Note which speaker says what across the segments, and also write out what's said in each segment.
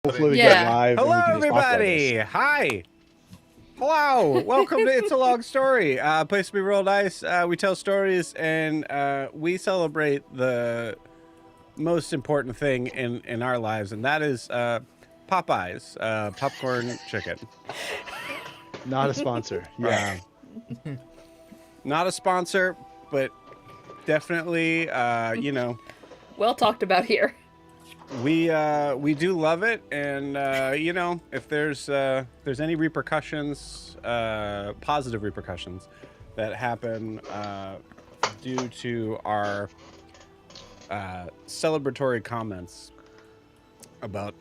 Speaker 1: Hopefully we get live.
Speaker 2: Hello,
Speaker 1: and we can just talk about
Speaker 2: everybody.
Speaker 1: this.
Speaker 2: Hi. Hello. Welcome to It's a Long Story. Place we roll dice. We tell stories, and we celebrate the most important thing in our lives, and that is Popeyes, popcorn chicken.
Speaker 1: Not a sponsor. Yeah.
Speaker 2: Not a sponsor, but definitely, you know,
Speaker 3: well talked about here.
Speaker 2: we do love it, and you know, if there's any repercussions, positive repercussions that happen due to our celebratory comments about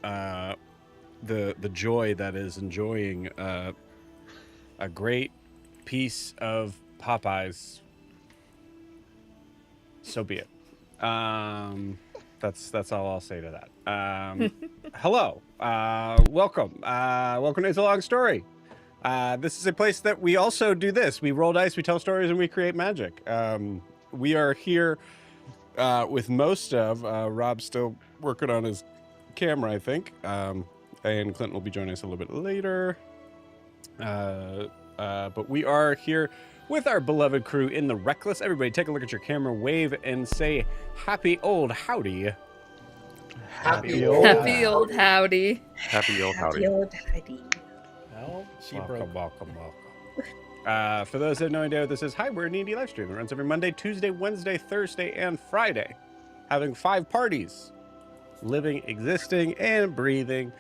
Speaker 2: the joy that is enjoying a great piece of Popeyes, so be it. That's all I'll say to that. Hello, welcome to It's a Long Story. This is a place that we also do this. We roll dice, we tell stories, and we create magic. We are here with most of Rob's still working on his camera, I think, and Clinton will be joining us a little bit later. But we are here with our beloved crew in the Wreckless. Everybody take a look at your camera, wave, and say happy old howdy.
Speaker 1: Happy old
Speaker 3: howdy.
Speaker 4: Happy old howdy.
Speaker 2: Well, welcome. For those that have no idea what this is, hi, we're an indie live stream. It runs every Monday, Tuesday, Wednesday, Thursday, and Friday. Having 5 parties. Living, existing, and breathing.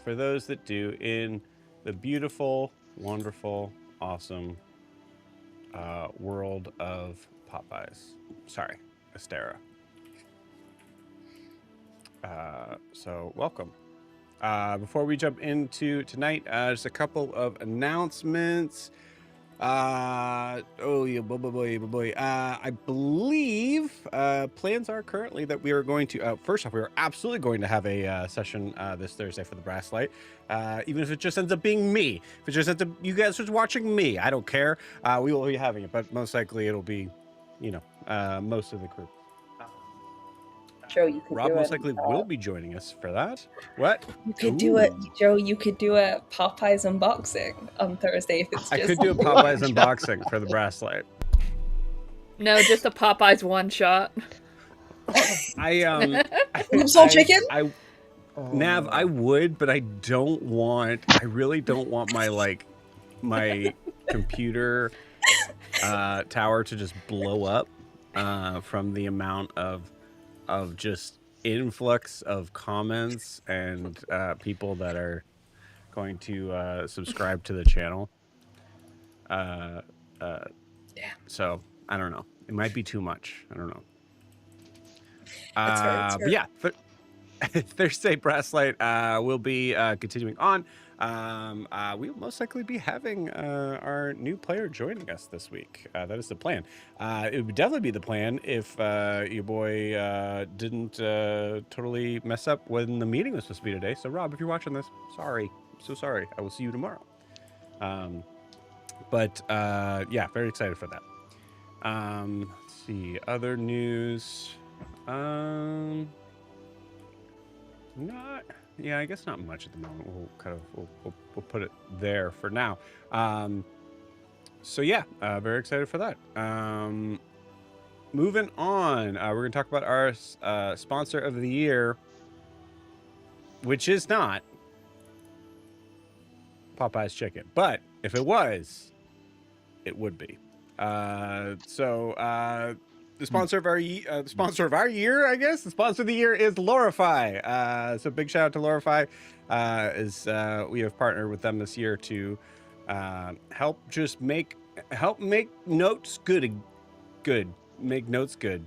Speaker 2: For those that do in the beautiful, wonderful, awesome world of Popeyes. Sorry, Astera. So welcome. Before we jump into tonight, just a couple of announcements. I believe plans are currently that we are going to first off, we are absolutely going to have a session this Thursday for the Brass Light, even if it just ends up being me. If it just ends up you guys just watching me, I don't care. We will be having it, but most likely it'll be, you know, most of the crew.
Speaker 5: Joe, you could
Speaker 2: Rob
Speaker 5: do
Speaker 2: most
Speaker 5: it.
Speaker 2: likely will be joining us for that. What?
Speaker 5: You could do it, Joe. You could do a Popeyes unboxing on Thursday if it's just.
Speaker 2: I could do a Popeyes unboxing for the Brass Light.
Speaker 3: No, just a Popeyes one shot.
Speaker 5: Oops, all chicken.
Speaker 2: Nav, I would, but I really don't want my computer tower to just blow up from the amount of just influx of comments and people that are going to subscribe to the channel. So I don't know. It might be too much. I don't know. But yeah, Thursday Brass Light will be continuing on. We'll most likely be having our new player joining us this week. That is the plan. It would definitely be the plan if your boy didn't totally mess up when the meeting was supposed to be today. So Rob, if you're watching this, sorry. I'm so sorry. I will see you tomorrow. But yeah, very excited for that. Let's see. Other news. I guess not much at the moment. We'll put it there for now. So yeah, very excited for that. Moving on, we're gonna talk about our sponsor of the year, which is not Popeye's Chicken, but if it was, it would be. The sponsor of our year, I guess. The sponsor of the year is Lorify. So big shout out to Lorify. We have partnered with them this year to help make notes good. Make notes good.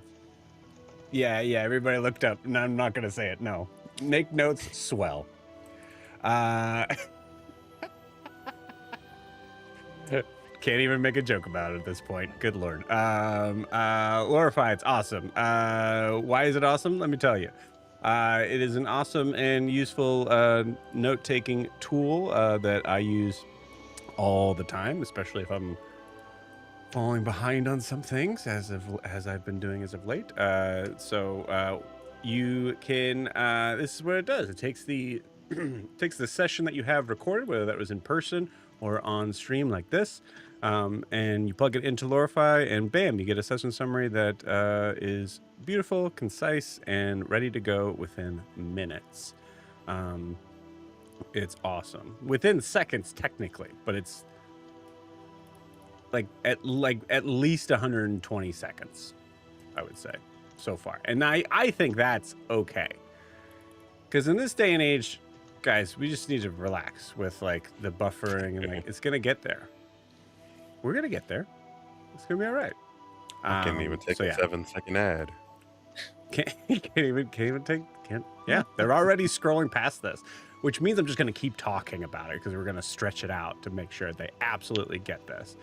Speaker 2: Yeah. Everybody looked up. No, I'm not gonna say it. No, make notes swell. Can't even make a joke about it at this point. Good Lord. Lorify, it's awesome. Why is it awesome? Let me tell you. It is an awesome and useful note-taking tool that I use all the time, especially if I'm falling behind on some things, as I've been doing as of late. So you can, this is what it does. It takes the takes the session that you have recorded, whether that was in person or on stream like this, and you plug it into Lorify, and bam, you get a session summary that is beautiful, concise, and ready to go within minutes. It's awesome. Within seconds, technically, but it's at least 120 seconds, I would say, so far. And I think that's okay. Because in this day and age, guys, we just need to relax with like the buffering and like it's gonna get there. We're gonna get there. It's gonna be all right.
Speaker 4: I can't even take a 7-second ad.
Speaker 2: Can't even take. Yeah, they're already scrolling past this, which means I'm just gonna keep talking about it because we're gonna stretch it out to make sure they absolutely get this.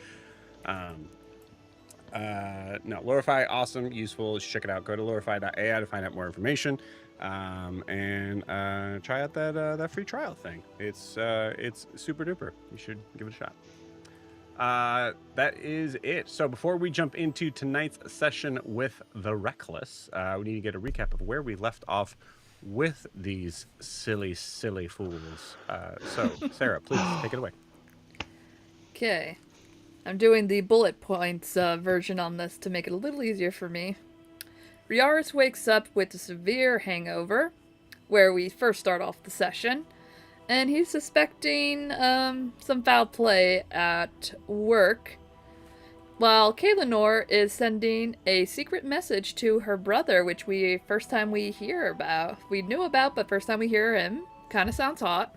Speaker 2: No, Lorify, awesome, useful. Check it out. Go to lorify.ai to find out more information. And try out that free trial thing. It's super duper. You should give it a shot. That is it. So before we jump into tonight's session with the Wreckless, we need to get a recap of where we left off with these silly fools. So Sarah, please take it away.
Speaker 3: Okay. I'm doing the bullet points version on this to make it a little easier for me. Riaris wakes up with a severe hangover, where we first start off the session, and he's suspecting some foul play at work, while Kaelinor is sending a secret message to her brother, which we knew about, but first time we hear him. Kind of sounds hot.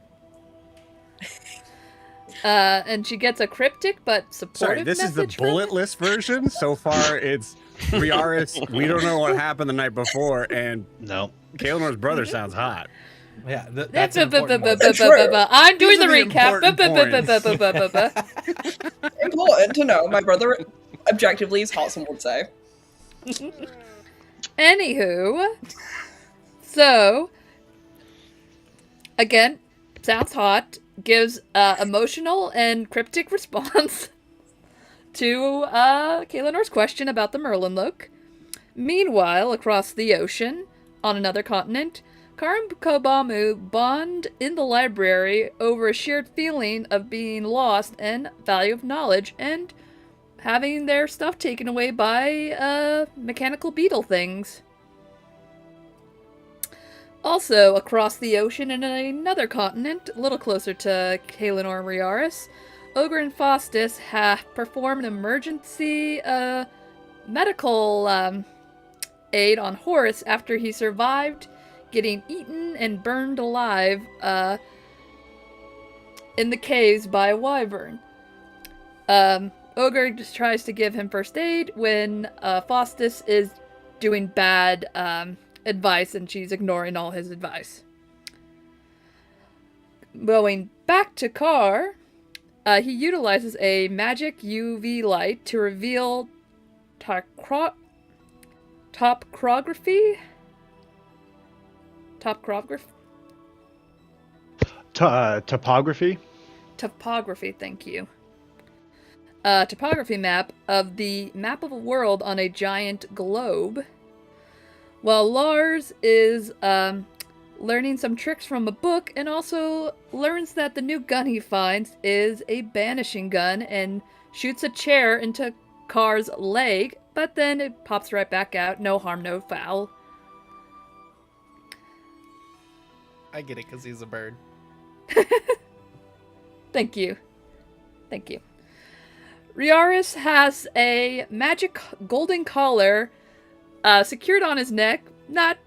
Speaker 3: And she gets a cryptic but supportive
Speaker 2: message. Sorry, this is the bulletless version. So far, it's Riaris. We don't know what happened the night before, and
Speaker 1: No.
Speaker 2: Kaelinor's brother sounds hot.
Speaker 6: Yeah, that's an important one.
Speaker 3: I'm doing the
Speaker 2: These are
Speaker 3: recap.
Speaker 5: Important to know. My brother objectively is hot, some would say.
Speaker 3: Anywho, so again, sounds hot. Gives emotional and cryptic response to Kaelinor's question about the Merlin look. Meanwhile, across the ocean, on another continent, Kara and Kobamu bond in the library over a shared feeling of being lost and value of knowledge, and having their stuff taken away by mechanical beetle things. Also, across the ocean in another continent, a little closer to Kaelinor and Riaris, Ogre and Faustus have performed an emergency medical aid on Horus after he survived getting eaten and burned alive in the caves by a wyvern. Ogre just tries to give him first aid when Faustus is doing bad advice, and she's ignoring all his advice. Going back to Carr, he utilizes a magic UV light to reveal topography?
Speaker 1: Topography?
Speaker 3: Topography, thank you. Topography map of the map of a world on a giant globe. While Lars is learning some tricks from a book, and also learns that the new gun he finds is a banishing gun and shoots a chair into Carr's leg, but then it pops right back out. No harm, no foul.
Speaker 6: I get it, because he's a bird.
Speaker 3: Thank you. Thank you. Riaris has a magic golden collar secured on his neck. Not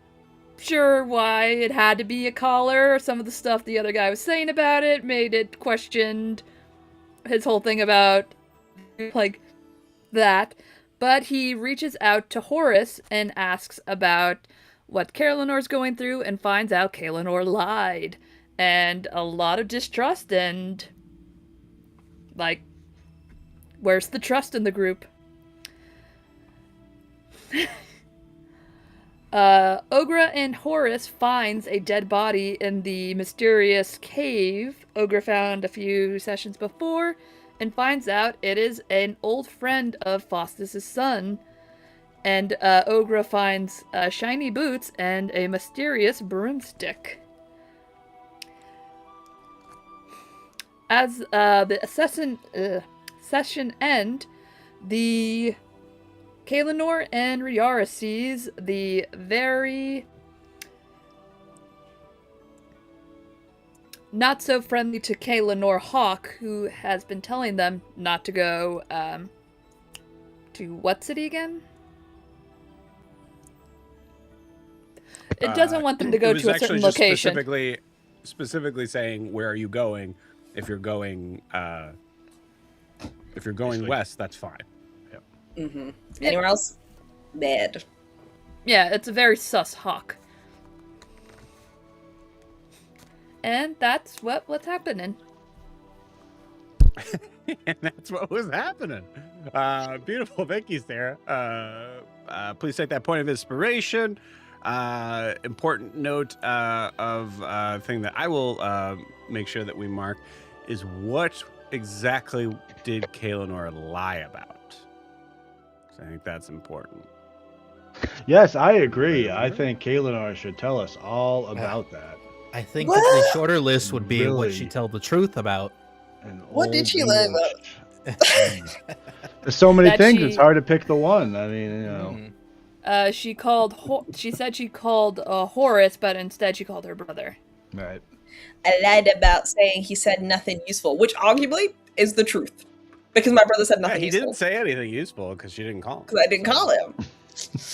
Speaker 3: sure why it had to be a collar. Some of the stuff the other guy was saying about it made it questioned his whole thing about like that. But he reaches out to Horus and asks about what Kaelinor's going through, and finds out Kaelinor lied. And a lot of distrust, and like, where's the trust in the group? Ogra and Horus finds a dead body in the mysterious cave Ogra found a few sessions before, and finds out it is an old friend of Faustus' son. And Ogra finds shiny boots and a mysterious broomstick. as the session end, the Kaelinor and Riara sees the very not so friendly to Kaelinor Hawk, who has been telling them not to go to what city again? It doesn't want them to go to a certain location.
Speaker 2: Specifically saying, where are you going? If you're going west, that's fine. Yep.
Speaker 5: Mm-hmm. Anywhere else? Bad.
Speaker 3: Yeah, it's a very sus hawk. And that's what's happening.
Speaker 2: And that's what was happening. Beautiful. Thank you, Sarah. Please take that point of inspiration. Important note of thing that I will make sure that we mark is what exactly did Kaelinor lie about? So I think that's important.
Speaker 1: Yes, I agree. I think Kaelinor should tell us all about that.
Speaker 6: I think that the shorter list would be what she told the truth about.
Speaker 5: What did she lie about?
Speaker 1: There's so many things, it's hard to pick the one. I mean, you know.
Speaker 3: She said she called Horace, but instead she called her brother.
Speaker 1: Right.
Speaker 5: I lied about saying he said nothing useful, which arguably is the truth. Because my brother said nothing useful.
Speaker 2: He didn't say anything useful because she didn't call him.
Speaker 5: Because I didn't call him.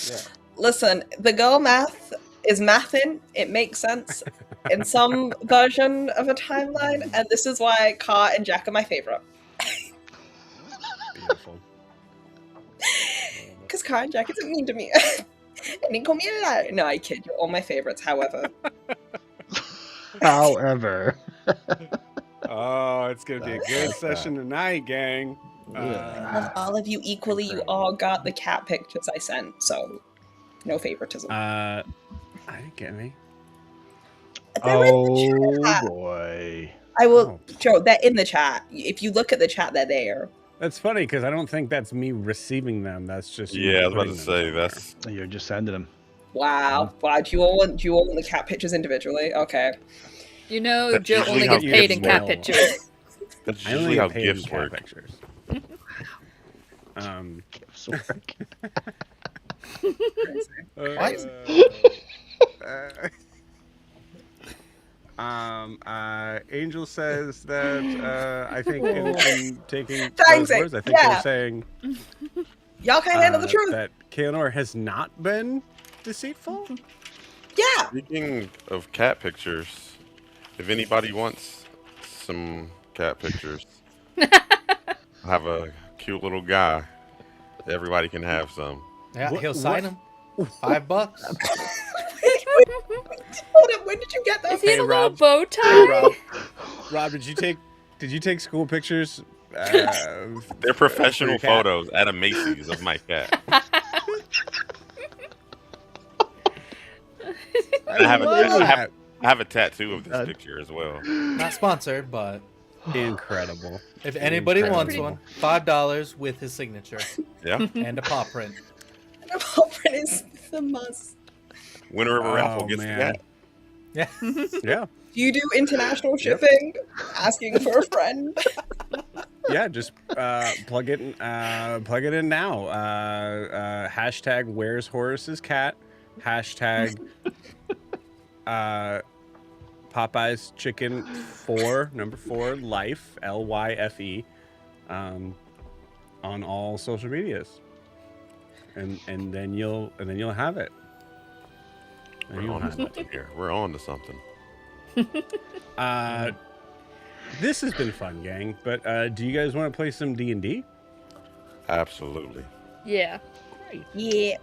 Speaker 2: Yeah.
Speaker 5: Listen, the girl math is mathing. It makes sense in some version of a timeline. And this is why Car and Jack are my favorite.
Speaker 2: Beautiful.
Speaker 5: Because Car and Jack isn't mean to me. And they call me a liar. No, I kid. You're all my favorites, however.
Speaker 1: However.
Speaker 2: Oh, it's going to be a good session tonight, gang.
Speaker 5: I love all of you equally. You all got the cat pictures I sent, so no favoritism.
Speaker 2: I didn't get me.
Speaker 1: Oh, boy.
Speaker 5: I will, Joe, they're in the chat. If you look at the chat, they're there.
Speaker 2: That's funny because I don't think that's me receiving them. That's just
Speaker 4: I was about to say that's.
Speaker 1: You're just sending them.
Speaker 5: Wow. Wow. Do you all want the cat pictures individually? Okay.
Speaker 3: You know,
Speaker 4: That's
Speaker 3: Joe only gets paid in cat pictures.
Speaker 4: That's
Speaker 2: I only
Speaker 4: usually how
Speaker 2: get paid in
Speaker 4: gifts
Speaker 2: cat
Speaker 4: work.
Speaker 2: pictures. Angel says that I think in taking those words, I think they're saying
Speaker 5: y'all can't handle the truth.
Speaker 2: That Kaelinor has not been deceitful.
Speaker 5: Yeah.
Speaker 4: Speaking of cat pictures, if anybody wants some cat pictures, I have a cute little guy. Everybody can have some.
Speaker 6: Yeah, he'll sign them. $5.
Speaker 5: Hold up, when did you get that?
Speaker 3: Is he in a little bow tie?
Speaker 2: Rob, did you take school pictures?
Speaker 4: They're professional photos at a Macy's of my cat. I have a tattoo of this picture as well.
Speaker 6: Not sponsored, but
Speaker 2: incredible.
Speaker 6: If anybody wants one, $5 with his signature.
Speaker 4: Yeah.
Speaker 6: And a paw print.
Speaker 5: And a paw print is the must.
Speaker 4: Winner of a raffle gets the cat.
Speaker 6: Yeah.
Speaker 2: Yeah.
Speaker 5: Do you do international shipping? Asking for a friend.
Speaker 2: Yeah, just plug it in now. Hashtag where's Horace's cat? Hashtag Popeye's chicken 4 life LYFE on all social medias, and then you'll have it.
Speaker 4: We're on to something here. We're on to something.
Speaker 2: This has been fun, gang. But do you guys want to play some D&D?
Speaker 4: Absolutely.
Speaker 3: Yeah.
Speaker 2: Great.
Speaker 5: Yeah.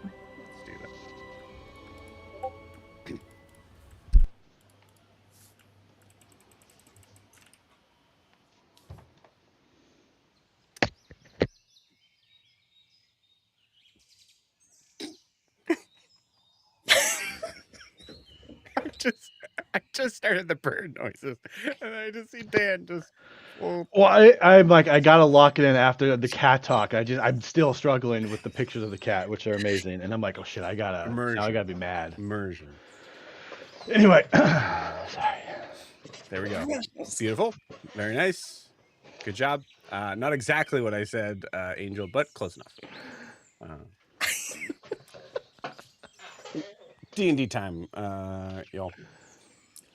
Speaker 2: Let's do that. I just started the bird noises, and I just see Dan just.
Speaker 1: Well, I'm like, I gotta lock it in after the cat talk. I'm still struggling with the pictures of the cat, which are amazing, and I'm like, oh shit, I gotta be mad.
Speaker 2: Immersion.
Speaker 1: Anyway, sorry.
Speaker 2: There we go. Beautiful. Very nice. Good job. Not exactly what I said, Angel, but close enough. D&D time, y'all.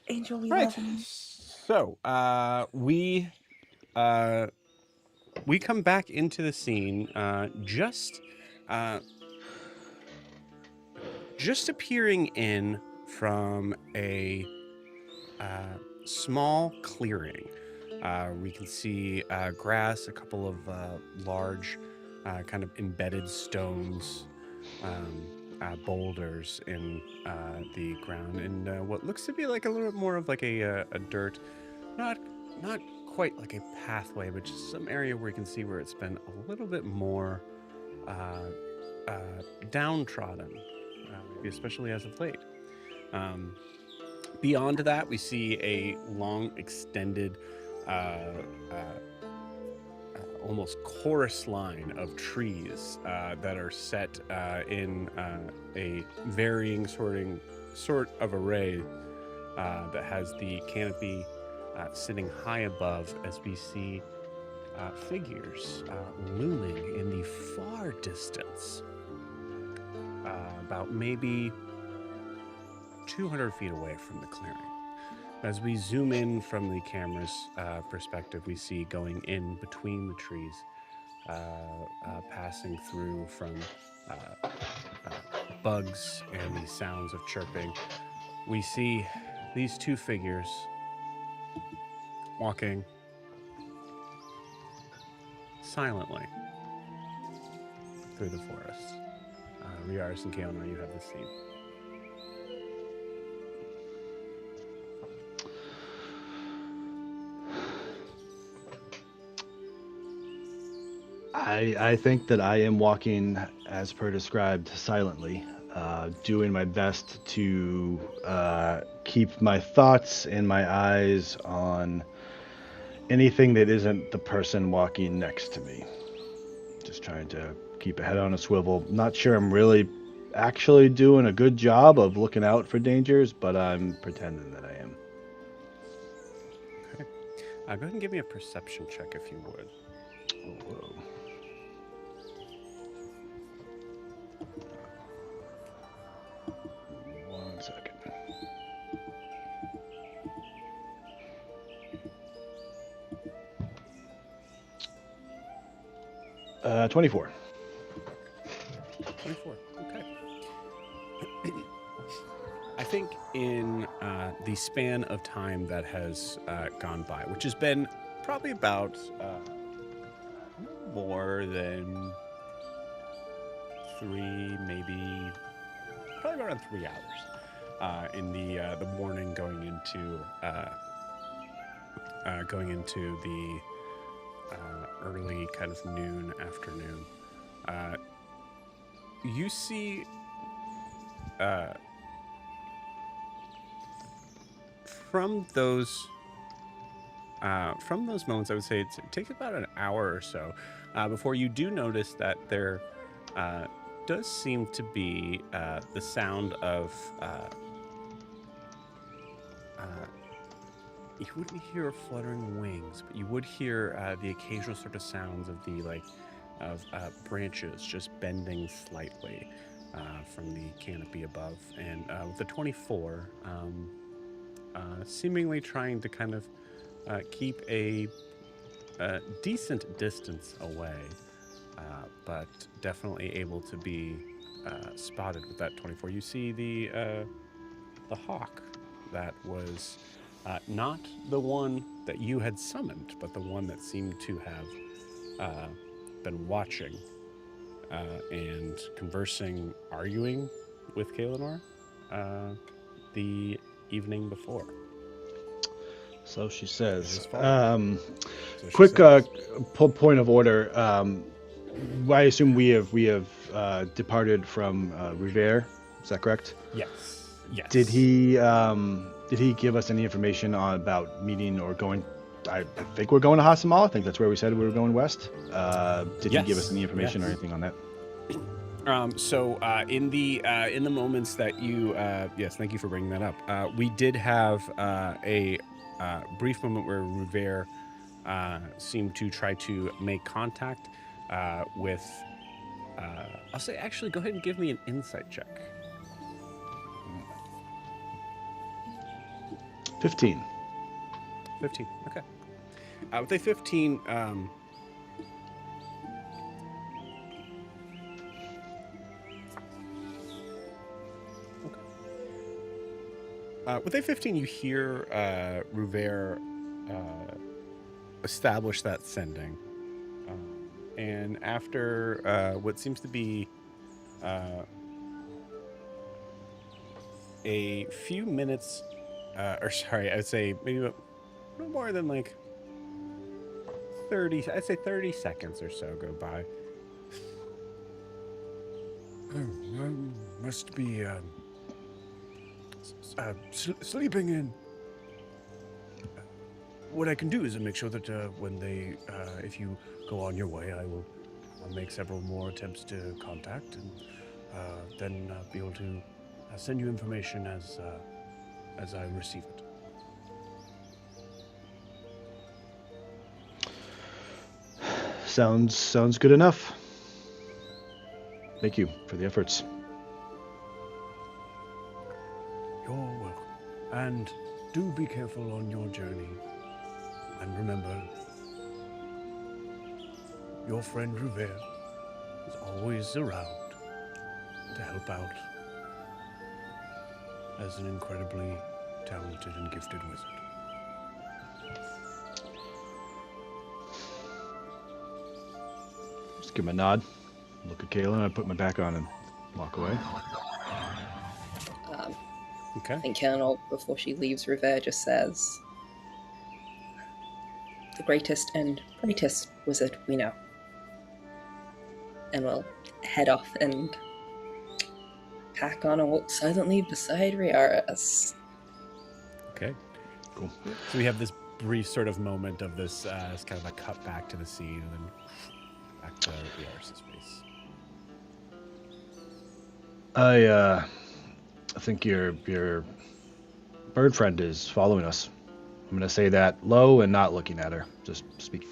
Speaker 5: Angel, we
Speaker 2: Right.
Speaker 5: love you.
Speaker 2: So, we come back into the scene, just appearing in from a small clearing. We can see grass, a couple of large kind of embedded stones, boulders in the ground, and what looks to be like a little bit more of like a dirt, not quite like a pathway, but just some area where you can see where it's been a little bit more downtrodden, maybe especially as of late. Beyond that, we see a long, extended, almost chorus line of trees that are set in a varying sort of array that has the canopy sitting high above, as we see figures looming in the far distance, about maybe 200 feet away from the clearing. As we zoom in from the camera's perspective, we see going in between the trees, passing through from bugs and the sounds of chirping. We see these two figures walking silently through the forest. Riaris and Kael'nar, you have the scene.
Speaker 1: I think that I am walking, as per described, silently, doing my best to keep my thoughts and my eyes on anything that isn't the person walking next to me. Just trying to keep a head on a swivel. Not sure I'm really actually doing a good job of looking out for dangers, but I'm pretending that I am.
Speaker 2: Okay. Go ahead and give me a perception check if you would.
Speaker 1: Whoa. One second. Uh, 24.
Speaker 2: 24. Okay. I think in the span of time that has gone by, which has been probably about more than probably around 3 hours in the morning going into the early kind of noon, afternoon. You see from those moments, I would say it takes about an hour or so before you do notice that there does seem to be the sound of you wouldn't hear fluttering wings, but you would hear the occasional sort of sounds of branches just bending slightly from the canopy above. And with the 24, seemingly trying to kind of keep a decent distance away, but definitely able to be spotted with that 24. You see the hawk that was not the one that you had summoned, but the one that seemed to have been watching and conversing, arguing with Kael'nar the evening before.
Speaker 1: So she says.
Speaker 2: Quick
Speaker 1: Point of order. I assume we have departed from Revere. Is that correct?
Speaker 2: Yes. Yes.
Speaker 1: Did he give us any information about meeting or going? I think we're going to Hasamal. I think that's where we said we were going west. Did he give us any information or anything on that?
Speaker 2: So in the moments that you yes, thank you for bringing that up. We did have a brief moment where Revere seemed to try to make contact with. I'll say, actually, go ahead and give me an insight check.
Speaker 1: 15.
Speaker 2: 15. Okay. With a 15, with a 15, you hear Revere establish that sending. And after what seems to be a few minutes, or sorry, I'd say maybe no more than like 30, I'd say 30 seconds or so go by. Must be sleeping in. What I can do is make sure that when they, if you go on your way, I will make several more attempts to contact, and then be able to send you information as I receive it.
Speaker 1: Sounds good enough. Thank you for the efforts.
Speaker 2: You're welcome. And do be careful on your journey. And remember, your friend Revere is always around to help out as an incredibly talented and gifted wizard.
Speaker 1: Just give him a nod, look at Kayla, and I put my back on and walk away.
Speaker 2: Okay.
Speaker 5: I think Colonel, before she leaves, Revere just says, "The greatest and greatest wizard we know." And we'll head off and pack on and walk silently beside Riaris.
Speaker 2: Okay.
Speaker 1: Cool.
Speaker 2: So we have this brief sort of moment of this as kind of a cut back to the scene, and then back to Riaris' face.
Speaker 1: I think your bird friend is following us. I'm gonna say that low and not looking at her. Just speak.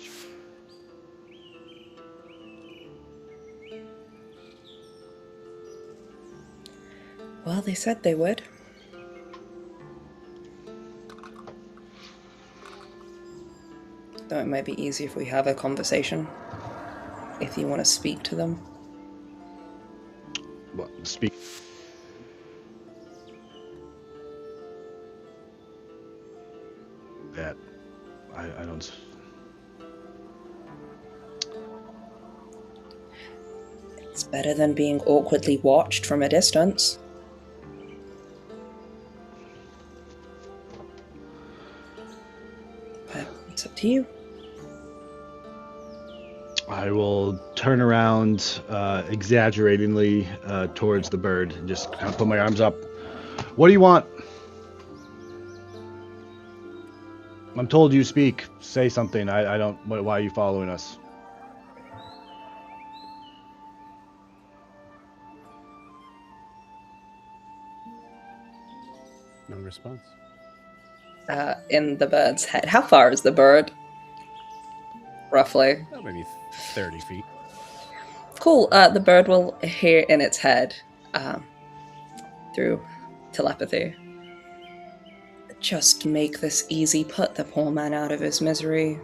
Speaker 5: Well, they said they would. Though it might be easier if we have a conversation. If you want to speak to them.
Speaker 1: What? Speak. That I don't.
Speaker 5: It's better than being awkwardly watched from a distance. But it's up to you.
Speaker 1: I will turn around exaggeratingly towards the bird and just kind of put my arms up. What do you want? I'm told you speak. Say something. I don't. Why are you following us?
Speaker 2: No response.
Speaker 5: In the bird's head. How far is the bird? Roughly.
Speaker 2: Oh, maybe 30 feet.
Speaker 5: Cool. The bird will hear in its head through telepathy. Just make this easy. Put the poor man out of his misery.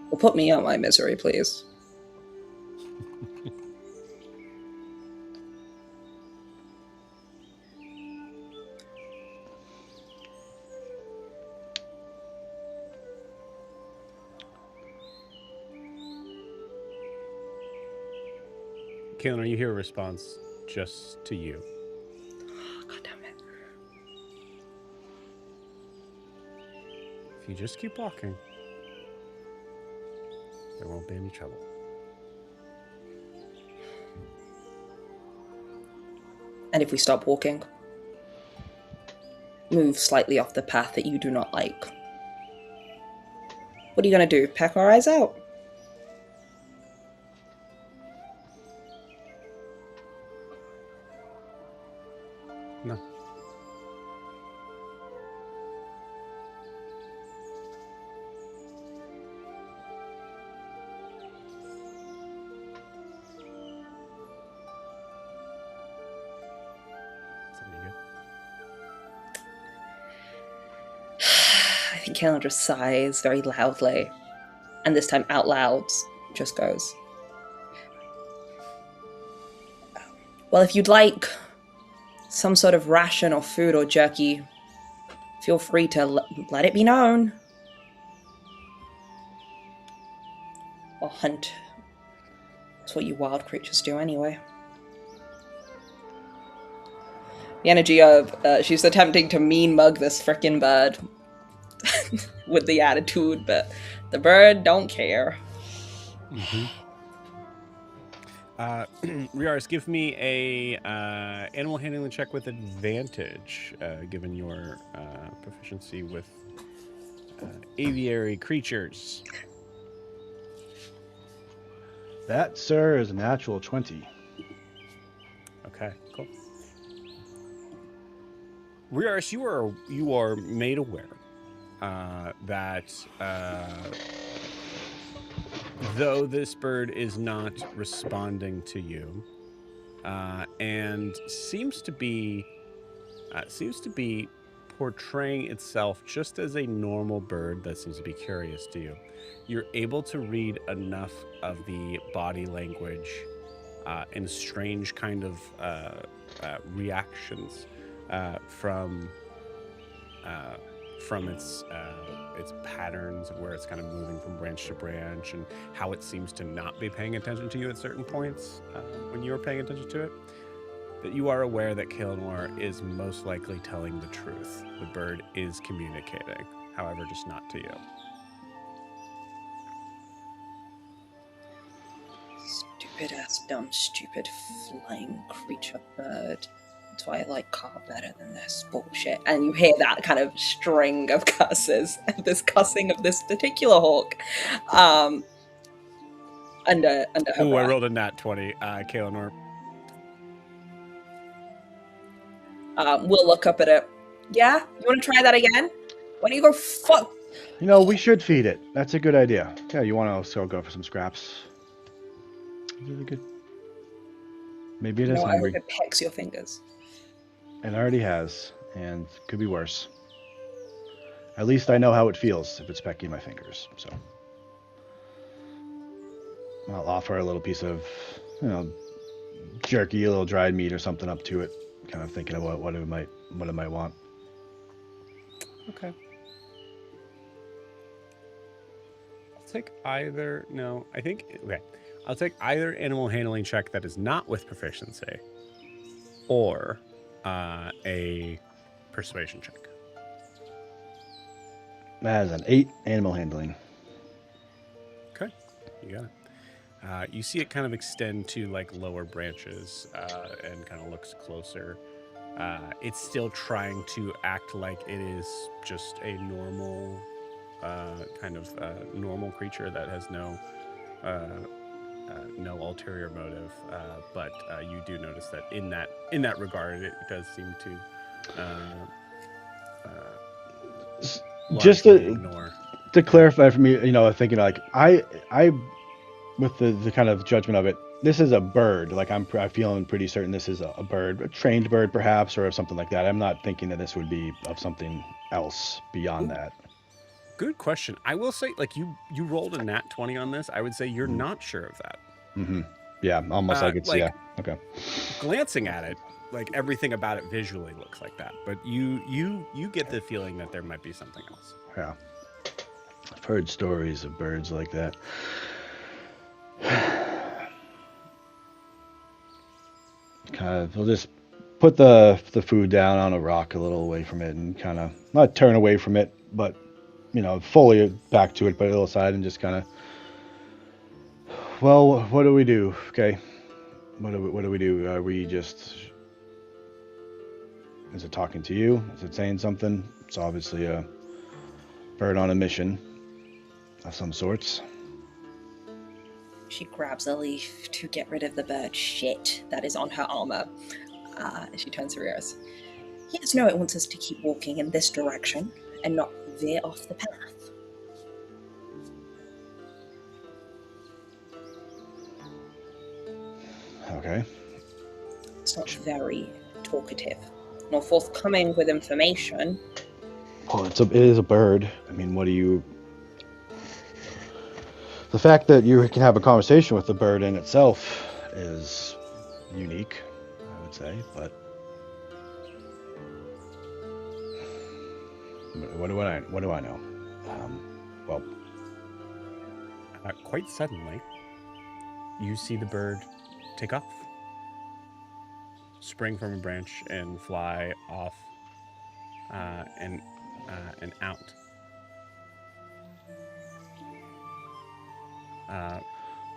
Speaker 5: Well, put me out my misery, please.
Speaker 2: Kaelin, you hear a response just to you.
Speaker 5: God damn it.
Speaker 2: If you just keep walking, there won't be any trouble.
Speaker 5: And if we stop walking, move slightly off the path that you do not like. What are you going to do? Peck our eyes out?
Speaker 2: No.
Speaker 5: think Kaelin just sighs very loudly, and this time out loud just goes, well, if you'd like some sort of ration or food or jerky, feel free to let it be known. Or hunt. That's what you wild creatures do anyway. The energy of she's attempting to mean mug this frickin' bird with the attitude, but the bird don't care.
Speaker 2: Riaris, give me a animal handling check with advantage, given your proficiency with aviary creatures.
Speaker 1: That, sir, is a natural 20.
Speaker 2: Okay, cool. Riaris, you are made aware that though this bird is not responding to you, and seems to be portraying itself just as a normal bird that seems to be curious to you, you're able to read enough of the body language and strange kind of reactions from its patterns of where it's kind of moving from branch to branch and how it seems to not be paying attention to you at certain points when you're paying attention to it, that you are aware that Kaelinor is most likely telling the truth. The bird is communicating, however, just not to you.
Speaker 5: Stupid ass, dumb, stupid flying creature bird. That's why I like Car better than this bullshit. And you hear that kind of string of curses, this cussing of this particular hawk. Under her
Speaker 2: Ooh, I
Speaker 5: breath.
Speaker 2: rolled a nat 20, Kaelinor.
Speaker 5: We'll look up at it. Yeah? You want to try that again? Why don't you go fuck?
Speaker 1: You know, we should feed it. That's a good idea. Yeah, you want to still go for some scraps? Really good. Maybe it is
Speaker 5: I
Speaker 1: hungry.
Speaker 5: hope it pecks your fingers.
Speaker 1: It already has, and could be worse. At least I know how it feels if it's pecking my fingers, so. I'll offer a little piece of, jerky, a little dried meat or something up to it, kind of thinking about what it might want.
Speaker 2: Okay. I'll take either, I'll take either animal handling check that is not with proficiency or a persuasion check.
Speaker 1: That is an 8 animal handling.
Speaker 2: Okay, you got it. You see it kind of extend to like lower branches and kind of looks closer. It's still trying to act like it is just a normal normal creature that has no ulterior motive. But you do notice that in that regard, it does seem to
Speaker 1: just
Speaker 2: ignore.
Speaker 1: To clarify for me, thinking like I with the kind of judgment of it, this is a bird. Like I'm feeling pretty certain this is a bird, a trained bird perhaps, or something like that. I'm not thinking that this would be of something else beyond that.
Speaker 2: Good question. I will say, like you rolled a nat 20 on this. I would say you're not sure of that.
Speaker 1: Mm-hmm. Yeah, almost like it's yeah. Okay.
Speaker 2: Glancing at it, like everything about it visually looks like that, but you get the feeling that there might be something else.
Speaker 1: Yeah. I've heard stories of birds like that. Kind of, we'll just put the food down on a rock a little away from it and kind of not turn away from it, but fully back to it, but a little side and just kind of. Well, what do we do? Okay, what do we do? Are we just? Is it talking to you? Is it saying something? It's obviously a bird on a mission of some sorts.
Speaker 5: She grabs a leaf to get rid of the bird shit that is on her armor. She turns to Rios. Yes, no, it wants us to keep walking in this direction and not veer off the path.
Speaker 1: Okay.
Speaker 5: It's not very talkative, nor forthcoming with information.
Speaker 1: Well, it is a bird. I mean, what do you? The fact that you can have a conversation with the bird in itself is unique, I would say. But what do I know? Well,
Speaker 2: Quite suddenly, you see the bird take off, spring from a branch, and fly off and out.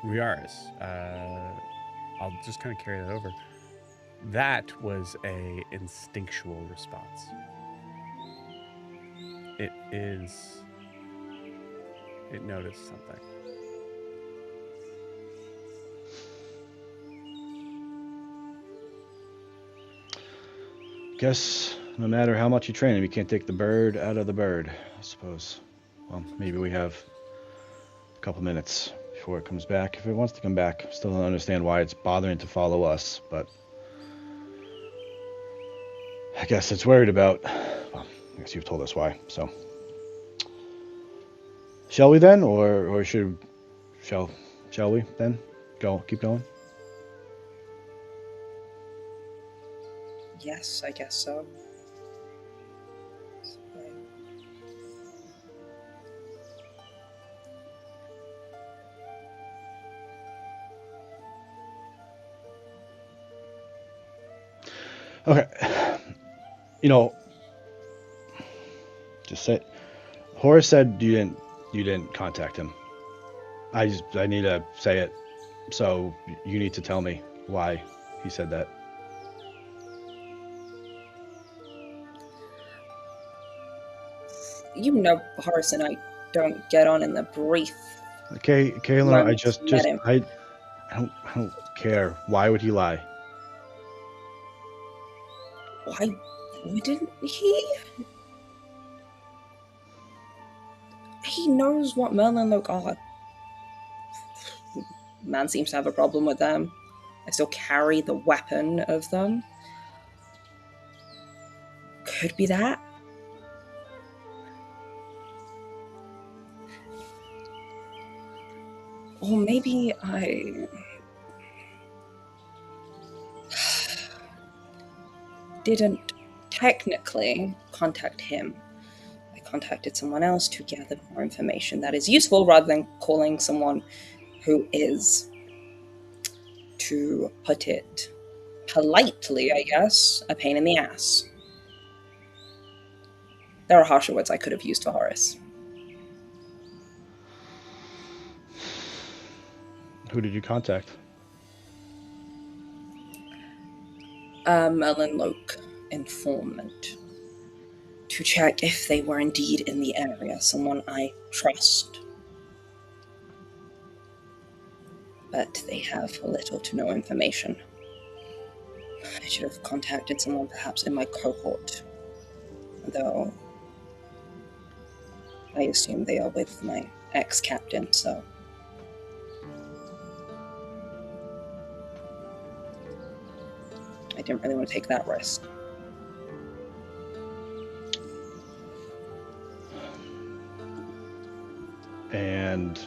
Speaker 2: Riaris, I'll just kind of carry that over. That was a instinctual response. It is. It noticed something.
Speaker 1: guess no matter how much you train him, you can't take the bird out of the bird, I suppose. Well, maybe we have a couple minutes before it comes back. If it wants to come back, still don't understand why it's bothering to follow us, but I guess it's worried about. Well, I guess you've told us why. So, shall we then, or shall we then keep going?
Speaker 5: Yes, I guess so.
Speaker 1: Okay. You know, just say. Horace said you didn't contact him. I need to say it, so you need to tell me why he said that.
Speaker 5: You know, Horace and I don't get on in the brief.
Speaker 1: Okay, Eleanor, I don't care. Why would he lie?
Speaker 5: Why wouldn't he? He knows what Merlin look are. Man seems to have a problem with them. I still carry the weapon of them. Could be that. Or maybe I didn't technically contact him. I contacted someone else to gather more information that is useful rather than calling someone who is, to put it politely, I guess, a pain in the ass. There are harsher words I could have used for Horace.
Speaker 1: Who did you contact?
Speaker 5: Merlin Loke informant, to check if they were indeed in the area, someone I trust. But they have little to no information. I should have contacted someone perhaps in my cohort, though I assume they are with my ex-captain, so... I didn't really want to take that risk.
Speaker 1: And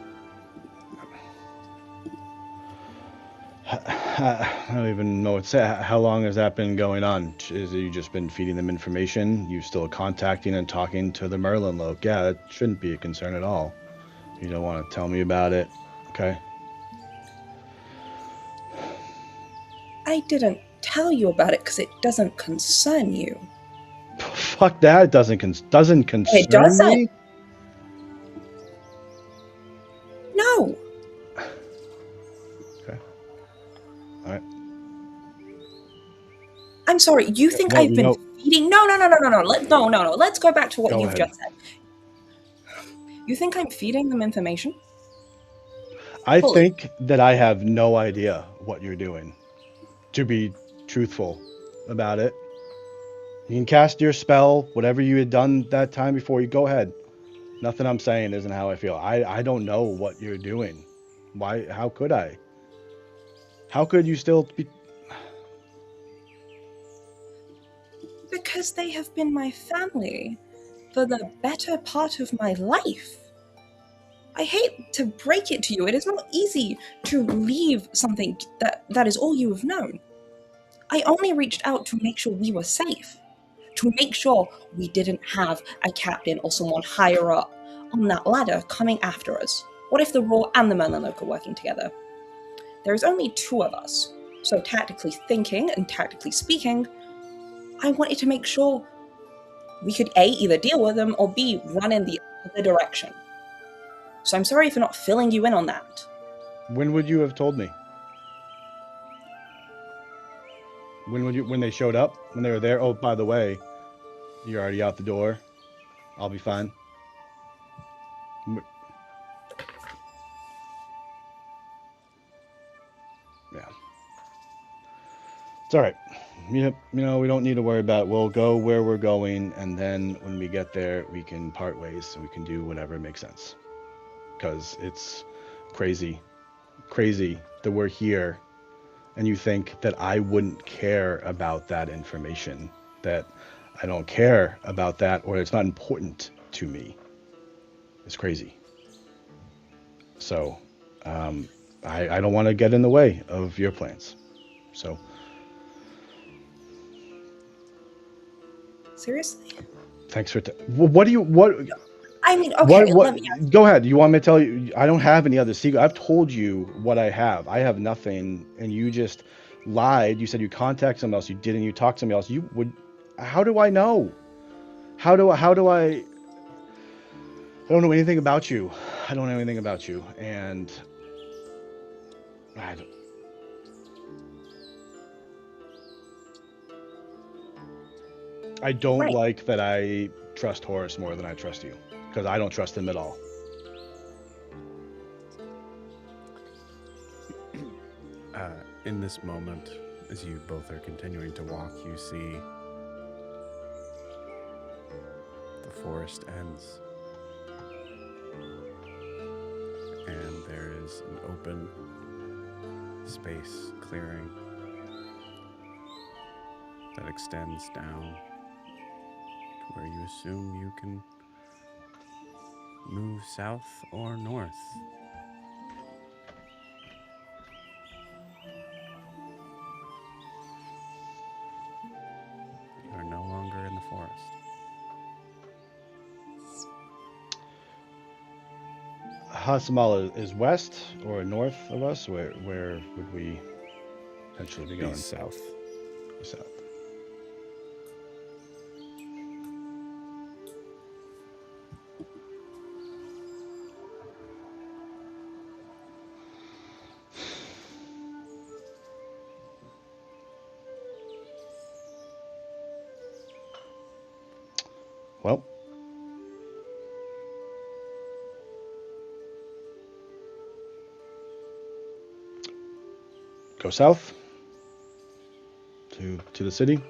Speaker 1: I don't even know what to say. How long has that been going on? Is it you just been feeding them information? You still contacting and talking to the Merlin Loke? Yeah, that shouldn't be a concern at all. You don't want to tell me about it, okay?
Speaker 5: I didn't tell you about it because it doesn't concern you.
Speaker 1: Fuck that! It doesn't concern
Speaker 5: It doesn't.
Speaker 1: me.
Speaker 5: No.
Speaker 1: Okay. All right.
Speaker 5: I'm sorry. You think I've been feeding? No. Let's go back to what you've just said. You think I'm feeding them information?
Speaker 1: I think that I have no idea what you're doing, to be truthful about it. You can cast your spell, whatever you had done that time before. You go ahead. Nothing I'm saying isn't how I feel. I don't know what you're doing. Why? How could I? How could you still be?
Speaker 5: Because they have been my family. for the better part of my life. I hate to break it to you, it is not easy to leave something that is all you have known. I only reached out to make sure we were safe, to make sure we didn't have a captain or someone higher up on that ladder coming after us. What if the Raw and the Melanok are working together? There is only 2 of us, so tactically thinking and tactically speaking, I wanted to make sure we could A, either deal with them, or B, run in the other direction. So I'm sorry for not filling you in on that.
Speaker 1: When would you have told me? When they showed up? When they were there? Oh, by the way, you're already out the door. I'll be fine. Yeah. It's all right. You know, we don't need to worry about it. We'll go where we're going, and then when we get there, we can part ways and we can do whatever makes sense. Because it's crazy that we're here, and you think that I wouldn't care about that information, that I don't care about that, or it's not important to me. It's crazy. So, I don't want to get in the way of your plans. So.
Speaker 5: Seriously?
Speaker 1: Thanks for. What do you? What?
Speaker 5: I mean, okay.
Speaker 1: What?
Speaker 5: Let me.
Speaker 1: Go ahead. You want me to tell you? I don't have any other secret. I've told you what I have. I have nothing, and you just lied. You said you contact someone else. You didn't. You talked to someone else. You would. How do I know? How do I? I don't know anything about you. I don't know anything about you, and I don't. I don't
Speaker 5: Right.
Speaker 1: like that I trust Horace more than I trust you, because I don't trust him at all.
Speaker 2: In this moment, as you both are continuing to walk, you see the forest ends, and there is an open space clearing that extends down to where you assume you can move south or north. You are no longer in the forest.
Speaker 1: Hasamala is west or north of us. Where would we potentially be going?
Speaker 2: South.
Speaker 1: South. Well, go south to the city.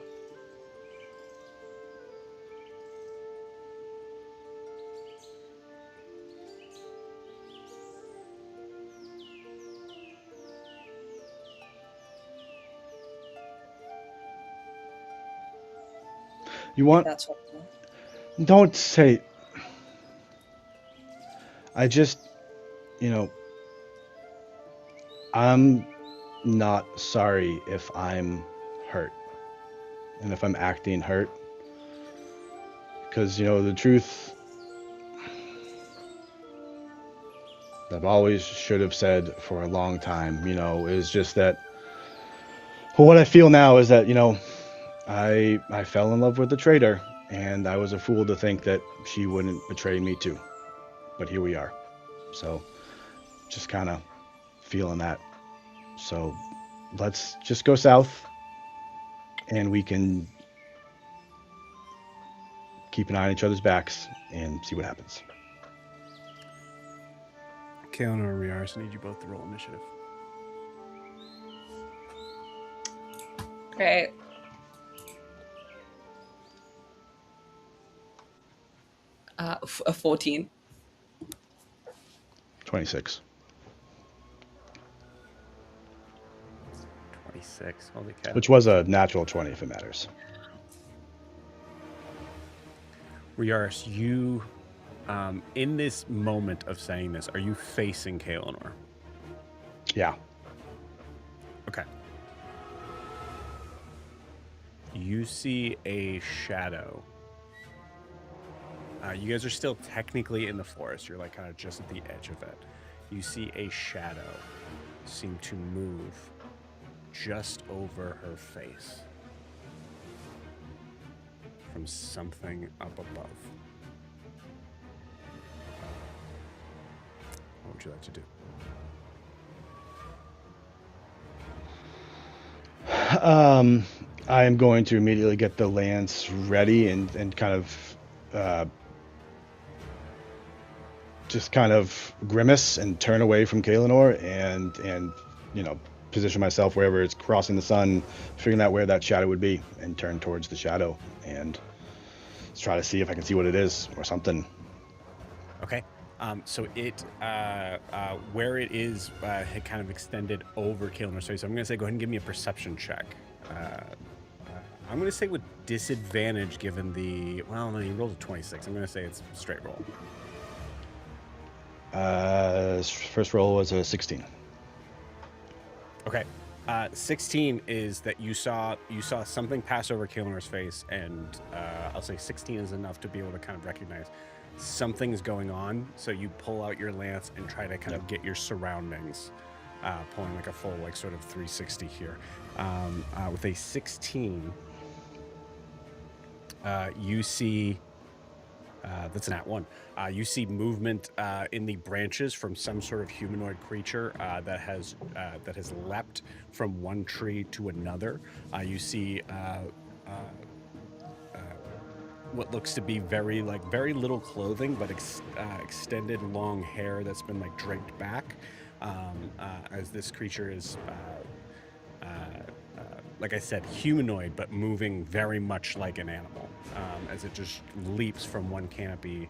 Speaker 1: You want?
Speaker 5: That's what.
Speaker 1: Don't say. I just, I'm not sorry if I'm hurt and if I'm acting hurt. Because, the truth I've always should have said for a long time, is just that, well, what I feel now is that, I fell in love with the traitor, and I was a fool to think that she wouldn't betray me too. But here we are. So, just kind of feeling that. So, let's just go south, and we can keep an eye on each other's backs and see what happens.
Speaker 2: Kaona or Riaris, I need you both to roll initiative.
Speaker 5: Great. A 14.
Speaker 1: 26.
Speaker 2: 26. Holy cow.
Speaker 1: Which was a natural 20 if it matters.
Speaker 2: Riaris, you, in this moment of saying this, are you facing Kaelinor?
Speaker 1: Yeah.
Speaker 2: Okay. You see a shadow. You guys are still technically in the forest. You're like kind of just at the edge of it. You see a shadow seem to move just over her face from something up above. What would you like to do?
Speaker 1: I am going to immediately get the lance ready and kind of just kind of grimace and turn away from Kaelinor and you know, position myself wherever it's crossing the sun, figuring out where that shadow would be, and turn towards the shadow and try to see if I can see what it is or something.
Speaker 2: Okay. So it, where it is, had kind of extended over Kaelinor. So I'm going to say, go ahead and give me a perception check. I'm going to say with disadvantage, given the, well, no, you rolled a 26. I'm going to say it's straight roll.
Speaker 1: First roll was a 16.
Speaker 2: Okay. 16 is that you saw something pass over Kaelinor's face, and I'll say 16 is enough to be able to kind of recognize something's going on. So you pull out your lance and try to kind of get your surroundings, pulling like a full like sort of 360 here. With a 16, you see. That's an @1. You see movement in the branches from some sort of humanoid creature that has leapt from one tree to another. You see what looks to be very little clothing, but extended long hair that's been like draped back, as this creature is. Like I said, humanoid, but moving very much like an animal, as it just leaps from one canopy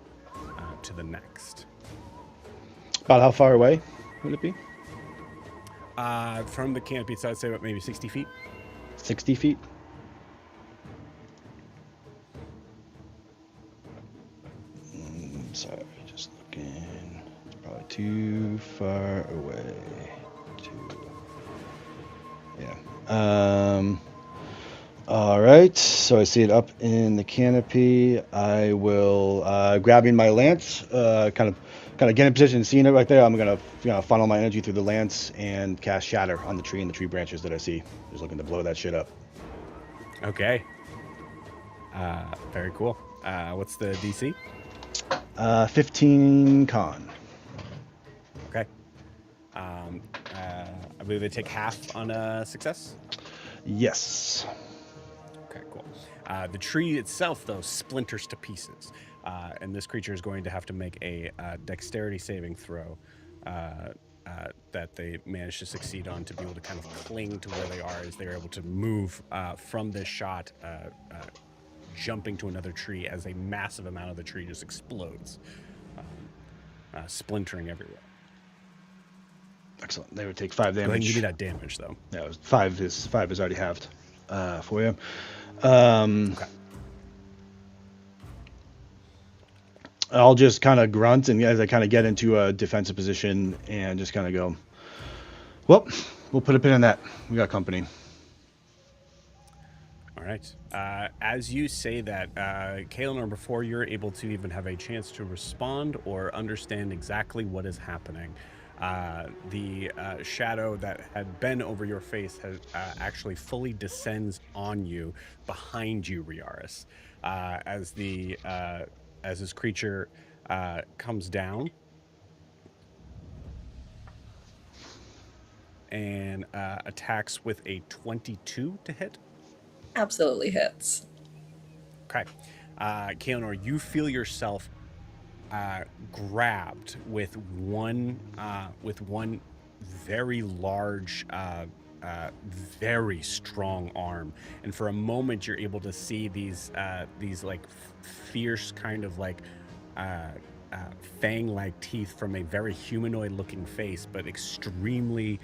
Speaker 2: to the next.
Speaker 1: About how far away would it be?
Speaker 2: From the canopy, so I'd say about maybe 60 feet.
Speaker 1: 60 feet? Sorry, just looking. It's probably too far away. Yeah. All right. So I see it up in the canopy. I will, grabbing my lance, kind of get in position, seeing it right there. I'm gonna funnel my energy through the lance and cast Shatter on the tree and the tree branches that I see. Just looking to blow that shit up.
Speaker 2: Okay. Very cool. What's the DC?
Speaker 1: 15 con.
Speaker 2: Okay. I believe they take half on a success.
Speaker 1: Yes.
Speaker 2: Okay, cool. The tree itself, though, splinters to pieces, and this creature is going to have to make a dexterity saving throw that they managed to succeed on to be able to kind of cling to where they are as they're able to move from this shot, jumping to another tree as a massive amount of the tree just explodes, splintering everywhere.
Speaker 1: Excellent. They would take 5 damage.
Speaker 2: Go ahead and give me that damage, though.
Speaker 1: Yeah, it was 5 is already halved for you.
Speaker 2: Okay.
Speaker 1: I'll just kind of grunt, and as I kind of get into a defensive position and just kind of go, well, we'll put a pin in that. We got company.
Speaker 2: All right. As you say that, Kaelinor, before you're able to even have a chance to respond or understand exactly what is happening, the shadow that had been over your face has actually fully descends on you, behind you, Riaris, as this creature comes down and attacks with a 22 to hit.
Speaker 5: Absolutely hits.
Speaker 2: Okay. Kaelinor, you feel yourself grabbed with one very large, very strong arm, and for a moment you're able to see these like fierce kind of like fang-like teeth from a very humanoid-looking face, but extremely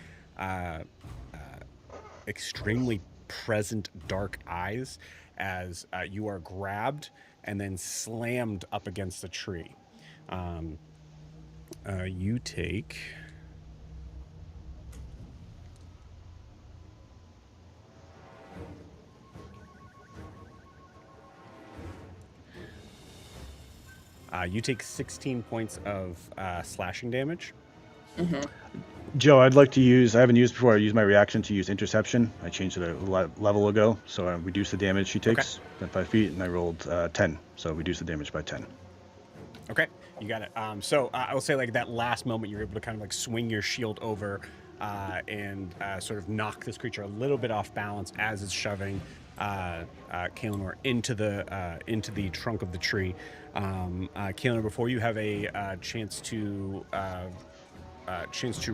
Speaker 2: present dark eyes as you are grabbed and then slammed up against the tree. You take... you take 16 points of slashing damage.
Speaker 1: Joe, I'd like to use, I haven't used before, I used my reaction to use interception. I changed it a level ago, so I reduced the damage she takes by 5 feet, and I rolled 10, so reduce the damage by 10.
Speaker 2: Okay, you got it. So I will say, like, that last moment, you're able to kind of like swing your shield over and sort of knock this creature a little bit off balance as it's shoving Kaelinor into the trunk of the tree. Kaelinor, before you have a chance to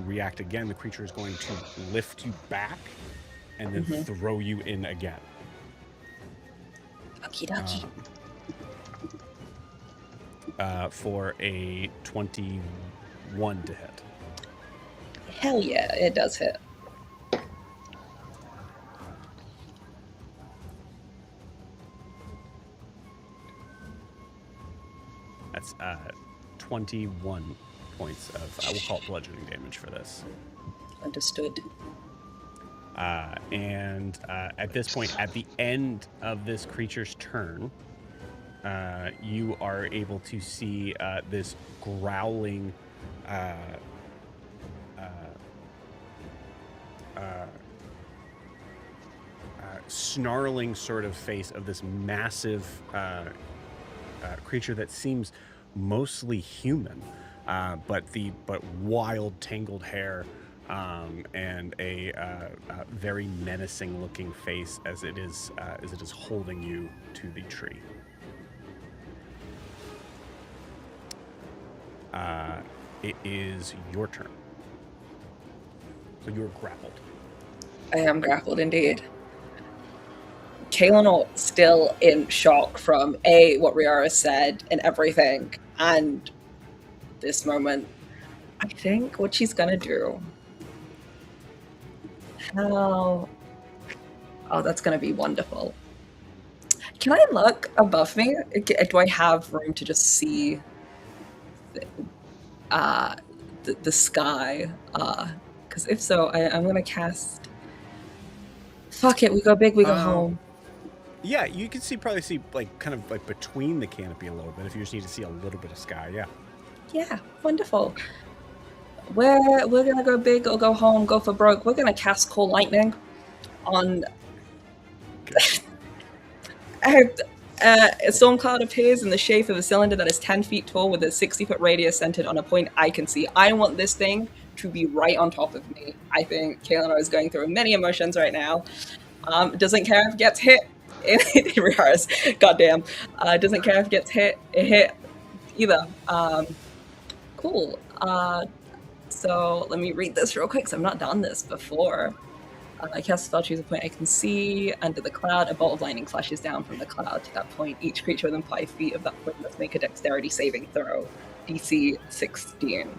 Speaker 2: react again, the creature is going to lift you back and then throw you in again.
Speaker 5: Okie dokie.
Speaker 2: For a 21 to hit.
Speaker 5: Hell yeah, it does hit.
Speaker 2: That's 21 points of, I will call it bludgeoning damage for this.
Speaker 5: Understood.
Speaker 2: And at this point, at the end of this creature's turn, you are able to see this growling, snarling sort of face of this massive creature that seems mostly human, but wild, tangled hair, and a very menacing-looking face as it is holding you to the tree. It is your turn. So you're grappled.
Speaker 5: I am grappled indeed. Kaelinor still in shock from what Riara said and everything, and this moment. I think what she's gonna do. Oh, that's gonna be wonderful. Can I look above me? Do I have room to just see the sky? Because if so, I'm gonna cast. Fuck it, we go big, we go home.
Speaker 2: Yeah, you can probably see like kind of like between the canopy a little bit if you just need to see a little bit of sky. Yeah.
Speaker 5: Yeah, wonderful. We're gonna go big or go home, go for broke. We're gonna cast Call Lightning on. A storm cloud appears in the shape of a cylinder that is 10 feet tall with a 60-foot radius centered on a point I can see. I want this thing to be right on top of me. I think Kaelinor is going through many emotions right now. Doesn't care if it gets hit. Goddamn. Doesn't care if it gets hit either. Cool. So let me read this real quick because I've not done this before. I cast a spell, choose a point I can see. Under the cloud, a bolt of lightning flashes down from the cloud to that point. Each creature within 5 feet of that point must make a dexterity saving throw. DC 16.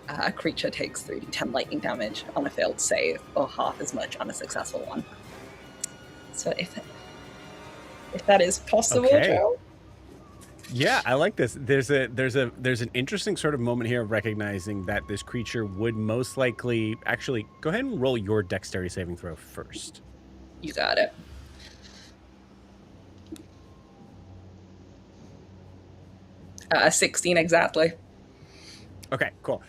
Speaker 5: A creature takes 3d10 lightning damage on a failed save, or half as much on a successful one. So if that is possible, Joe.
Speaker 2: Yeah, I like this. There's an interesting sort of moment here of recognizing that this creature would most likely actually go ahead and roll your dexterity saving throw first.
Speaker 5: You got it. Uh, 16 exactly.
Speaker 2: Okay, cool.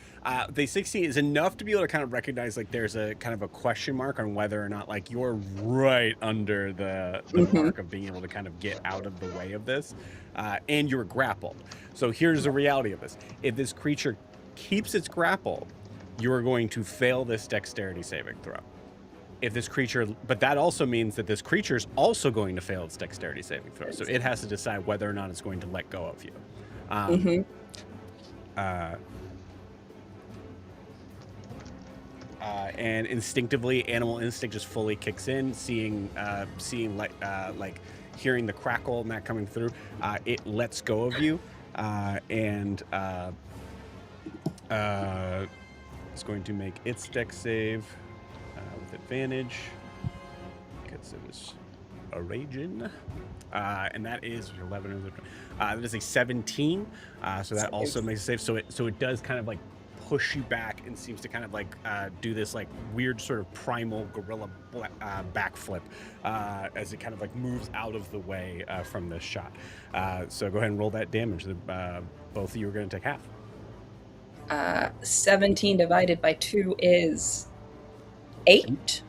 Speaker 2: The 16 is enough to be able to kind of recognize like there's a kind of a question mark on whether or not like you're right under the mark of being able to kind of get out of the way of this, and you're grappled. So here's the reality of this: if this creature keeps its grapple, you are going to fail this dexterity saving throw. If this creature, but that also means that this creature is also going to fail its dexterity saving throw. So it has to decide whether or not it's going to let go of you. And instinctively, animal instinct just fully kicks in, seeing like hearing the crackle and that coming through. It lets go of you, and it's going to make its dex save with advantage because it was a raging. And that is 11. That is a 17. So that also makes it safe. So it does kind of like push you back and seems to kind of like do this like weird sort of primal gorilla backflip as it kind of like moves out of the way from this shot. So go ahead and roll that damage. Both of you are going to take half.
Speaker 5: 17 divided by 2 is 8?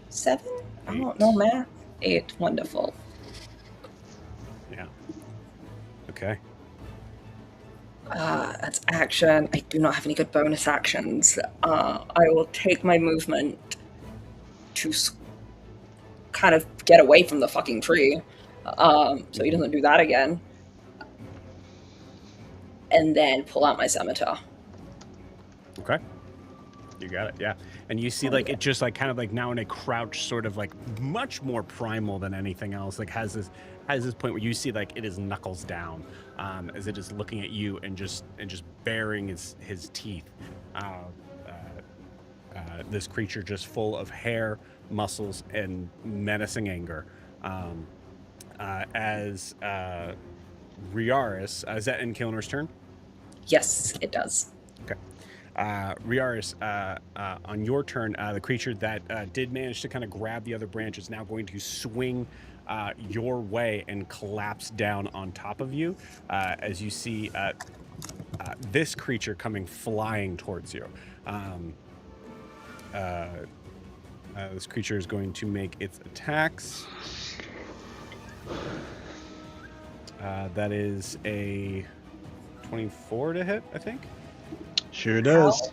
Speaker 5: 7? I don't know math. 8. Wonderful.
Speaker 2: Yeah. Okay.
Speaker 5: That's action. I do not have any good bonus actions. I will take my movement to kind of get away from the fucking tree, so he doesn't do that again. And then pull out my scimitar.
Speaker 2: Okay. You got it, yeah. And you see like it just like kind of like now in a crouch, sort of like much more primal than anything else, like has this point where you see like it is knuckles down as it is looking at you and just baring his teeth. This creature just full of hair, muscles, and menacing anger. As Riaris, is that in Kilnor's turn?
Speaker 5: Yes, it does.
Speaker 2: Okay. Riaris, on your turn, the creature that did manage to kind of grab the other branch is now going to swing your way and collapse down on top of you as you see this creature coming flying towards you. This creature is going to make its attacks. That is a 24 to hit, I think.
Speaker 1: Sure does.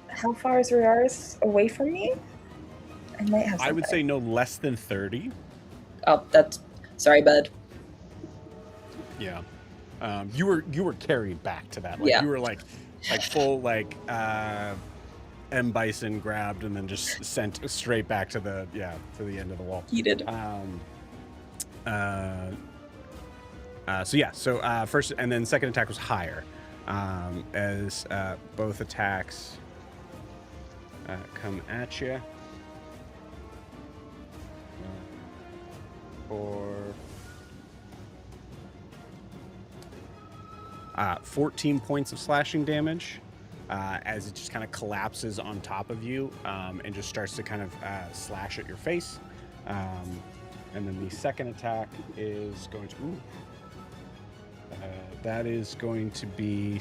Speaker 5: How far is Riaris away from me? I might have something.
Speaker 2: I would say no less than 30.
Speaker 5: Oh, that's... Sorry, bud.
Speaker 2: Yeah. You were carried back to that. Like,
Speaker 5: yeah.
Speaker 2: You were like full like M. Bison grabbed and then just sent straight back to the end of the wall.
Speaker 5: He did.
Speaker 2: So first and then second attack was higher. As both attacks come at you. For 14 points of slashing damage as it just kind of collapses on top of you and just starts to kind of slash at your face. And then the second attack is going to... that is going to be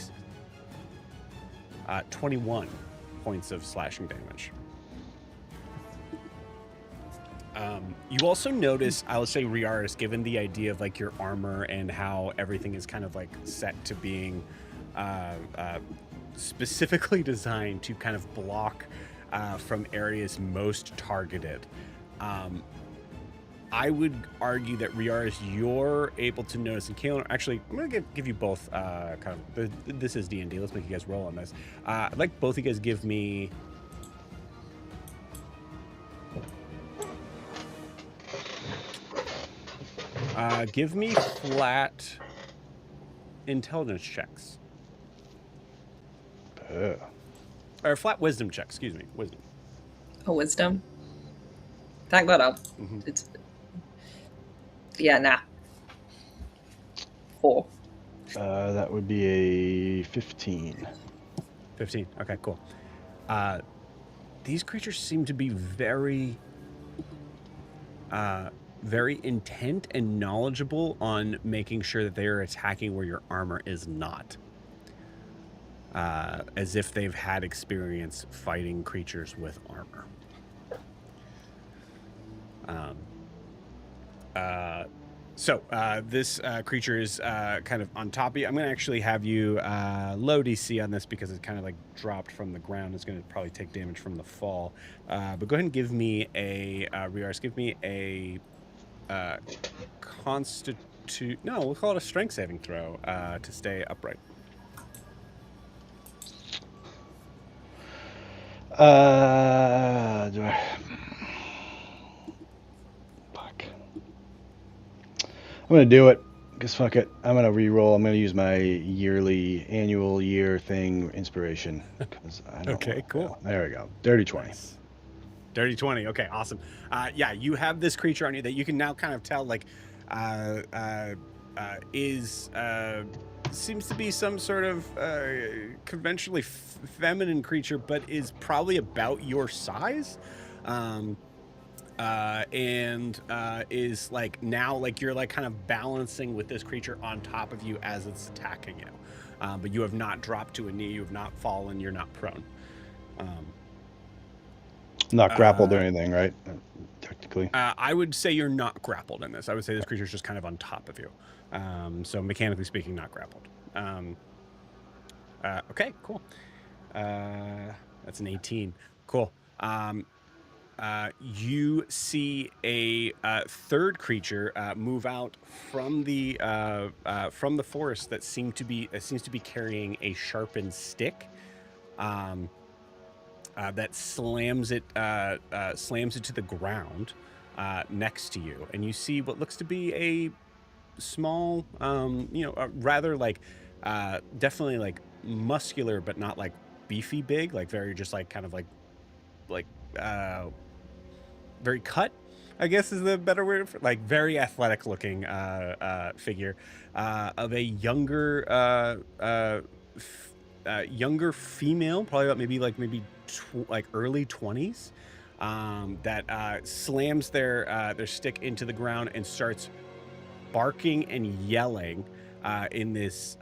Speaker 2: 21 points of slashing damage. You also notice, I would say, Riaris, given the idea of like your armor and how everything is kind of like set to being specifically designed to kind of block from areas most targeted. I would argue that Riaris, you're able to notice, and Kaelin, actually, I'm going to give you both this is D&D. Let's make you guys roll on this. I'd like both of you guys give me... give me flat intelligence checks. Or flat wisdom checks, excuse me. Wisdom.
Speaker 5: Oh, wisdom? Thank that up.
Speaker 2: Mm-hmm.
Speaker 5: It's... Yeah, nah. 4.
Speaker 1: That would be a 15.
Speaker 2: 15. Okay, cool. These creatures seem to be very intent and knowledgeable on making sure that they are attacking where your armor is not. As if they've had experience fighting creatures with armor. So this creature is kind of on top of you. I'm going to actually have you low DC on this because it's kind of like dropped from the ground. It's going to probably take damage from the fall. But go ahead and give me a Riaris. Give me a No, we'll call it a strength saving throw to stay upright.
Speaker 1: Do I? Fuck. I'm gonna do it. Cause fuck it. I'm gonna re-roll. I'm gonna use my annual year thing inspiration. Cause I don't
Speaker 2: Okay, cool.
Speaker 1: There we go. Dirty 20.
Speaker 2: Nice. Dirty 20. Okay, awesome. Yeah, you have this creature on you that you can now kind of tell, like, seems to be some sort of conventionally feminine creature, but is probably about your size. And is like now, like, you're like kind of balancing with this creature on top of you as it's attacking you. But you have not dropped to a knee, you have not fallen, you're not prone.
Speaker 1: Not grappled or anything, right? Technically.
Speaker 2: I would say you're not grappled in this. I would say this creature's just kind of on top of you. So mechanically speaking, not grappled. Okay, cool. That's an 18. Cool. You see a third creature move out from the forest that seems to be carrying a sharpened stick. That slams it to the ground next to you, and you see what looks to be a small, rather like definitely like muscular, but not like beefy big, like very just like kind of like very cut, I guess is the better word for, like, very athletic looking figure of a younger younger female, probably about maybe early 20s, that slams their stick into the ground and starts barking and yelling in this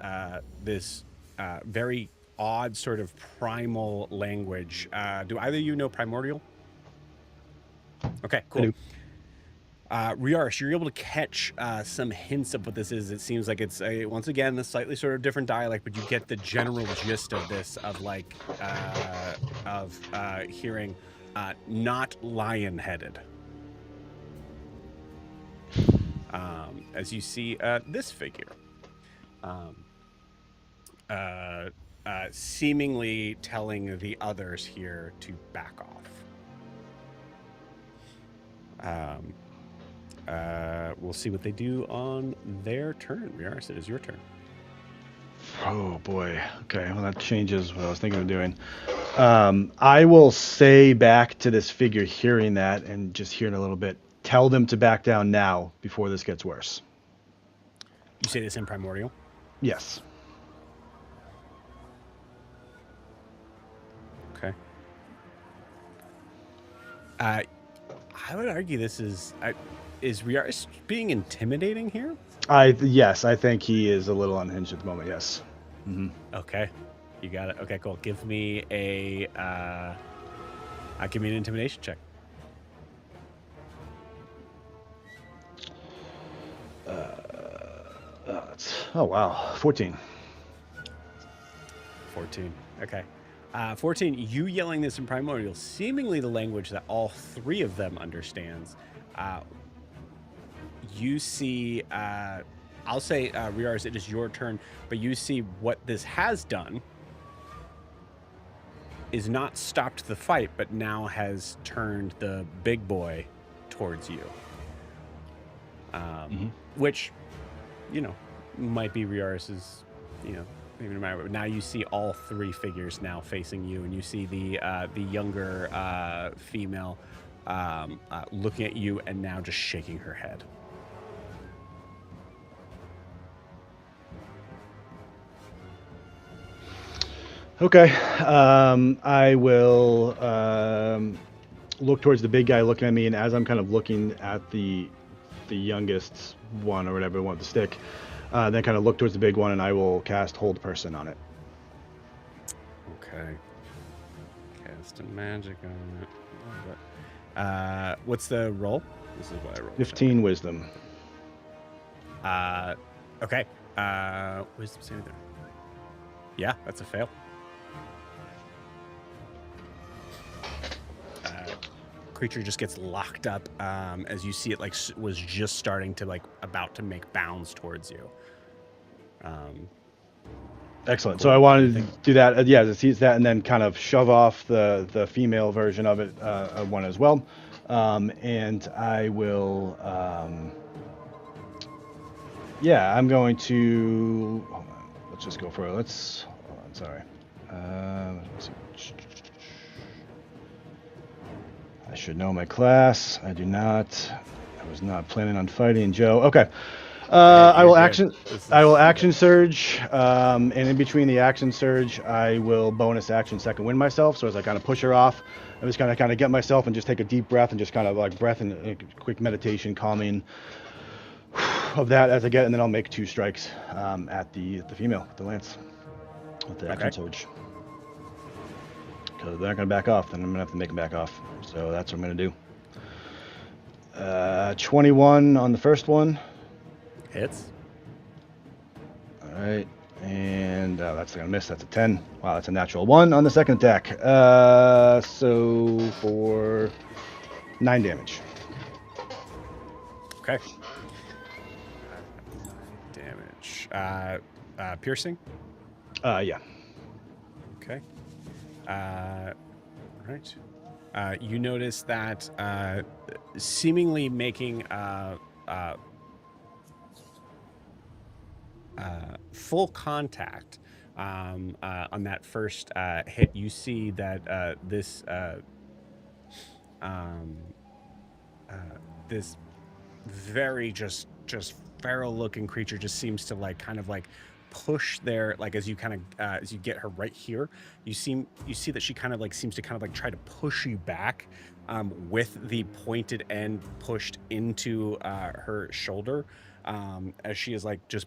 Speaker 2: very odd sort of primal language. Do either of you know Primordial? Okay, cool. Riaris, you're able to catch some hints of what this is. It seems like it's once again a slightly sort of different dialect, but you get the general gist of this, of like hearing not lion-headed. As you see this figure, seemingly telling the others here to back off. We'll see what they do on their turn. Riaris, it is your turn.
Speaker 1: Oh boy. Okay, well that changes what I was thinking of doing. I will say back to this figure, hearing that and just hearing a little bit, tell them to back down now before this gets worse.
Speaker 2: You say this in Primordial?
Speaker 1: Yes.
Speaker 2: Okay. I would argue this is Riaris being intimidating here?
Speaker 1: Yes, I think he is a little unhinged at the moment, yes. Mm-hmm.
Speaker 2: Okay. You got it. Okay, cool. Give me an intimidation check.
Speaker 1: Oh wow, 14.
Speaker 2: 14. Okay. 14, you yelling this in Primordial, seemingly the language that all three of them understands. You see, I'll say, Riaris, it is your turn, but you see what this has done is not stopped the fight, but now has turned the big boy towards you. Which, might be Riaris's, maybe no matter. But now you see all three figures now facing you, and you see the younger female looking at you and now just shaking her head.
Speaker 1: Okay. I will look towards the big guy looking at me, and as I'm kind of looking at the youngest one or whatever one with the stick, then kind of look towards the big one, and I will cast Hold Person on it.
Speaker 2: Okay. Casting magic on it. What's the roll? This is what I rolled.
Speaker 1: 15 wisdom.
Speaker 2: Okay. Wisdom saving throw. Yeah, that's a fail. Creature just gets locked up as you see it was just starting to about to make bounds towards you.
Speaker 1: Excellent.
Speaker 2: Cool.
Speaker 1: So I wanted to do that. Yeah, it sees that, and then kind of shove off the female version of it, one as well. And I will. Yeah, I'm going to. Hold on. Let's just go for it. Hold on. Sorry. Let's see. I should know my class. I do not. I was not planning on fighting Joe. Okay. I will action surge, and in between the action surge, I will bonus action second wind myself. So as I kind of push her off, I just kind of get myself and just take a deep breath and just kind of like breath and quick meditation, calming of that as I get, and then I'll make 2 strikes at the female, the lance, with the action surge. Because they're not going to back off, then I'm going to have to make them back off. So that's what I'm going to do. 21 on the first one.
Speaker 2: Hits.
Speaker 1: All right, and that's gonna miss. That's a 10. Wow, that's a natural 1 on the second attack. So for 9 damage.
Speaker 2: Okay. 9 damage. Piercing.
Speaker 1: Yeah.
Speaker 2: Okay. Right. You notice that seemingly making full contact on that first hit, you see that this this very just feral looking creature just seems to like kind of like push their, like as you kind of as you get her right here, you see that she kind of like seems to kind of like try to push you back with the pointed end pushed into her shoulder, as she is like just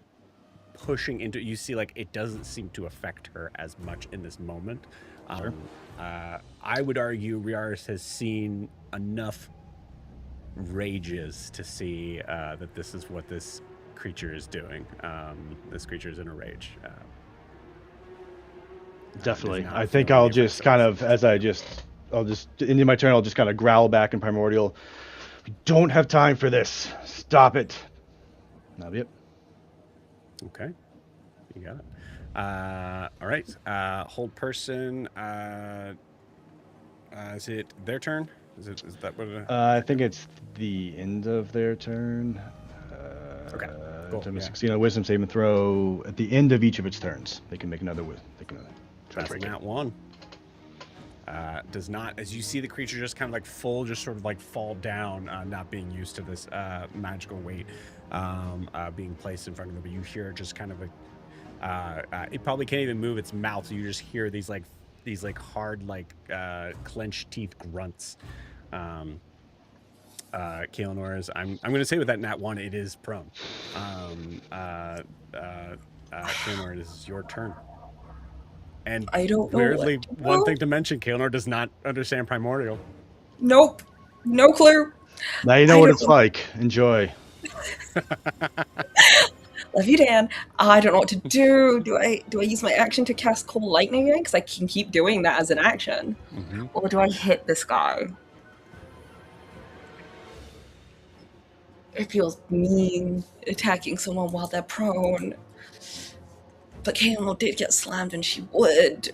Speaker 2: pushing into, you see like it doesn't seem to affect her as much in this moment.
Speaker 1: Sure.
Speaker 2: I would argue Riaris has seen enough rages to see that this is what this creature is doing. This creature is in a rage.
Speaker 1: Definitely. I think I'll just kind of, I'll just, into my turn, I'll just kind of growl back in Primordial. We don't have time for this. Stop it. That'll be it.
Speaker 2: Okay. You got it. All right. Hold person. Is it their turn? Is that what it is?
Speaker 1: I think it's the end of their turn.
Speaker 2: Okay. Cool.
Speaker 1: To succeed on a wisdom saving throw at the end of each of its turns. They can make another they can try to break
Speaker 2: that one. Does not, as you see the creature just kind of like just sort of like fall down, not being used to this magical weight being placed in front of it, but you hear just kind of it probably can't even move its mouth, so you just hear these hard clenched teeth grunts. Kaelinor is, I'm going to say with that nat 1, it is prone. Kaelinor, it is your turn. And
Speaker 5: I don't know.
Speaker 2: Weirdly, one thing to mention, Kaelinor does not understand Primordial.
Speaker 5: Nope. No clue.
Speaker 1: Now you know what it's like. Enjoy.
Speaker 5: Love you, Dan. I don't know what to do. Do I use my action to cast Cold Lightning again? Because I can keep doing that as an action. Mm-hmm. Or do I hit this guy? It feels mean attacking someone while they're prone. But Kaelinor did get slammed and she would.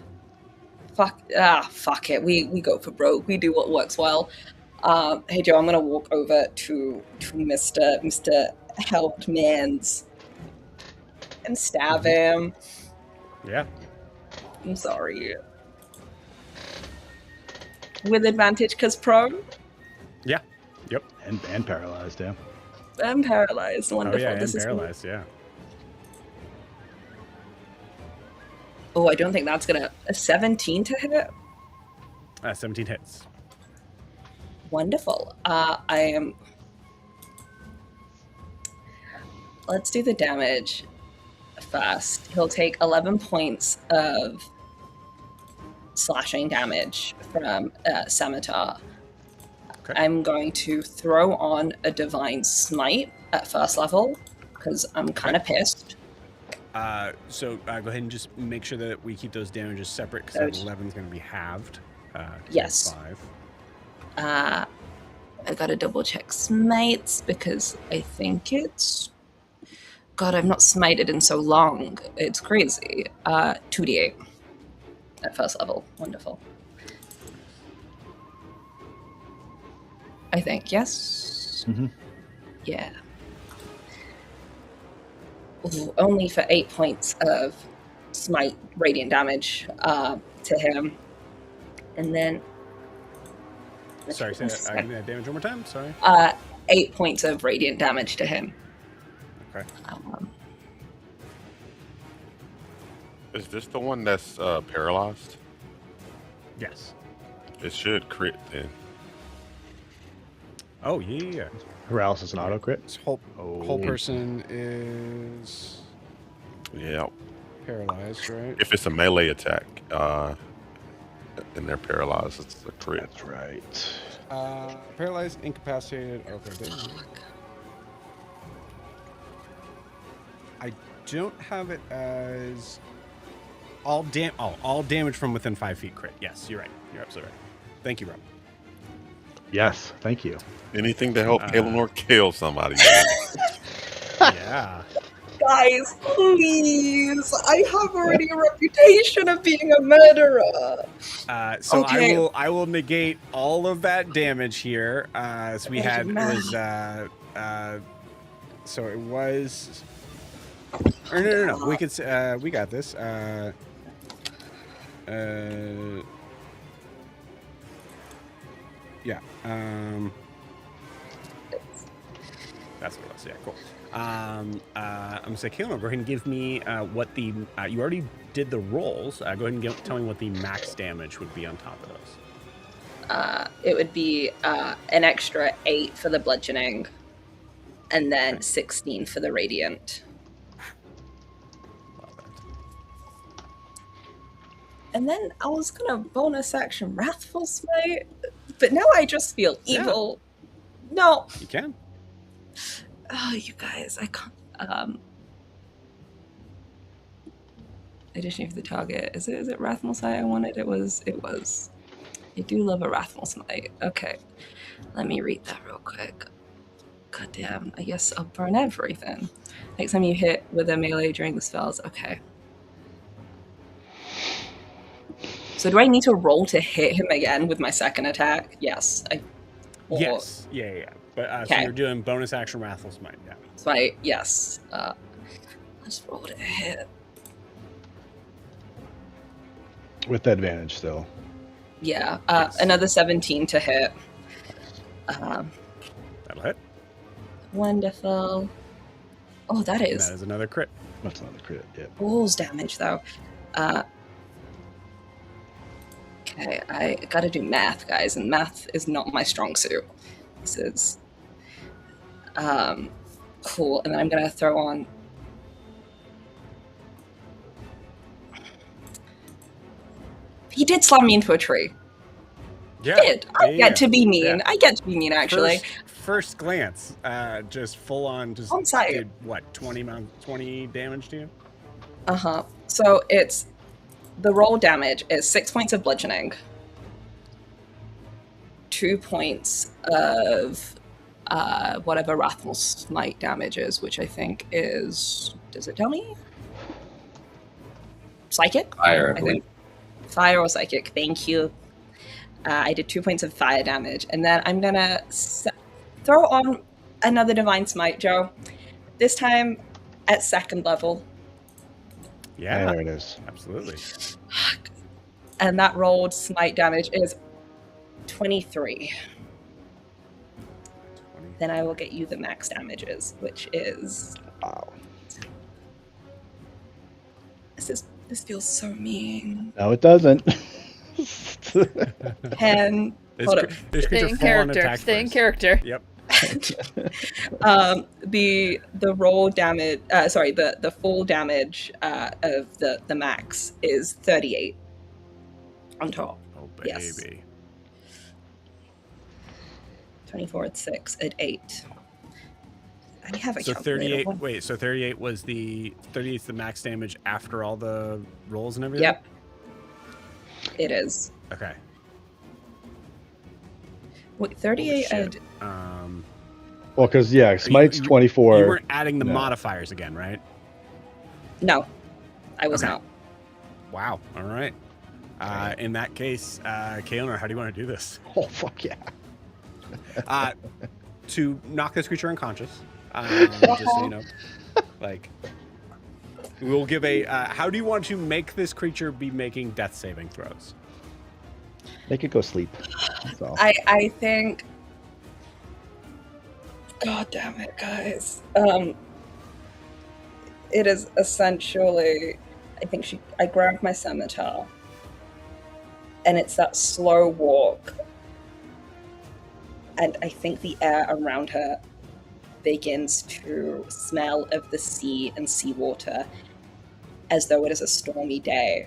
Speaker 5: Fuck it. We go for broke. We do what works well. Hey Joe, I'm gonna walk over to Mr. Helped Mans and stab him.
Speaker 2: Yeah.
Speaker 5: I'm sorry. With advantage because prone?
Speaker 2: Yeah. Yep.
Speaker 1: And paralyzed, yeah.
Speaker 5: I'm paralyzed. Wonderful.
Speaker 2: Oh, yeah, and paralyzed, yeah.
Speaker 5: Oh, I don't think that's gonna... A 17 to hit?
Speaker 2: 17 hits.
Speaker 5: Wonderful. I am... Let's do the damage first. He'll take 11 points of slashing damage from Scimitar. Okay. I'm going to throw on a Divine Smite at first level, because I'm kind of pissed.
Speaker 2: So go ahead and just make sure that we keep those damages separate, because 11 is going to be halved.
Speaker 5: Yes.
Speaker 2: 5.
Speaker 5: I gotta double check smites, because I think it's... God, I've not smited in so long. It's crazy. 2d8 at first level. Wonderful. I think, yes?
Speaker 1: Mm-hmm.
Speaker 5: Yeah. Ooh, only for 8 points of smite radiant damage to him. And then
Speaker 2: Sorry, say that. Give me that damage one more time. Sorry.
Speaker 5: 8 points of radiant damage to him.
Speaker 2: Okay.
Speaker 4: Is this the one that's paralyzed?
Speaker 2: Yes.
Speaker 4: It should crit then.
Speaker 2: Oh yeah.
Speaker 1: Paralysis and auto crit.
Speaker 2: This whole person is
Speaker 4: Yeah.
Speaker 2: paralyzed, right?
Speaker 4: If it's a melee attack, and they're paralyzed, it's a crit.
Speaker 1: That's right.
Speaker 2: Paralyzed, incapacitated. Okay. I don't have it as all damage from within 5 feet crit. Yes, you're right. You're absolutely right. Thank you, Rob.
Speaker 1: Yes, thank you.
Speaker 4: Anything to help Eleanor kill somebody.
Speaker 2: Yeah.
Speaker 5: Guys, please! I have already a reputation of being a murderer.
Speaker 2: So
Speaker 5: Okay.
Speaker 2: I will negate all of that damage here. So we had it was so it was. Or no. We could we got this. Yeah. That's what it was. Yeah, cool. I'm gonna say, Keanu, go ahead and give me what the you already did the rolls. Go ahead and tell me what the max damage would be on top of those.
Speaker 5: It would be an extra 8 for the bludgeoning, and then 16 for the radiant.
Speaker 2: Love that.
Speaker 5: And then I was gonna bonus action Wrathful Smite, but now I just feel evil. No.
Speaker 2: You can.
Speaker 5: Oh, you guys, I can't. Addition for the target. Is it Wrathful Smite I wanted? It was. I do love a Wrathful Smite. Okay, let me read that real quick. God damn, I guess I'll burn everything. Next time you hit with a melee during the spells. Okay. So do I need to roll to hit him again with my second attack? Yes.
Speaker 2: Yes. Yeah. But so you're doing bonus action Wrathful Smite. Yeah.
Speaker 5: Smite. Yes. Let's roll to hit.
Speaker 1: With advantage still.
Speaker 5: Yeah.
Speaker 2: Yes.
Speaker 5: Another 17 to hit.
Speaker 2: That'll hit.
Speaker 5: Wonderful. Oh, that
Speaker 2: And
Speaker 5: is
Speaker 2: that is another crit.
Speaker 1: That's not the crit. Yeah.
Speaker 5: balls damage though. Okay, I gotta do math, guys, and math is not my strong suit. This is cool, and then I'm gonna throw on. He did slam me into a tree.
Speaker 2: Yeah.
Speaker 5: I get to be mean.
Speaker 2: Yeah.
Speaker 5: I get to be mean, actually.
Speaker 2: First glance, just full on, just
Speaker 5: On sight.
Speaker 2: did what 20 damage to you?
Speaker 5: So it's the roll damage is 6 points of bludgeoning, 2 points of whatever Wrathful Smite damage is, which I think is, does it tell me? Psychic?
Speaker 7: Fire, I
Speaker 5: I
Speaker 7: believe.
Speaker 5: think. Fire or psychic. Thank you. I did 2 points of fire damage, and then I'm gonna throw on another divine smite, Joe. This time at second level.
Speaker 2: Yeah,
Speaker 1: There it is.
Speaker 2: absolutely.
Speaker 5: And that rolled smite damage is 23. Then I will get you the max damages, which is
Speaker 1: Wow.
Speaker 5: this feels so mean.
Speaker 1: No, it doesn't.
Speaker 5: 10. Hold up.
Speaker 2: This
Speaker 3: Stay
Speaker 2: creature
Speaker 3: in
Speaker 2: full on
Speaker 3: character.
Speaker 2: attack
Speaker 3: Stay in
Speaker 2: first.
Speaker 3: character.
Speaker 2: Yep.
Speaker 5: The roll damage, the full damage of the max is 38 on top.
Speaker 2: Oh baby.
Speaker 5: Yes. 24 at 6 at 8. I have a
Speaker 2: So
Speaker 5: calculator.
Speaker 2: 38.
Speaker 5: What-
Speaker 2: Wait, so 38 was the 38 is the max damage after all the rolls and everything.
Speaker 5: Yep. It is.
Speaker 2: Okay.
Speaker 5: Wait,
Speaker 2: Holy
Speaker 5: 38
Speaker 2: shit.
Speaker 5: at
Speaker 1: Well, because yeah, Smite's
Speaker 2: you
Speaker 1: 24.
Speaker 2: You weren't adding the
Speaker 1: No.
Speaker 2: modifiers again, right?
Speaker 5: no, I was
Speaker 2: Okay.
Speaker 5: not.
Speaker 2: Wow. All right. In that case, Kaelner, how do you want to do this?
Speaker 1: Oh fuck yeah!
Speaker 2: To knock this creature unconscious, just so you know, like, we will give a. How do you want to make this creature be making death saving throws?
Speaker 1: Make it go sleep. That's all.
Speaker 5: I think. God damn it, guys. It is essentially. I grab my scimitar, and it's that slow walk. And I think the air around her begins to smell of the sea and seawater as though it is a stormy day.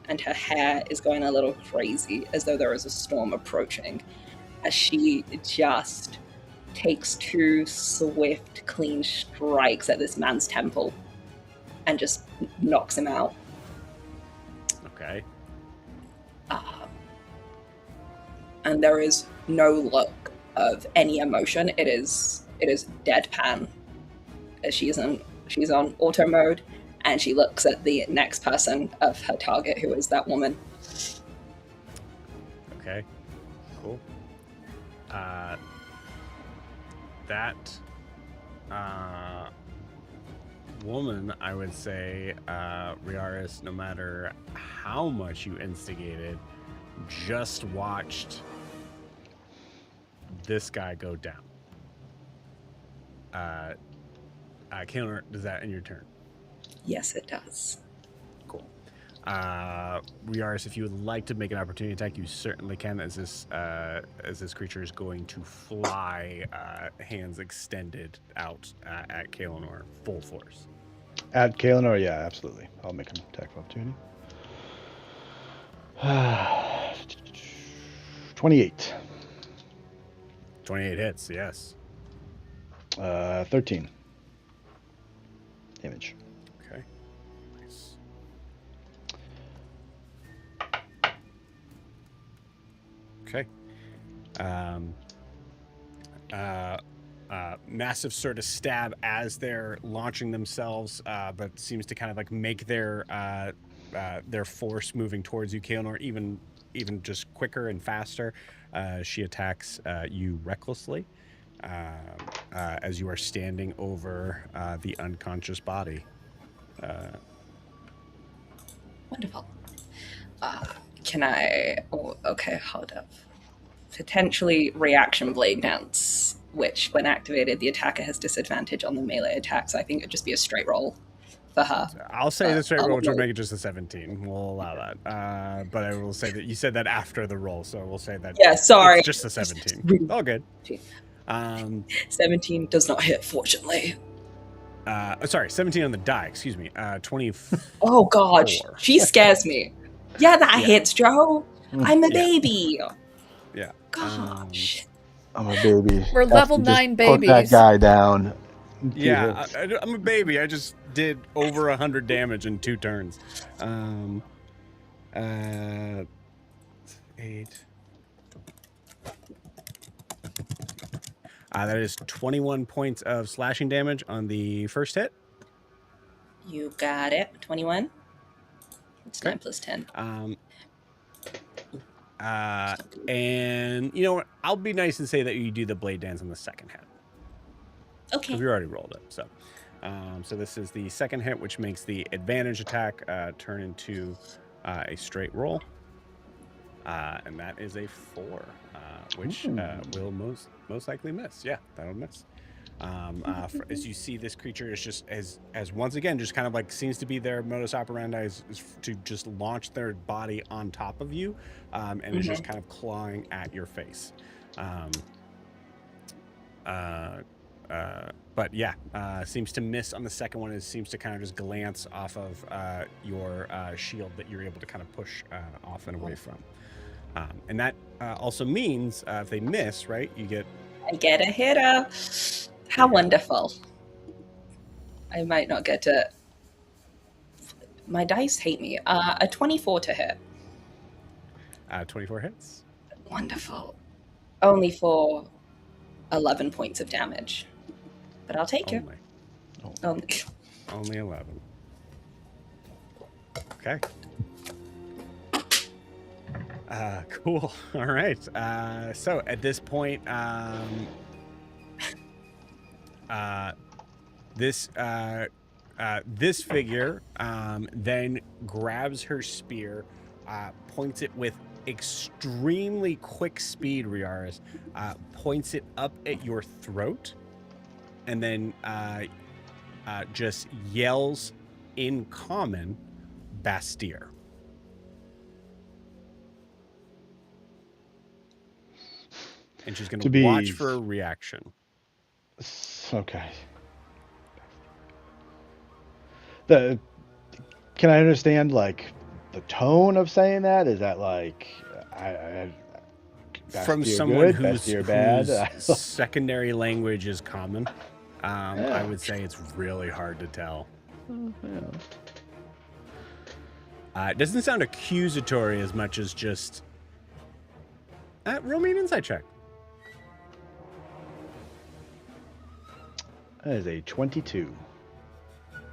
Speaker 5: And her hair is going a little crazy as though there is a storm approaching. As she just takes 2 swift, clean strikes at this man's temple and just knocks him out.
Speaker 2: Okay.
Speaker 5: And there is no look of any emotion. It is deadpan. As she's on auto mode, and she looks at the next person of her target, who is that woman.
Speaker 2: Okay. Cool. That woman, I would say, Riaris, no matter how much you instigated, just watched this guy go down. Kaylor, does that end your turn?
Speaker 5: Yes, it does.
Speaker 2: Cool. Riaris, if you would like to make an opportunity attack, you certainly can, as this creature is going to fly, hands extended out at Kaelinor, full force.
Speaker 1: At Kaelinor, yeah, absolutely. I'll make an attack of opportunity. 28.
Speaker 2: 28 hits, yes.
Speaker 1: 13 damage.
Speaker 2: Okay. Nice. Okay. Massive sort of stab as they're launching themselves, but seems to kind of like make their force moving towards you, Kaelinor, even just quicker and faster. She attacks you recklessly as you are standing over the unconscious body.
Speaker 5: Wonderful. Can I... Oh, okay, hold up. Potentially reaction blade dance, which when activated, the attacker has disadvantage on the melee attack, so I think it'd just be a straight roll for her.
Speaker 2: I'll say the straight roll, which will make it just a 17. We'll allow that. But I will say that you said that after the roll, so we'll say that.
Speaker 5: Yeah, sorry.
Speaker 2: It's just a 17. All good.
Speaker 5: 17 does not hit, fortunately.
Speaker 2: Sorry, 17 on the die, excuse me. 24.
Speaker 5: Oh, God. She scares me. Yeah, that hits, Joe. I'm a baby.
Speaker 2: Yeah.
Speaker 5: Gosh.
Speaker 1: I'm a baby.
Speaker 3: We're level 9 babies.
Speaker 1: Put that guy down.
Speaker 2: Yeah, I'm a baby. I just did over 100 damage in 2 turns. 8. That is 21 points of slashing damage on the first hit.
Speaker 5: You got it. 21. It's
Speaker 2: Okay.
Speaker 5: 9 plus 10.
Speaker 2: And you know what? I'll be nice and say that you do the blade dance on the second hit.
Speaker 5: Okay.
Speaker 2: Because we already rolled it. So this is the second hit, which makes the advantage attack turn into a straight roll. And that is a 4, which will most likely miss. Yeah, that'll miss. As you see, this creature is just as once again just kind of like seems to be their modus operandi is to just launch their body on top of you, and is just kind of clawing at your face. But yeah, seems to miss on the second one. It seems to kind of just glance off of your shield that you're able to kind of push off and away from. And that also means if they miss, right,
Speaker 5: I get a hitter. How wonderful. I might not get to... My dice hate me. A 24 to hit.
Speaker 2: 24 hits.
Speaker 5: Wonderful. Only for 11 points of damage. But I'll take it.
Speaker 2: Only 11. Okay. Cool. All right. So at this point, this figure then grabs her spear, points it with extremely quick speed, Riaris, points it up at your throat, and then just yells in common, Bastir. And she's going to watch for a reaction.
Speaker 1: Okay. Can I understand, like, the tone of saying that? Is that like,
Speaker 2: from someone whose secondary language is common? I would say it's really hard to tell. It doesn't sound accusatory as much as just... roll me an insight check.
Speaker 1: That is a 22.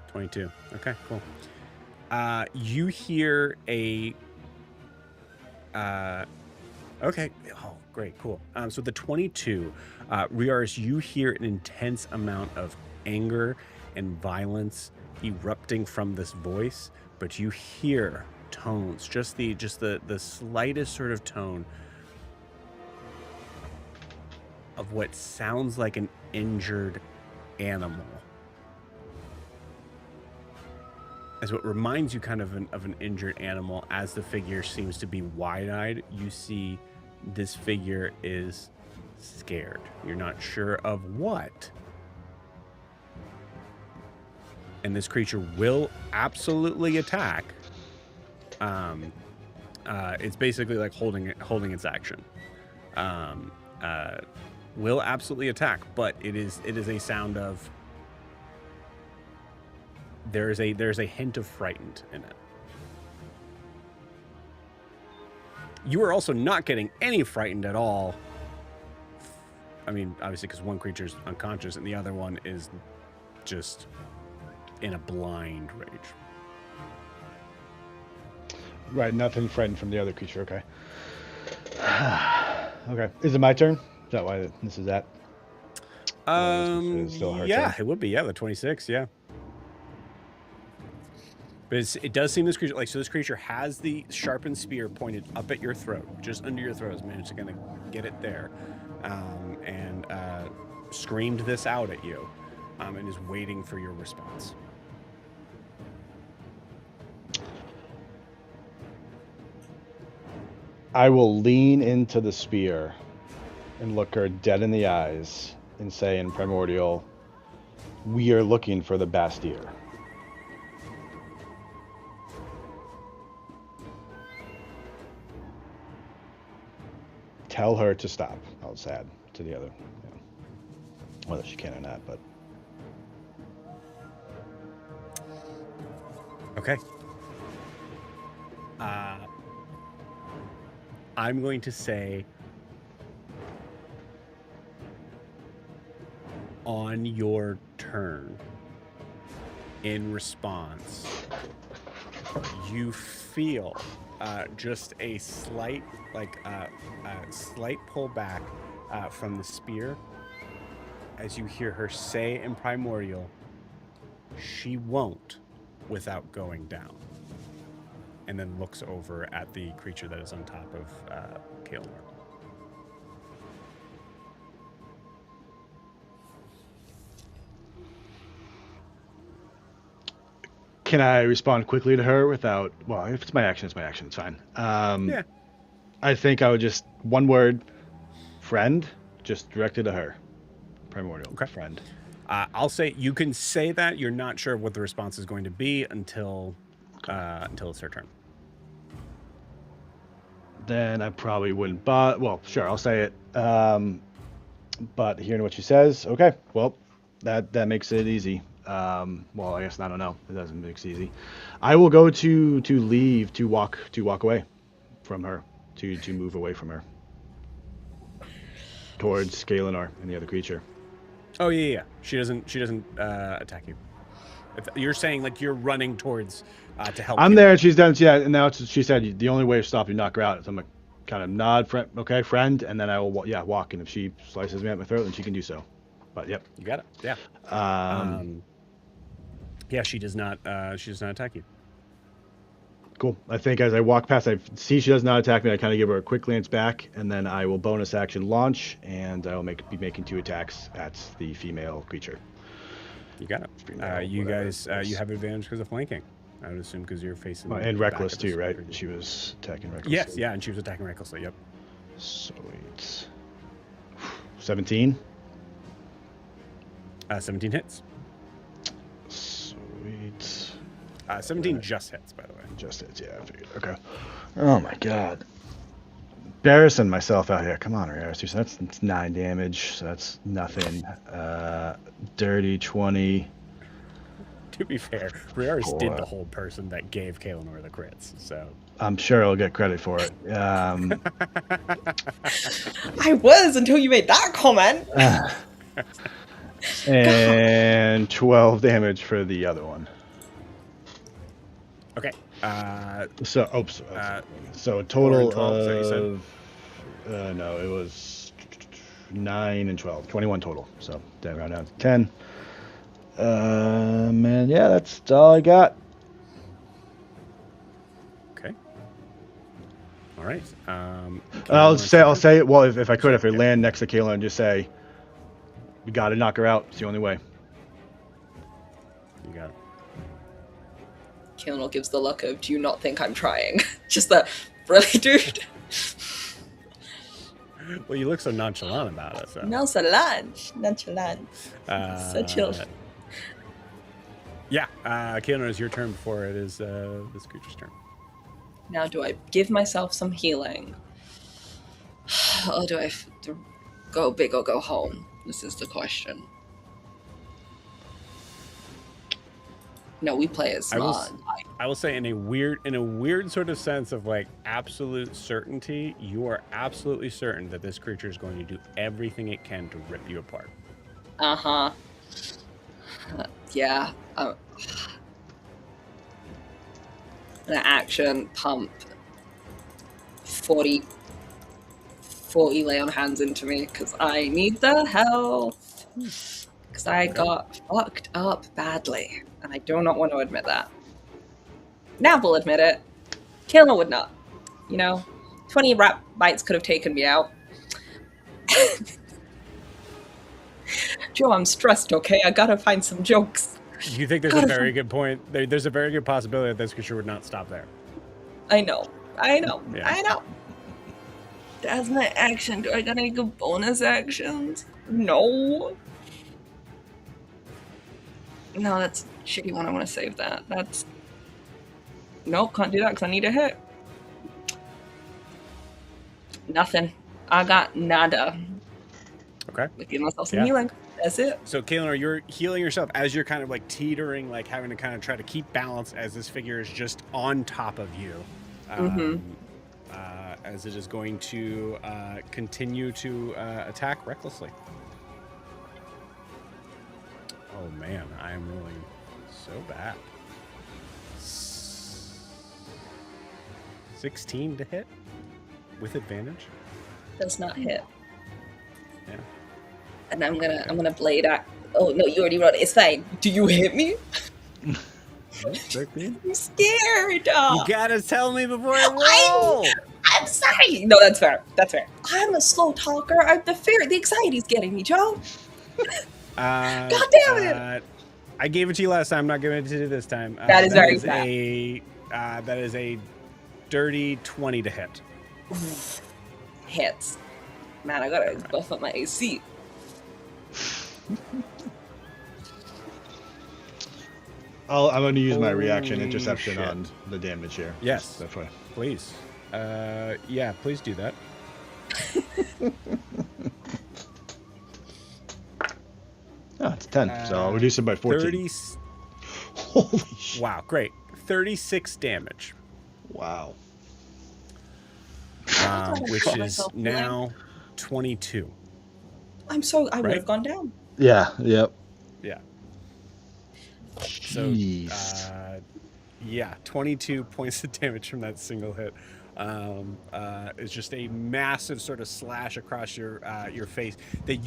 Speaker 2: 22. Okay, cool. You hear a... okay. Oh, great, cool. So the 22, Riaris, you hear an intense amount of anger and violence erupting from this voice, but you hear tones, just the slightest sort of tone of what sounds like an injured animal. As what reminds you kind of an injured animal, as the figure seems to be wide-eyed, you see this figure is scared. You're not sure of what. And this creature will absolutely attack. It's basically like holding its action. Will absolutely attack, but it is a sound of... There's a hint of frightened in it. You are also not getting any frightened at all. I mean, obviously, because one creature's unconscious and the other one is just in a blind rage.
Speaker 1: Right, nothing frightened from the other creature, okay. Okay, is it my turn? Is that why this is that?
Speaker 2: Yeah, it would be, yeah, the 26, yeah. But it does seem this creature, so this creature has the sharpened spear pointed up at your throat, just under your throat, has managed to kind of get it there, and screamed this out at you, and is waiting for your response.
Speaker 1: I will lean into the spear and look her dead in the eyes and say in Primordial, "We are looking for the Bastir." Tell her to stop. I'll just add to the other, whether she can or not, but...
Speaker 2: Okay. I'm going to say on your turn, in response, you feel just a slight, slight pullback from the spear as you hear her say in Primordial, "She won't without going down," and then looks over at the creature that is on top of Kael'nor.
Speaker 1: Can I respond quickly to her without... Well, if it's my action, it's my action. It's fine.
Speaker 2: Yeah.
Speaker 1: I think I would just... One word. Friend. Just directed to her. Primordial.
Speaker 2: Okay.
Speaker 1: Friend.
Speaker 2: I'll say... You can say that. You're not sure what the response is going to be until it's her turn.
Speaker 1: Then I probably wouldn't... Well, sure, I'll say it. But hearing what she says... Okay. Well, that makes it easy. Well, I guess I don't know. It doesn't make it easy. I will go to leave, to walk away from her, to move away from her, towards Kael'nor and the other creature.
Speaker 2: Oh yeah. She doesn't attack you. You're saying like you're running towards to help.
Speaker 1: I'm there, and she's done. Yeah, and now she said the only way to stop you, knock her out. So I'm gonna kind of nod, okay, friend, and then I will walk. And if she slices me at my throat, then she can do so. But yep,
Speaker 2: you got it. Yeah. Yeah, she does not attack you.
Speaker 1: Cool. I think as I walk past, I see she does not attack me. I kind of give her a quick glance back, and then I will bonus action launch, and I will be making 2 attacks at the female creature.
Speaker 2: You got it.
Speaker 1: Female,
Speaker 2: You
Speaker 1: whatever
Speaker 2: guys,
Speaker 1: it is.
Speaker 2: you have advantage because of flanking. I would assume because you're facing.
Speaker 1: And
Speaker 2: the back
Speaker 1: reckless
Speaker 2: of the
Speaker 1: too, right?
Speaker 2: creature.
Speaker 1: She was attacking recklessly.
Speaker 2: Yes, yeah, and she was attacking recklessly. Yep.
Speaker 1: Sweet. 17.
Speaker 2: 17 hits.
Speaker 1: Sweet.
Speaker 2: 17 just hits, by the way.
Speaker 1: Just hits, yeah, I figured. Okay. Oh my god. Embarrassing myself out here. Come on, Riaris. So that's 9 damage, so that's nothing. Dirty 20.
Speaker 2: To be fair, Riaris did
Speaker 1: Boy.
Speaker 2: the whole person that gave Kaelinor the crits, so.
Speaker 1: I'm sure I'll get credit for it.
Speaker 5: I was until you made that comment.
Speaker 1: And 12 damage for the other one.
Speaker 2: Okay.
Speaker 1: So, so a total
Speaker 2: 12, is that what you said?
Speaker 1: of, no, it was 9 and 12, 21 total. So then round down to 10. And yeah, that's all I got.
Speaker 2: Okay. All right.
Speaker 1: I'll say it. Well, if I could, if I land next to Kayla and just say, "We got to knock her out. It's the only way."
Speaker 2: You got it.
Speaker 5: Kilnal gives the look of, do you not think I'm trying? Just that, really, dude?
Speaker 2: Well, you look so nonchalant about it. So.
Speaker 5: Nonchalant. So chill.
Speaker 2: Yeah, Kaelinor, it's your turn before it is this creature's turn.
Speaker 5: Now, do I give myself some healing? Or do I have to go big or go home? This is the question. No, we play as smart.
Speaker 2: I will say in a weird sort of sense of like absolute certainty, you are absolutely certain that this creature is going to do everything it can to rip you apart.
Speaker 5: Uh-huh. Yeah. An action pump 40 lay on hands into me because I need the health. Because I got fucked up badly. And I do not want to admit that. Nav will admit it. Kilner would not. 20 rat bites could have taken me out. Joe, I'm stressed, okay? I gotta find some jokes.
Speaker 2: You think there's a very good point? There's a very good possibility that this creature would not stop there.
Speaker 5: I know.
Speaker 2: Yeah.
Speaker 5: That's my action. Do I got any good bonus actions? No. No, that's a shitty one. I want to save that. Nope, can't do that because I need a hit. Nothing. I got nada.
Speaker 2: Okay.
Speaker 5: I give myself some healing. That's it.
Speaker 2: So, Kaelinor, you're healing yourself as you're kind of like teetering, like having to kind of try to keep balance as this figure is just on top of you. As it is going to continue to attack recklessly. Oh man, I am rolling so bad. 16 to hit with advantage.
Speaker 5: Does not hit.
Speaker 2: Yeah.
Speaker 5: And I'm gonna blade at. Oh no, you already rolled it. It's fine. Do you hit me? I'm scared.
Speaker 2: You gotta tell me before I roll.
Speaker 5: I'm sorry. No, that's fair. I'm a slow talker. The anxiety's getting me, Joe. God damn it!
Speaker 2: I gave it to you last time. I'm not giving it to you this time.
Speaker 5: That is very bad.
Speaker 2: That is a dirty 20 to hit.
Speaker 5: Hits. Man, I gotta buff up my AC.
Speaker 1: I'm going to use my reaction interception on the damage here.
Speaker 2: Yes.
Speaker 1: That's why.
Speaker 2: Please. Yeah, please do that.
Speaker 1: Oh, it's 10, so I'll reduce it by 14. Holy shit.
Speaker 2: Wow, great. 36 damage.
Speaker 1: Wow.
Speaker 2: Which is now 22.
Speaker 5: I would have gone down.
Speaker 1: Yeah, yep.
Speaker 2: Yeah. So,
Speaker 1: Jeez.
Speaker 2: yeah, 22 points of damage from that single hit. It's just a massive sort of slash across your face that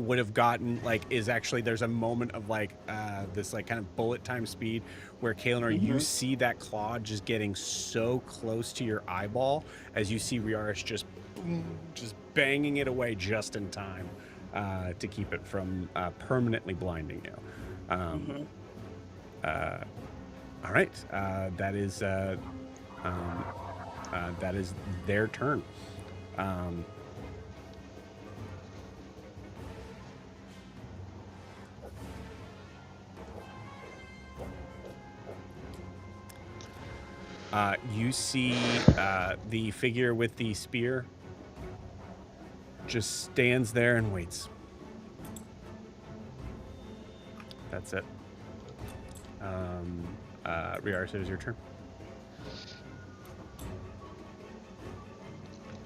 Speaker 2: would have gotten is actually there's a moment of this kind of bullet time speed where Kaelinor, you see that claw just getting so close to your eyeball as you see Riaris just banging it away just in time to keep it from permanently blinding you. All right, that is their turn. You see the figure with the spear just stands there and waits. That's it. Riaris, it is your turn.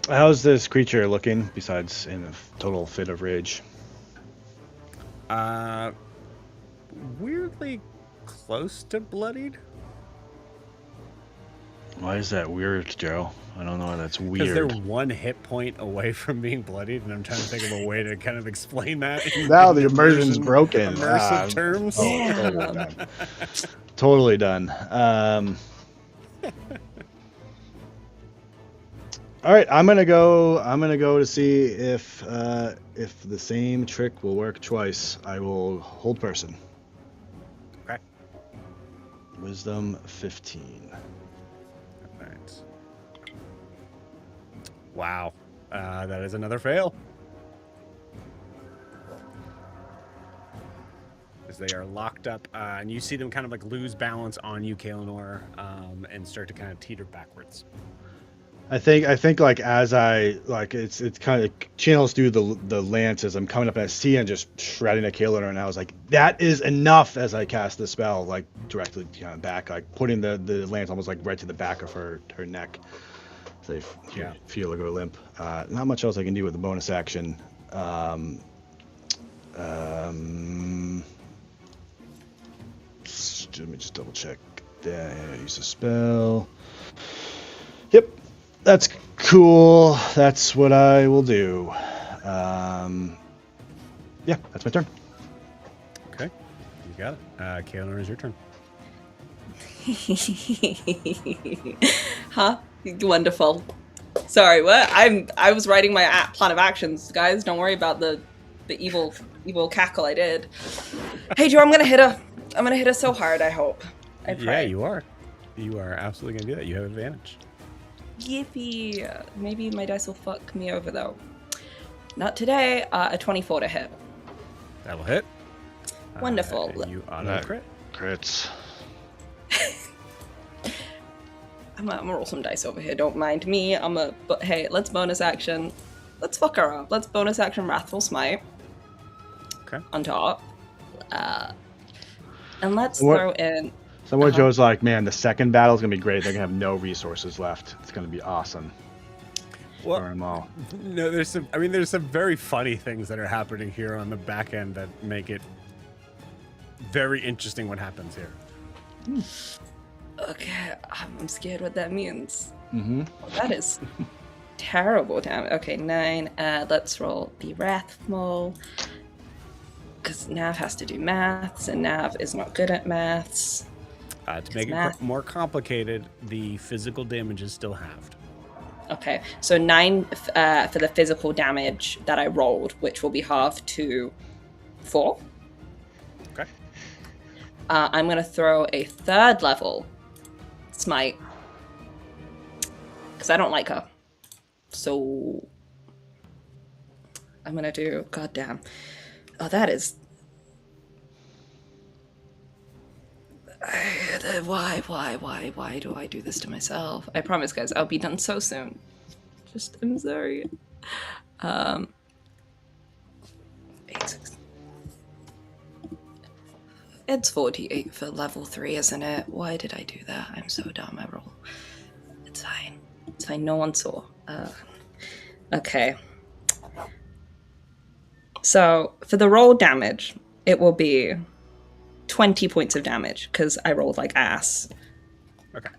Speaker 1: How's this creature looking, besides in a total fit of rage?
Speaker 2: Weirdly close to bloodied.
Speaker 1: Why is that weird, Joe? I don't know why that's weird.
Speaker 2: Because they're 1 hit point away from being bloodied, and I'm trying to think of a way to kind of explain that.
Speaker 1: Now the immersion's broken.
Speaker 2: Immersive terms.
Speaker 1: Totally done. All right, I'm gonna go to see if the same trick will work twice. I will hold person.
Speaker 2: Okay.
Speaker 1: Wisdom 15.
Speaker 2: All right. Wow, that is another fail. As they are locked up, and you see them kind of lose balance on you, Kaelinor, and start to kind of teeter backwards.
Speaker 1: I think as I it's kind of channels through the lance as I'm coming up and I see and just shredding a Kaelinor, and I was like, that is enough as I cast the spell directly back, putting the lance almost right to the back of her neck. So they feel her go limp. Not much else I can do with the bonus action. Let me just double check. Use a spell. Yep. That's cool. That's what I will do. Yeah, that's my turn.
Speaker 2: Okay, you got it. Kaelinor, is your turn.
Speaker 5: Huh? Wonderful. Sorry, what? I was writing my plan of actions, guys. Don't worry about the evil cackle I did. Hey, Joe, I'm gonna hit her. I'm gonna hit her so hard. I hope. I pray.
Speaker 2: Yeah, you are. You are absolutely gonna do that. You have advantage.
Speaker 5: Yippee! Maybe my dice will fuck me over though. Not today. A 24 to hit.
Speaker 2: That will hit.
Speaker 5: Wonderful.
Speaker 2: You auto crit.
Speaker 1: Crits.
Speaker 5: I'm gonna roll some dice over here. Don't mind me. But hey, let's bonus action. Let's fuck her up. Let's bonus action Wrathful Smite.
Speaker 2: Okay.
Speaker 5: On top. And let's throw in.
Speaker 1: Somewhere Joe's like, man, the second battle is gonna be great. They're gonna have no resources left. It's gonna be awesome.
Speaker 2: Well,
Speaker 1: them all.
Speaker 2: No, there's some very funny things that are happening here on the back end that make it very interesting what happens here.
Speaker 5: Okay, I'm scared what that means.
Speaker 1: Mm-hmm.
Speaker 5: Well, that is terrible. Damn. Okay, 9. Let's roll the Wrathful. Because Nav has to do maths, and Nav is not good at maths.
Speaker 2: To make it more complicated, the physical damage is still halved.
Speaker 5: Okay, so 9 for the physical damage that I rolled, which will be halved to 4.
Speaker 2: Okay.
Speaker 5: I'm going to throw a 3rd level smite. Because I don't like her. So I'm going to do... Goddamn. Oh, that is... Why do I do this to myself? I promise, guys, I'll be done so soon. I'm sorry. 8, 6. It's 48 for level 3, isn't it? Why did I do that? I'm so dumb. I roll. It's fine. It's fine. No one saw. Okay. So for the roll damage, it will be 20 points of damage because I rolled like ass.
Speaker 2: Okay.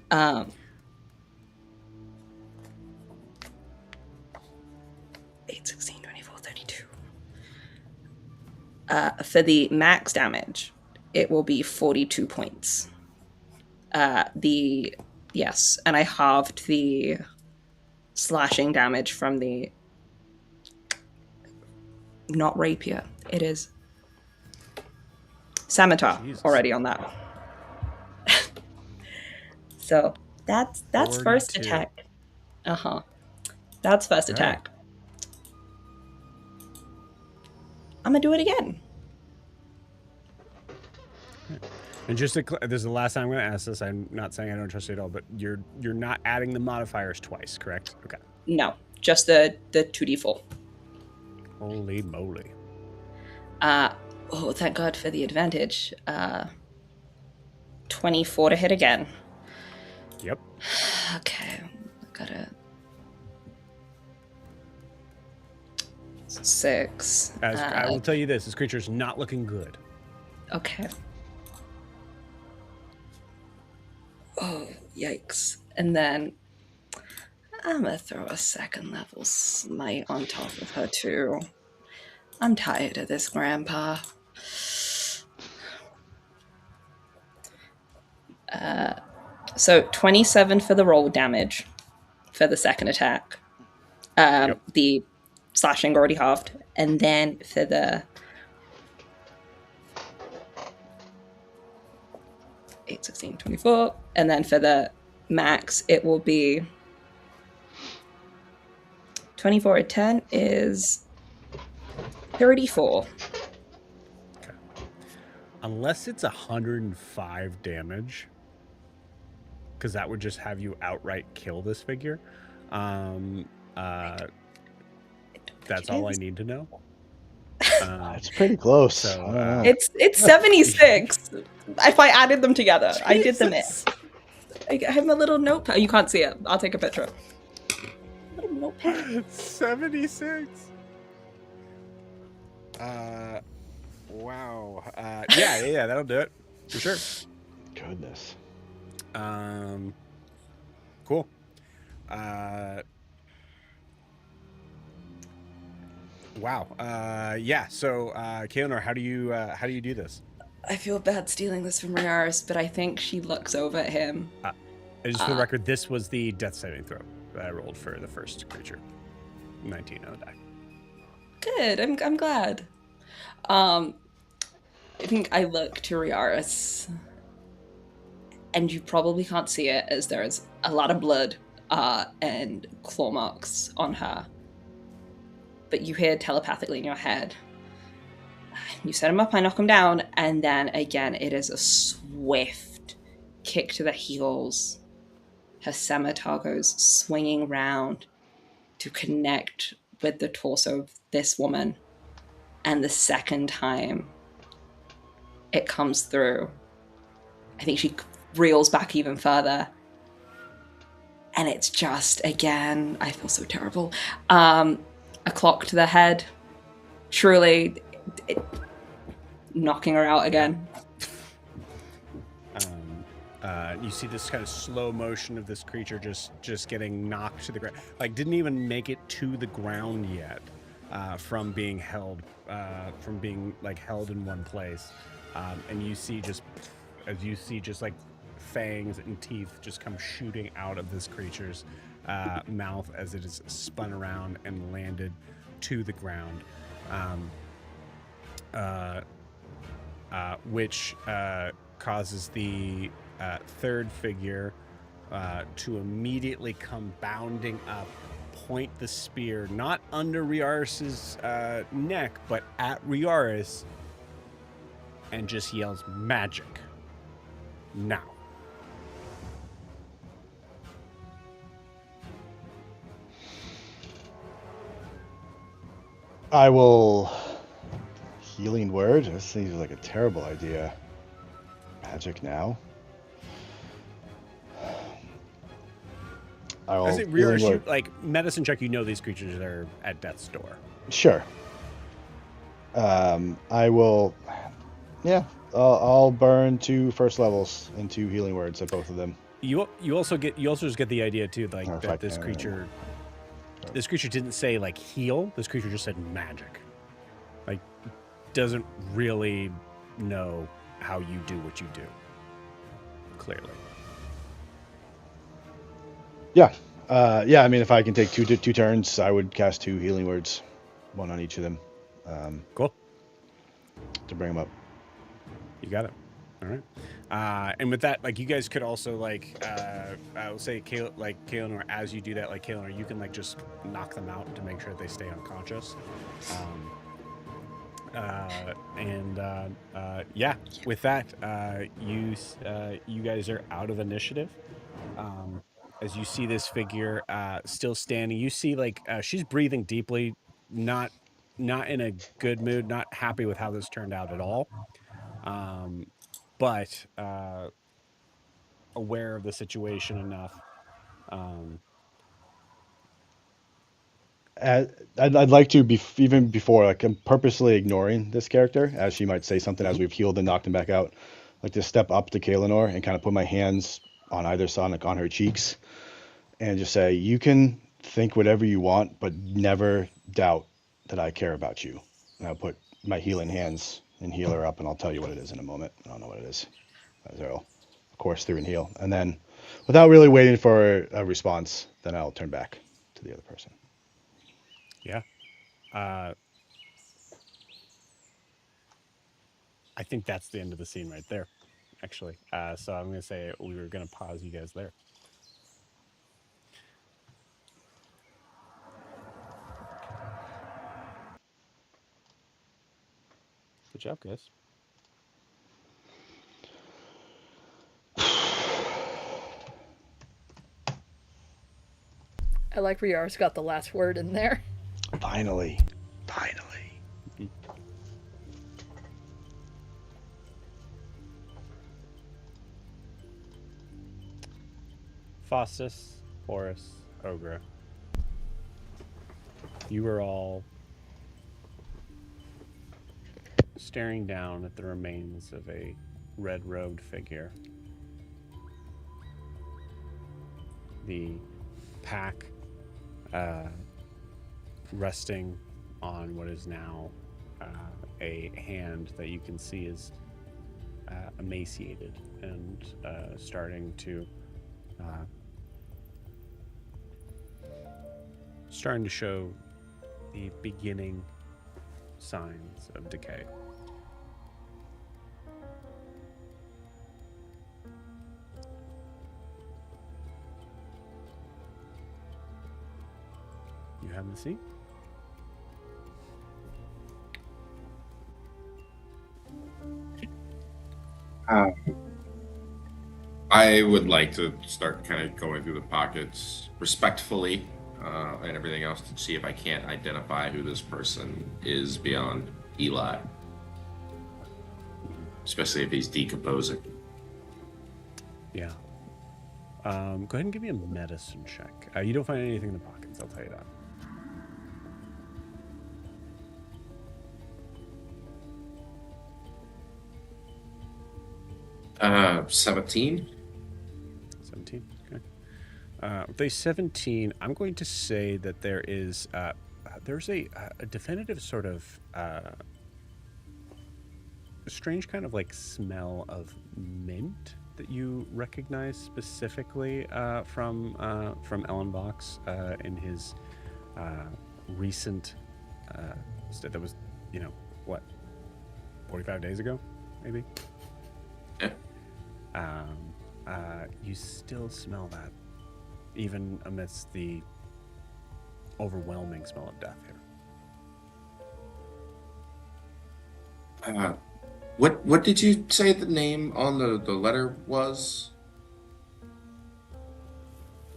Speaker 5: For the max damage, it will be 42 points. Yes, and I halved the slashing damage from the not rapier. It is scimitar already on that. So that's
Speaker 2: 42.
Speaker 5: first attack. That's first attack. I'm gonna do it again.
Speaker 2: And just to, this is the last time I'm going to ask this. I'm not saying I don't trust you at all, but you're not adding the modifiers twice, correct? Okay.
Speaker 5: No, just the 2d4.
Speaker 2: Holy moly!
Speaker 5: Oh, thank God for the advantage. 24 to hit again.
Speaker 2: Yep.
Speaker 5: Okay, gotta 6.
Speaker 2: I will tell you this creature's not looking good.
Speaker 5: Okay. Oh, yikes. And then I'm gonna throw a 2nd level smite on top of her too. I'm tired of this, Grandpa. So 27 for the roll damage for the 2nd attack.
Speaker 2: Yep.
Speaker 5: The slashing already halved. And then for the 8, 16, 24. And then for the max, it will be 24 at 10 is 34.
Speaker 2: Okay. Unless it's 105 damage, because that would just have you outright kill this figure. That's all I need to know.
Speaker 1: It's pretty close.
Speaker 2: So,
Speaker 5: it's 76. If I added them together, Jesus. I did them in. I have my little notepad. You can't see it. I'll take a picture. Little notepad.
Speaker 2: 76. Wow. Yeah, that'll do it for sure.
Speaker 1: Goodness.
Speaker 2: Cool. Wow. Yeah. So, Kaelinor, how do you do this?
Speaker 5: I feel bad stealing this from Riaris, but I think she looks over at him.
Speaker 2: Just for the record, this was the death saving throw that I rolled for the first creature. 19 on the die.
Speaker 5: Good. I'm glad. I think I look to Riaris, and you probably can't see it as there's a lot of blood and claw marks on her. But you hear telepathically in your head, you set him up, I knock him down, and then again, it is a swift kick to the heels. Her scimitar goes swinging round to connect with the torso of this woman. And the second time it comes through, I think she reels back even further. And it's just, again, I feel so terrible. A clock to the head. Truly, knocking her out again.
Speaker 2: You see this kind of slow motion of this creature just getting knocked to the ground. Like, didn't even make it to the ground yet from being held held in one place. And you see just like fangs and teeth just come shooting out of this creature's mouth as it is spun around and landed to the ground, which causes the third figure to immediately come bounding up, point the spear not under Riaris's neck, but at Riaris, and just yells magic. Now.
Speaker 1: I will healing word. This seems like a terrible idea. Magic now. I
Speaker 2: say Riaris, you, like medicine check. You know these creatures are at death's door.
Speaker 1: Sure. I will. Yeah, I'll burn 2 first levels into healing words at both of them.
Speaker 2: You also just get the idea too, like that this creature didn't say like heal. This creature just said magic. Like doesn't really know how you do what you do. Clearly.
Speaker 1: Yeah. Yeah, I mean, if I can take two turns, I would cast 2 healing words, one on each of them.
Speaker 2: Cool.
Speaker 1: To bring them up.
Speaker 2: You got it. All right. And with that, like, you guys could also, like, I will say, Kaelan, or as you do that, like, Kaelan, or you can, like, just knock them out to make sure they stay unconscious. Yeah, with that, you guys are out of initiative. As you see this figure still standing, you see, like, she's breathing deeply, not in a good mood, not happy with how this turned out at all. But aware of the situation enough.
Speaker 1: I'd like to be even before, like, I'm purposely ignoring this character as she might say something as we've healed and knocked him back out. Like to step up to Kaelanor and kind of put my hands on either side, like on her cheeks, and just say, "You can think whatever you want, but never doubt that I care about you." And I'll put my healing hands and heal her up, and I'll tell you what it is in a moment. I don't know what it is. I'll, of course, through and heal, and then, without really waiting for a response, then I'll turn back to the other person.
Speaker 2: Yeah. I think that's the end of the scene right there, actually. So I'm going to say we were going to pause you guys there. Good job, guys.
Speaker 3: I like Riar's got the last word in there.
Speaker 1: Finally.
Speaker 2: Faustus, Horus, Ogre. You were all staring down at the remains of a red-robed figure. The pack resting on what is now a hand that you can see is emaciated and starting to show the beginning signs of decay. You have the seat.
Speaker 7: I would like to start kind of going through the pockets respectfully and everything else to see if I can't identify who this person is beyond Eli, especially if he's decomposing.
Speaker 2: Yeah. Go ahead and give me a medicine check. You don't find anything in the pockets, I'll tell you
Speaker 7: that. 17.
Speaker 2: 17. Okay. With a 17, I'm going to say that there is there's a definitive sort of strange kind of like smell of mint that you recognize specifically from Ellenbox in his recent that was, 45 days ago, maybe.
Speaker 7: Yeah.
Speaker 2: You still smell that, even amidst the overwhelming smell of death here.
Speaker 7: What did you say the name on the letter was?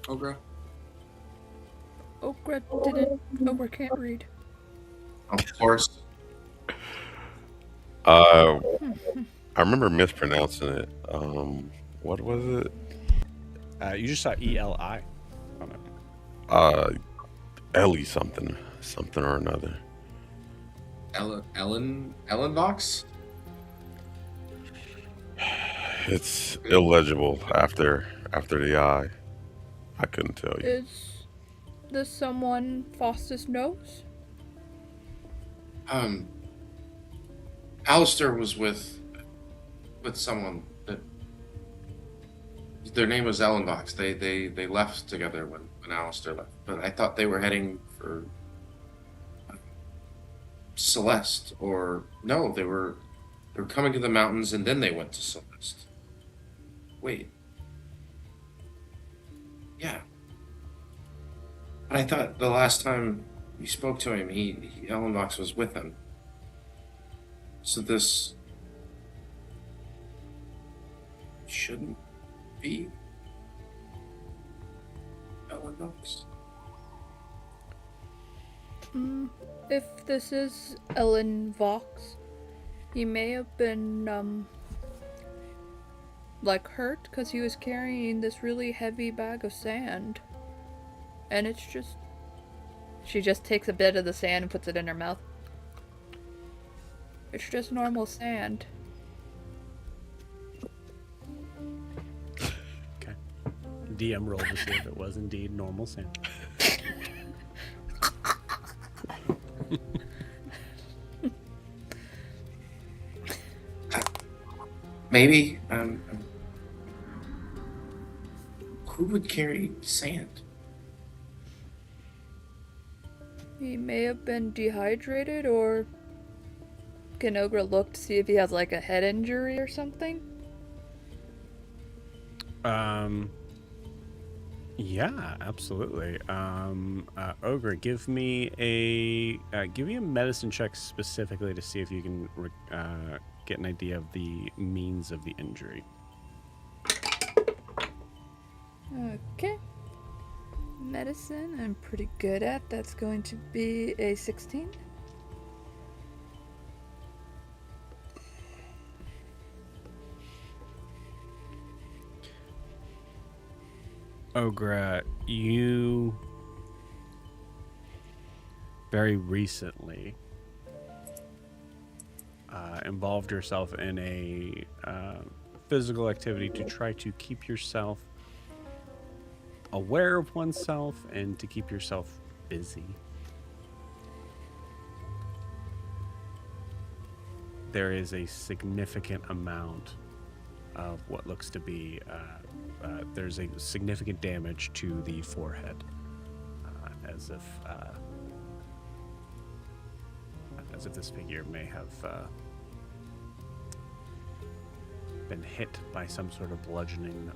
Speaker 7: Ogre?
Speaker 3: Ogre didn't. Ogre can't read.
Speaker 7: Of course.
Speaker 4: I remember mispronouncing it. What was it?
Speaker 2: You just saw ELI on it.
Speaker 4: Ellie something or another.
Speaker 7: Ellenbox?
Speaker 4: It's illegible after the I. I couldn't tell you.
Speaker 3: Is this someone Faustus knows?
Speaker 7: Alistair was with someone that their name was Ellenbox. They left together when Alistair left, but I thought they were heading for Celeste, or no, they were coming to the mountains and then they went to Celeste. Wait, yeah, but I thought the last time we spoke to him, Ellenbox was with him. So this shouldn't be Ellenbox.
Speaker 3: If this is Ellen Vox, he may have been, like, hurt because he was carrying this really heavy bag of sand. And it's just... She just takes a bit of the sand and puts it in her mouth. It's just normal sand.
Speaker 2: Okay. DM rolled to see if it was indeed normal sand.
Speaker 7: Maybe. Who would carry sand?
Speaker 3: He may have been dehydrated, or... Can Ogre look to see if he has, like, a head injury or something?
Speaker 2: Yeah, absolutely. Ogre, give me a medicine check specifically to see if you can get an idea of the means of the injury.
Speaker 3: Okay. Medicine, I'm pretty good at. That's going to be a 16.
Speaker 2: Ogre, you very recently involved yourself in a physical activity to try to keep yourself aware of oneself and to keep yourself busy. There is a significant amount of what looks to be there's a significant damage to the forehead, as if this figure may have been hit by some sort of bludgeoning,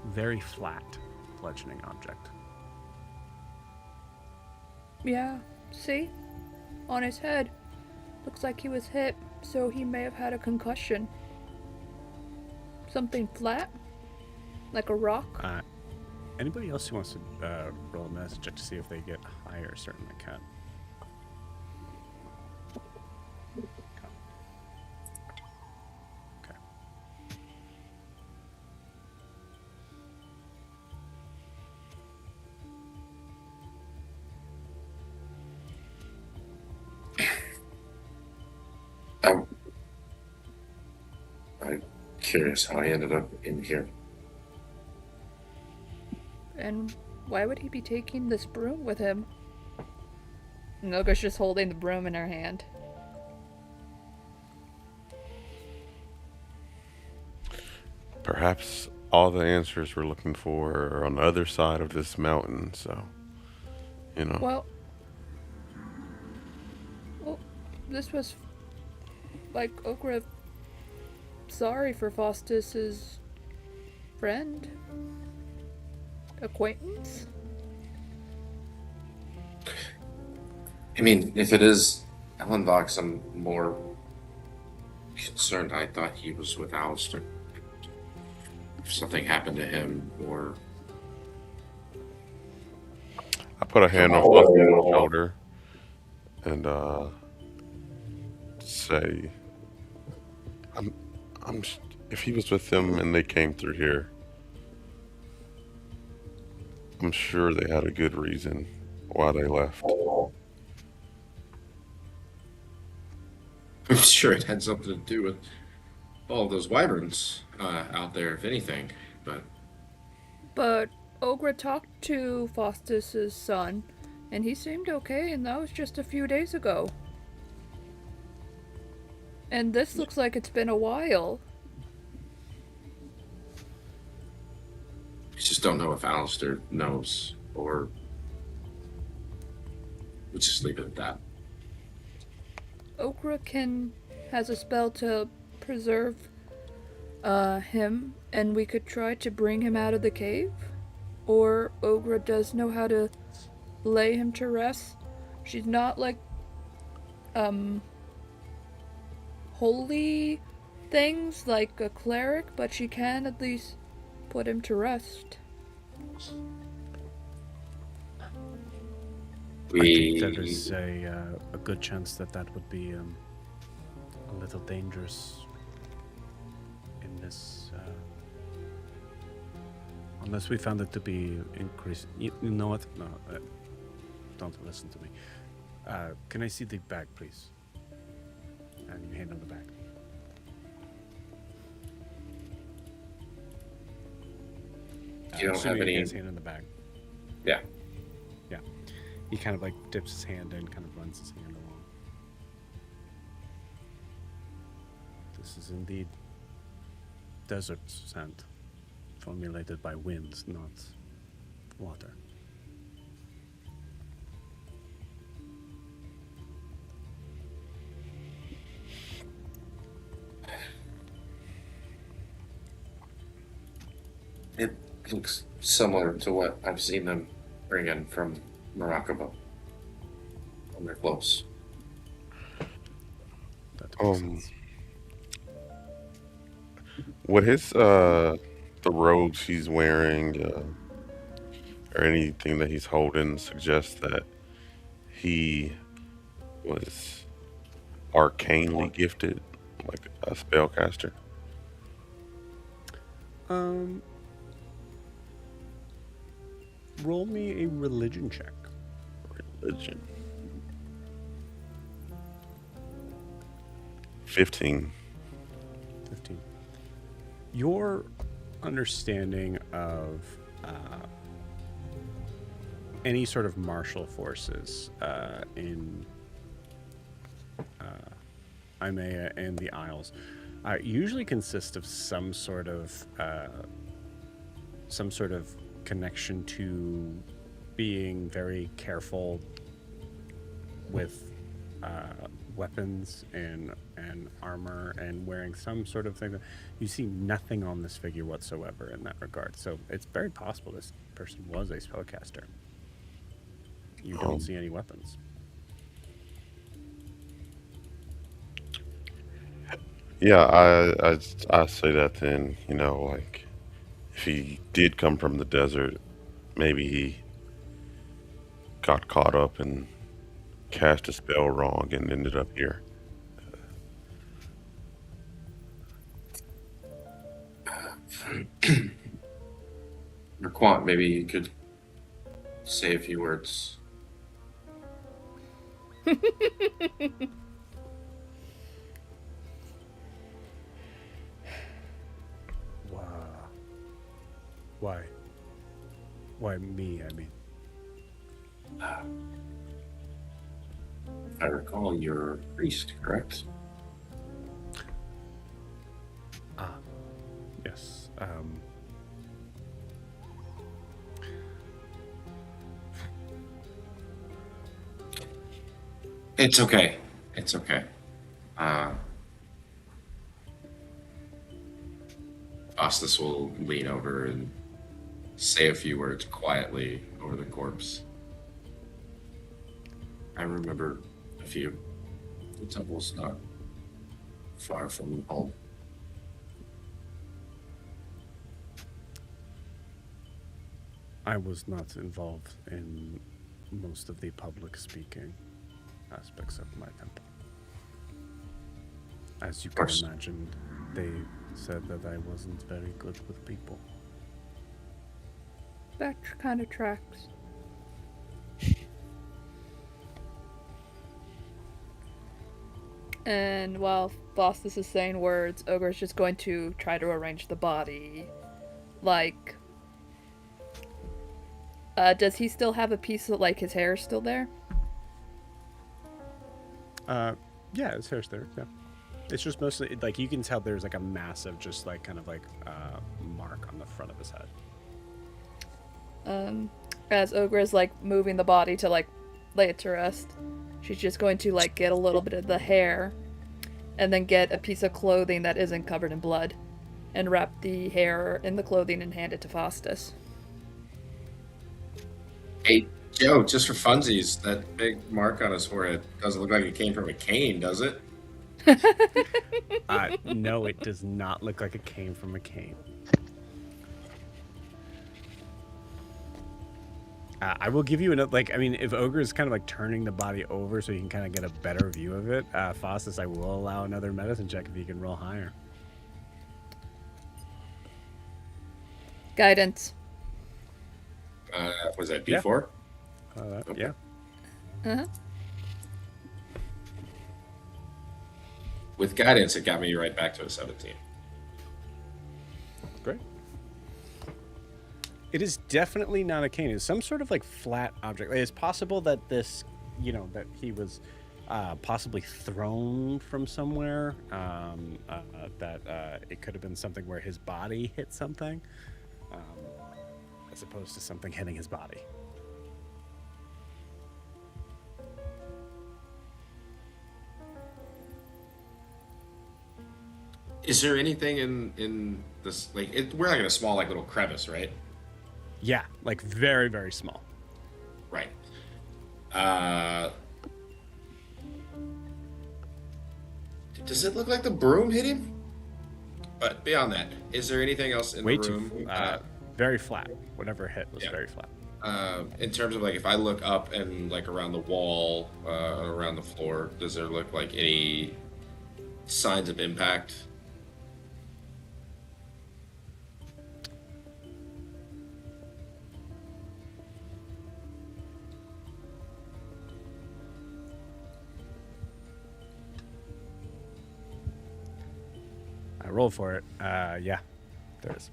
Speaker 2: very flat bludgeoning object.
Speaker 3: Yeah, see? On his head. Looks like he was hit, so he may have had a concussion. Something flat? Like a rock?
Speaker 2: Anybody else who wants to roll a medicine check to see if they get higher certainly can. Okay.
Speaker 7: I'm curious how I ended up in here.
Speaker 3: And why would he be taking this broom with him? Noga's just holding the broom in her hand.
Speaker 4: Perhaps all the answers we're looking for are on the other side of this mountain, so, you know.
Speaker 3: Well, this was like Okra. Sorry for Faustus's friend, acquaintance.
Speaker 7: I mean, if it is Ellenbox, I'm more concerned. I thought he was with Alistair. If something happened to him, or...
Speaker 4: I put a hand on Fluffy's shoulder and say, if he was with them and they came through here, I'm sure they had a good reason why they left.
Speaker 7: I'm sure it had something to do with all those wyverns out there, if anything, but...
Speaker 3: But Ogra talked to Faustus's son, and he seemed okay, and that was just a few days ago. And this looks like it's been a while.
Speaker 7: I just don't know if Alistair knows, or we'll just leave it at that.
Speaker 3: Okra has a spell to preserve him, and we could try to bring him out of the cave. Or Ogra does know how to lay him to rest. She's not like holy things like a cleric, but she can at least put him to rest.
Speaker 2: I think there is a good chance that would be a little dangerous in this, unless we found it to be increased. You know what? No, don't listen to me. Can I see the bag, please? And you hand on the bag.
Speaker 7: You don't have any.
Speaker 2: His hand in the bag.
Speaker 7: Yeah.
Speaker 2: Yeah. He kind of like dips his hand in, kind of runs his hand along. This is indeed desert sand, formulated by winds, not water.
Speaker 7: It looks similar to what I've seen them bring in from Morocco when they're close.
Speaker 2: That makes sense.
Speaker 4: Would his the robes he's wearing or anything that he's holding suggest that he was arcanely gifted, like a spellcaster?
Speaker 2: Roll me a religion check.
Speaker 4: Religion. 15.
Speaker 2: 15. Your understanding of any sort of martial forces in Imea and the Isles usually consist of some sort of connection to being very careful with weapons and armor and wearing some sort of thing. You see nothing on this figure whatsoever in that regard. So it's very possible this person was a spellcaster. You don't see any weapons.
Speaker 4: Yeah, I say that then, like if he did come from the desert, maybe he got caught up and cast a spell wrong and ended up here.
Speaker 7: Raquant, maybe you could say a few words.
Speaker 2: Wow. Why? Why me, I mean?
Speaker 7: I recall you're a priest, correct?
Speaker 2: Yes.
Speaker 7: It's okay. It's okay. Ostis will lean over and say a few words quietly over the corpse. I remember a few. The temple's not far from home.
Speaker 2: I was not involved in most of the public speaking aspects of my temple. As you can imagine, they said that I wasn't very good with people.
Speaker 3: That kind of tracks. And while Bostis is saying words, Ogre's just going to try to arrange the body. Like, does he still have a piece of, like, his hair still there?
Speaker 2: Yeah, his hair's there, yeah. It's just mostly like you can tell there's like a massive, just like kind of like mark on the front of his head.
Speaker 3: As Ogre is like moving the body to like lay it to rest, she's just going to like get a little bit of the hair and then get a piece of clothing that isn't covered in blood and wrap the hair in the clothing and hand it to Faustus.
Speaker 7: Hey, Joe, just for funsies, that big mark on his forehead doesn't look like it came from a cane, does it?
Speaker 2: No, it does not look like it came from a cane. I will give you another, like, I mean, if Ogre is kind of like turning the body over so you can kind of get a better view of it, Faustus, I will allow another medicine check if you can roll higher.
Speaker 3: Guidance.
Speaker 7: Was that B4?
Speaker 2: Okay. Yeah.
Speaker 3: Uh-huh.
Speaker 7: With guidance, it got me right back to a 17.
Speaker 2: Great. It is definitely not a cane. It's some sort of like flat object. It's possible that this, that he was possibly thrown from somewhere. That it could have been something where his body hit something, as opposed to something hitting his body.
Speaker 7: Is there anything in this, like, we're like in a small, like, little crevice, right?
Speaker 2: Yeah, like very, very small.
Speaker 7: Right. Does it look like the broom hit him? But beyond that, is there anything else in the room?
Speaker 2: Very flat. Whatever hit was very flat.
Speaker 7: In terms of, like, if I look up and, like, around the wall, around the floor, does there look like any signs of impact?
Speaker 2: I rolled for it. Yeah, there is.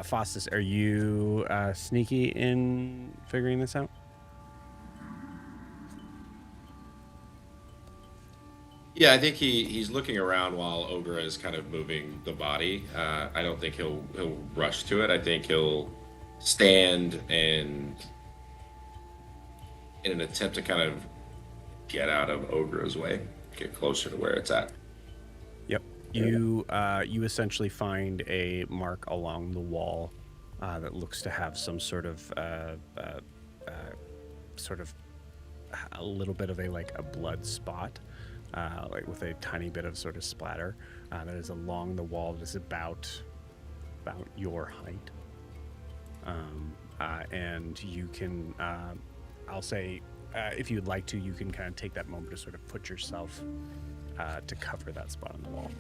Speaker 2: Faustus, are you sneaky in figuring this out?
Speaker 7: Yeah, I think he's looking around while Ogre is kind of moving the body. I don't think he'll rush to it. I think he'll stand and, in an attempt to kind of get out of Ogre's way, get closer to where it's at.
Speaker 2: Yep. You essentially find a mark along the wall that looks to have some sort of a little bit of a blood spot, like with a tiny bit of sort of splatter that is along the wall that is about your height. And you can, I'll say, if you'd like to, you can kind of take that moment to sort of put yourself to cover that spot on the wall.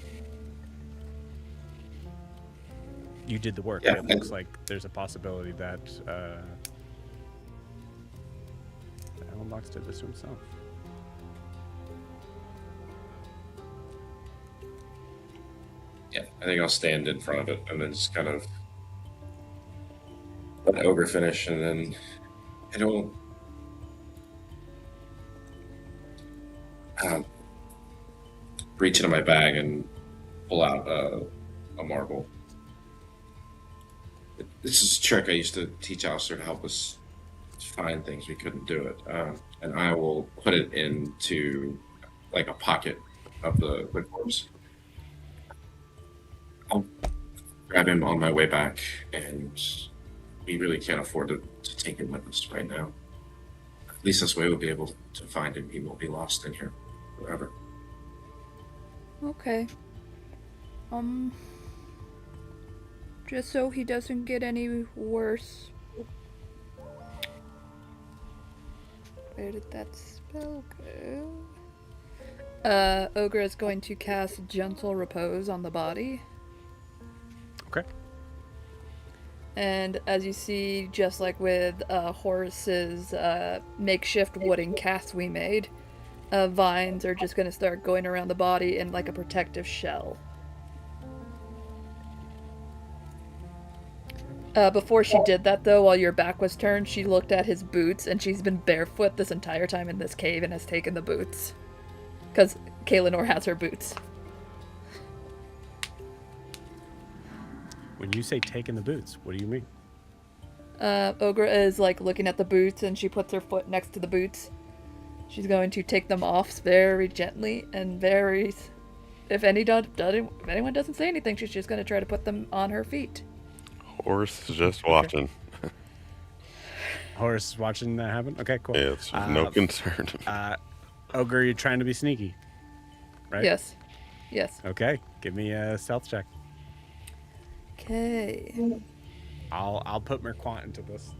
Speaker 2: You did the work.
Speaker 7: Yeah.
Speaker 2: It looks like there's a possibility that Alan Box did this to himself.
Speaker 7: Yeah, I think I'll stand in front of it and then just kind of let Ogre finish, and then I don't reach into my bag and pull out a marble. This is a trick I used to teach Alistair to help us find things we couldn't do it, and I will put it into like a pocket of the corpse. I'll grab him on my way back, and we really can't afford to take him with us right now. At least this way we'll be able to find him. He won't be lost in here forever.
Speaker 3: Okay. Just so he doesn't get any worse. Where did that spell go? Ogre is going to cast Gentle Repose on the body.
Speaker 2: Okay.
Speaker 3: And as you see, just like with Horace's makeshift wooden cast we made, vines are just going to start going around the body in like a protective shell. Before she did that, though, while your back was turned, she looked at his boots, and she's been barefoot this entire time in this cave and has taken the boots. Because Kaelinor has her boots.
Speaker 2: When you say taking the boots, what do you mean?
Speaker 3: Ogra is like looking at the boots and she puts her foot next to the boots. She's going to take them off very gently and very... If anyone doesn't say anything, she's just going to try to put them on her feet.
Speaker 4: Horse is just watching.
Speaker 2: Horace is watching that happen? Okay, cool.
Speaker 4: Yeah, it's no concern.
Speaker 2: Ogre, you're trying to be sneaky, right?
Speaker 3: Yes. Yes.
Speaker 2: Okay, give me a stealth check.
Speaker 3: Okay.
Speaker 2: I'll put Merquant into this.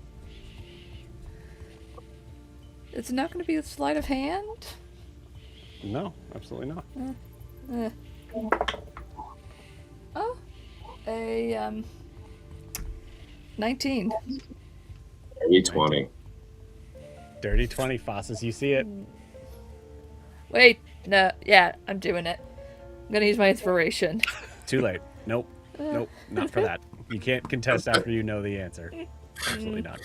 Speaker 3: It's not going to be a sleight of hand?
Speaker 2: No, absolutely not.
Speaker 3: Oh. A, 19.
Speaker 7: Maybe 20.
Speaker 2: Dirty 20, Fosses, you see it.
Speaker 3: Wait, no, yeah, I'm doing it. I'm gonna use my inspiration.
Speaker 2: Too late. Nope. Nope, not for that. You can't contest after you know the answer. Absolutely not.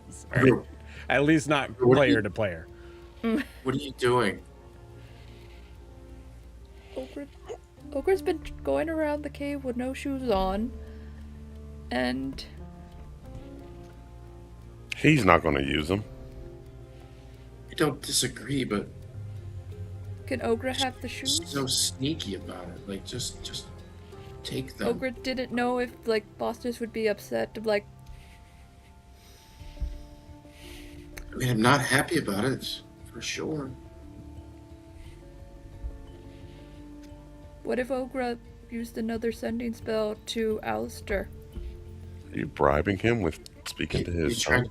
Speaker 2: Sorry. At least not player to player.
Speaker 7: What are you doing?
Speaker 3: Ogre's been going around the cave with no shoes on. And...
Speaker 4: He's not going to use them.
Speaker 7: I don't disagree, but
Speaker 3: Can Ogre have the shoes?
Speaker 7: so sneaky about it. Like, just take them.
Speaker 3: Ogre didn't know if, like, Bostis would be upset to, like...
Speaker 7: I mean, I'm not happy about it, for sure.
Speaker 3: What if Ogre used another sending spell to Alistair?
Speaker 4: Are you bribing him with speaking to his son?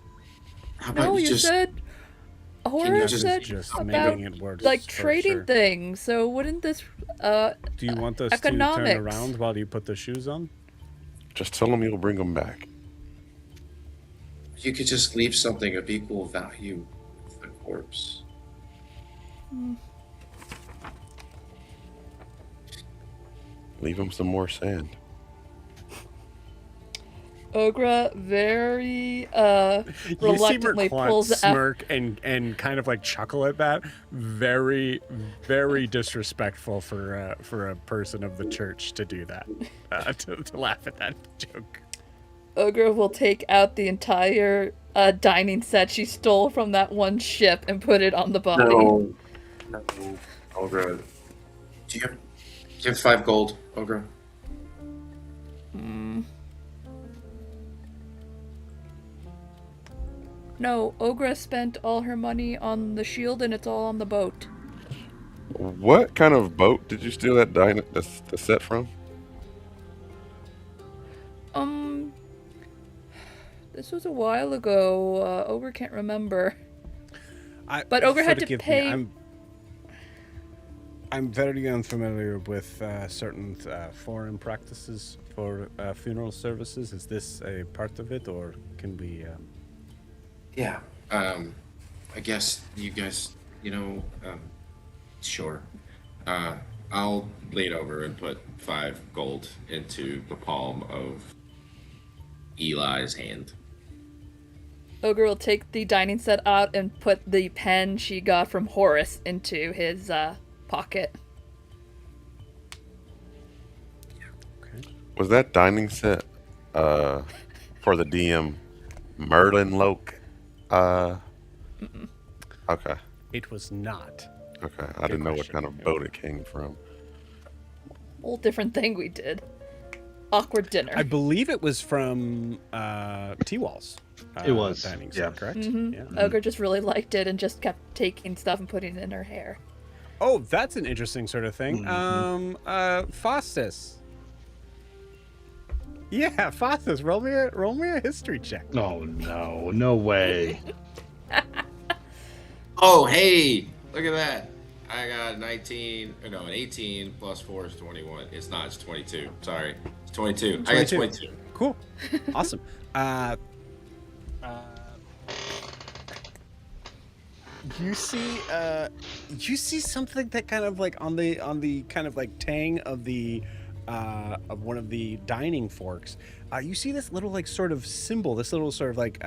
Speaker 7: How about
Speaker 3: No, you
Speaker 7: just...
Speaker 3: said... Horror
Speaker 7: just-
Speaker 3: said
Speaker 2: Just
Speaker 3: about,
Speaker 2: making it worse
Speaker 3: like,
Speaker 2: for
Speaker 3: trading
Speaker 2: sure.
Speaker 3: things, so wouldn't this,
Speaker 2: Do you want us to turn
Speaker 3: economics.
Speaker 2: around while you put the shoes on?
Speaker 4: Just tell him you'll bring them back.
Speaker 7: You could just leave something of equal value with the corpse.
Speaker 4: Leave him some more sand.
Speaker 3: Ogre very,
Speaker 2: You see
Speaker 3: reluctantly
Speaker 2: Merquant
Speaker 3: pulls out...
Speaker 2: smirk and kind of like chuckle at that. Very, very disrespectful for a person of the church to do that. To laugh at that joke.
Speaker 3: Ogre will take out the entire dining set she stole from that one ship and put it on the body.
Speaker 7: No. Ogre. Do you have 5 gold, Ogre?
Speaker 3: No, Ogre spent all her money on the shield and it's all on the boat.
Speaker 4: What kind of boat did you steal the set from?
Speaker 3: This was a while ago. Ogre can't remember. But Ogre had to
Speaker 2: forgive
Speaker 3: pay...
Speaker 2: me, I'm very unfamiliar with certain foreign practices for funeral services. Is this a part of it, or can we...
Speaker 7: Yeah. I guess you guys, sure. I'll lean over and put 5 gold into the palm of Eli's hand.
Speaker 3: Ogre will take the dining set out and put the pen she got from Horace into his pocket.
Speaker 4: Was that dining set for the DM Merlin Loke? Okay.
Speaker 2: It was not.
Speaker 4: Okay. I didn't know what kind of boat it came from.
Speaker 3: Whole different thing we did. Awkward dinner.
Speaker 2: I believe it was from T-Walls.
Speaker 1: It was,
Speaker 2: Dining
Speaker 1: yeah.
Speaker 2: set, correct?
Speaker 3: Mm-hmm.
Speaker 2: Yeah.
Speaker 3: Ogre just really liked it and just kept taking stuff and putting it in her hair.
Speaker 2: Oh, that's an interesting sort of thing. Faustus. Yeah, Faustus, roll me a history check.
Speaker 1: Oh no, no way.
Speaker 7: Oh, hey! Look at that. I got an 18 plus 4 is 21. It's not, it's 22. Sorry. It's 22. I got 22.
Speaker 2: Cool. Awesome. You see something that kind of like on the kind of like tang of the of one of the dining forks. You see this little like sort of symbol, this little sort of like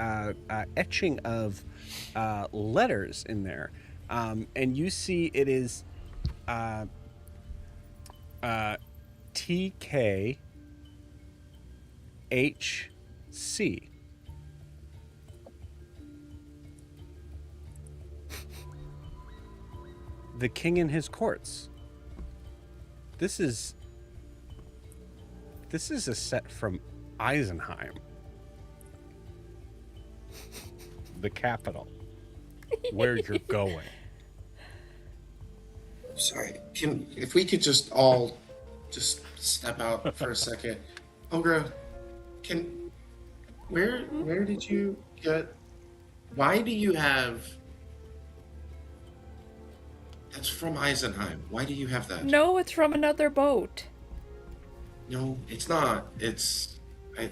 Speaker 2: etching of letters in there, and you see it is TKHC. The king in his courts. This is a set from Eisenheim, the capital, where you're going.
Speaker 7: Sorry, if we could just all just step out for a second. Ogra, where did you get? Why do you have? That's from Eisenheim. Why do you have that?
Speaker 3: No, it's from another boat.
Speaker 7: No, it's not. It's. You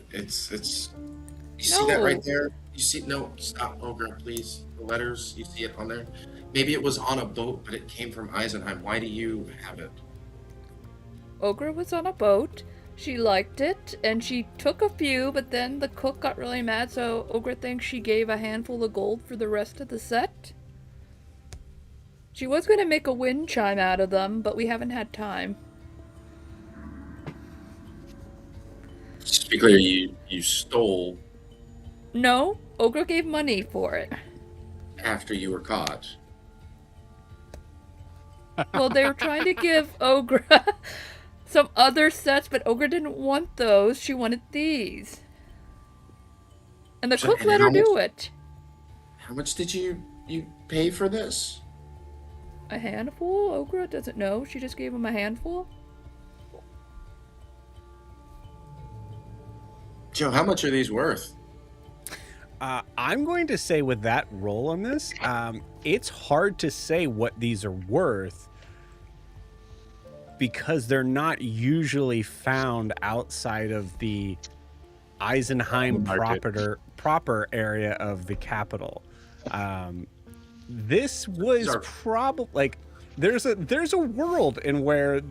Speaker 7: see that right there? You see? No, stop, Ogra, please. The letters, you see it on there? Maybe it was on a boat, but it came from Eisenheim. Why do you have it?
Speaker 3: Ogra was on a boat. She liked it, and she took a few, but then the cook got really mad, so Ogra thinks she gave a handful of gold for the rest of the set. She was going to make a wind chime out of them, but we haven't had time.
Speaker 7: Just to be clear, you stole
Speaker 3: No, Ogra gave money for it.
Speaker 7: after you were caught.
Speaker 3: Well, they were trying to give Ogra some other sets, but Ogra didn't want those. She wanted these. And the cook let her do it.
Speaker 7: How much did you pay for this?
Speaker 3: A handful? Ogra doesn't know. She just gave him a handful.
Speaker 7: Joe, how much are these worth?
Speaker 2: I'm going to say with that roll on this, it's hard to say what these are worth because they're not usually found outside of the Eisenheim proper area of the capital. This was probably like there's a world in where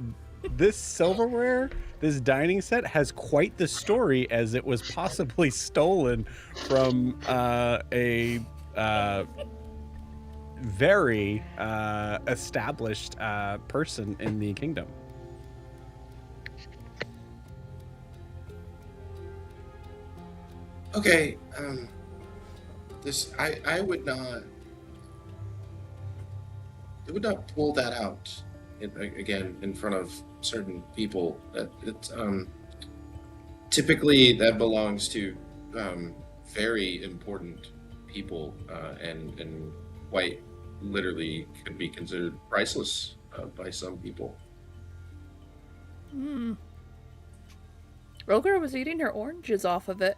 Speaker 2: this silverware, this dining set, has quite the story, as it was possibly stolen from a very established person in the kingdom.
Speaker 7: Okay, I would not pull that out again in front of certain people. That it's typically that belongs to very important people and quite literally could be considered priceless by some people.
Speaker 3: Roger was eating her oranges off of it.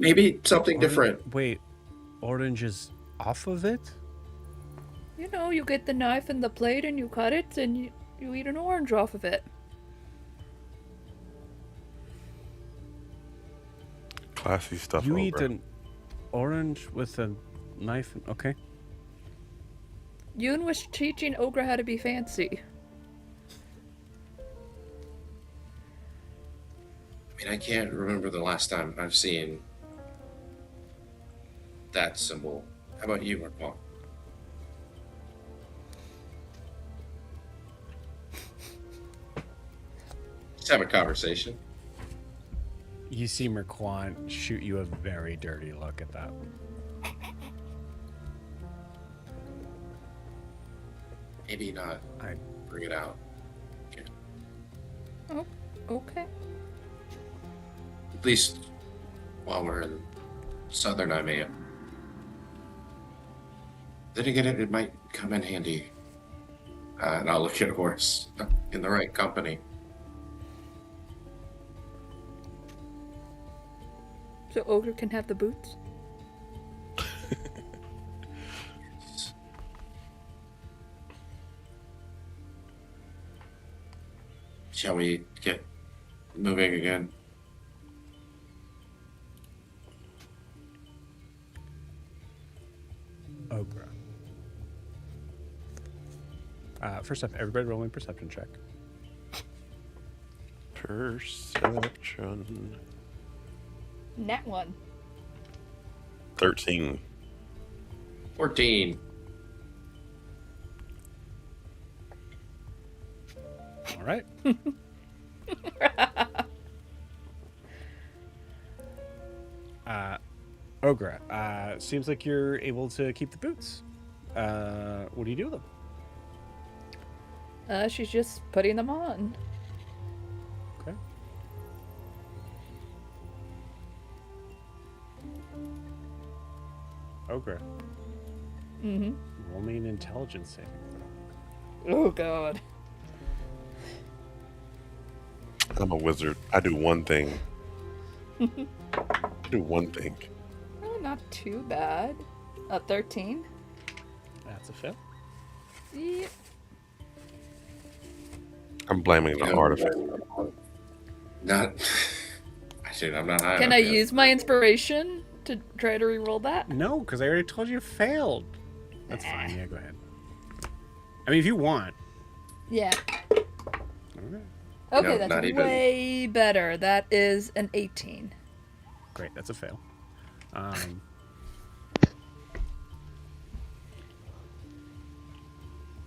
Speaker 7: Maybe something different.
Speaker 2: Wait, oranges off of it?
Speaker 3: You know, you get the knife and the plate and you cut it and you eat an orange off of it.
Speaker 4: Classy stuff.
Speaker 2: You eat an orange with a knife? Okay.
Speaker 3: Yoon was teaching Ogra how to be fancy.
Speaker 7: I mean, I can't remember the last time I've seen that symbol. How about you, Mark? Let's have a conversation.
Speaker 2: You see Merquan shoot you a very dirty look at that.
Speaker 7: Maybe not. I bring it out. Okay.
Speaker 3: Oh, okay.
Speaker 7: At least while we're in southern Imea. Then again, it might come in handy. And I'll look at Horace in the right company.
Speaker 3: So Ogre can have the boots?
Speaker 7: Shall we get moving again?
Speaker 2: Ogre. First off, everybody rolling perception check.
Speaker 4: Perception.
Speaker 3: Nat one.
Speaker 4: 13.
Speaker 7: 14.
Speaker 2: right. Ogre, seems like you're able to keep the boots. What do you do with them?
Speaker 3: She's just putting them on.
Speaker 2: Okay. Ogre.
Speaker 3: Mm-hmm.
Speaker 2: Roll me an intelligence saving throw.
Speaker 3: Oh, God.
Speaker 4: I'm a wizard. I do one thing. I do one thing.
Speaker 3: Oh, not too bad. 13.
Speaker 2: That's a fail.
Speaker 3: Yep.
Speaker 4: I'm blaming the artifact.
Speaker 7: Not. I'm not high
Speaker 3: Can
Speaker 7: enough
Speaker 3: I
Speaker 7: yet.
Speaker 3: use my inspiration to try to re-roll that?
Speaker 2: No, because I already told you failed. That's fine. Yeah, go ahead. I mean, if you want.
Speaker 3: Yeah.
Speaker 2: Okay.
Speaker 3: Okay,
Speaker 7: No,
Speaker 3: that's
Speaker 7: not even.
Speaker 3: way better. That is an 18.
Speaker 2: Great, that's a fail.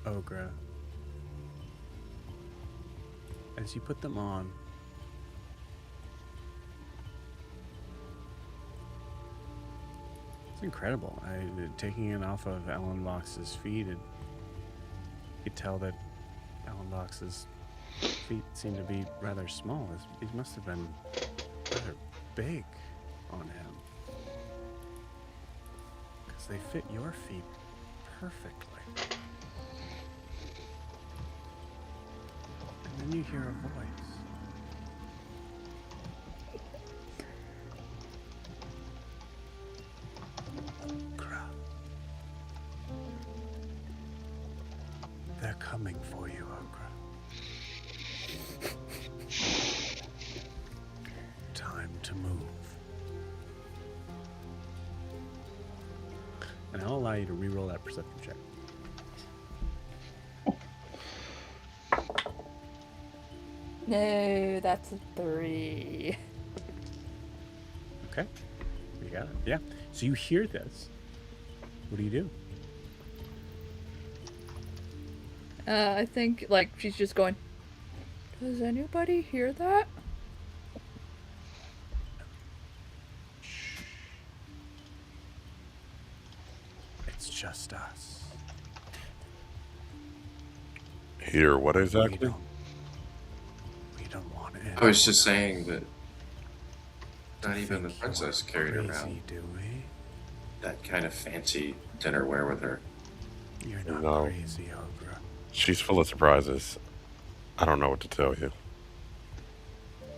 Speaker 2: Ogre. As you put them on, it's incredible. Taking it off of Ellen Vox's feet, you could tell that Ellen Vox's feet seem to be rather small. These must have been rather big on him. Because they fit your feet perfectly. And then you hear a voice. Ogre. They're coming for you, Ogre. Time to move. And I'll allow you to re-roll that perception check.
Speaker 3: No, that's a 3.
Speaker 2: Okay. You got it. Yeah. So you hear this. What do you do?
Speaker 3: I think, like, she's just going, does anybody hear that?
Speaker 2: It's just us.
Speaker 4: Here, what
Speaker 2: We
Speaker 4: exactly?
Speaker 2: don't want it.
Speaker 7: I was just saying that not even the princess carried
Speaker 2: crazy,
Speaker 7: around
Speaker 2: do we?
Speaker 7: that kind of fancy dinnerware with her.
Speaker 2: You're not
Speaker 4: No.
Speaker 2: crazy, Ogre.
Speaker 4: She's full of surprises. I don't know what to tell you.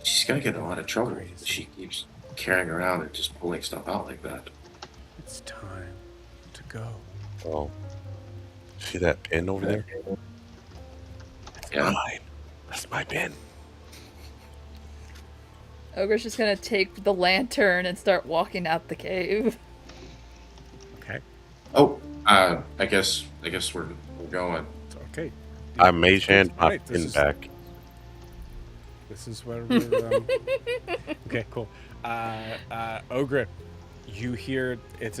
Speaker 7: She's gonna get in a lot of trouble.
Speaker 2: Crazy.
Speaker 7: She keeps carrying around and just pulling stuff out like that.
Speaker 2: It's time to go.
Speaker 4: Oh, see that pin over there?
Speaker 7: Yeah.
Speaker 4: Mine. That's my pin.
Speaker 3: Ogre's just gonna take the lantern and start walking out the cave.
Speaker 2: Okay.
Speaker 7: Oh, I guess we're going.
Speaker 2: It's okay.
Speaker 4: I mage hand my
Speaker 2: Right,
Speaker 4: pin back.
Speaker 2: This is where we're. Okay, cool. Ogre, you hear it's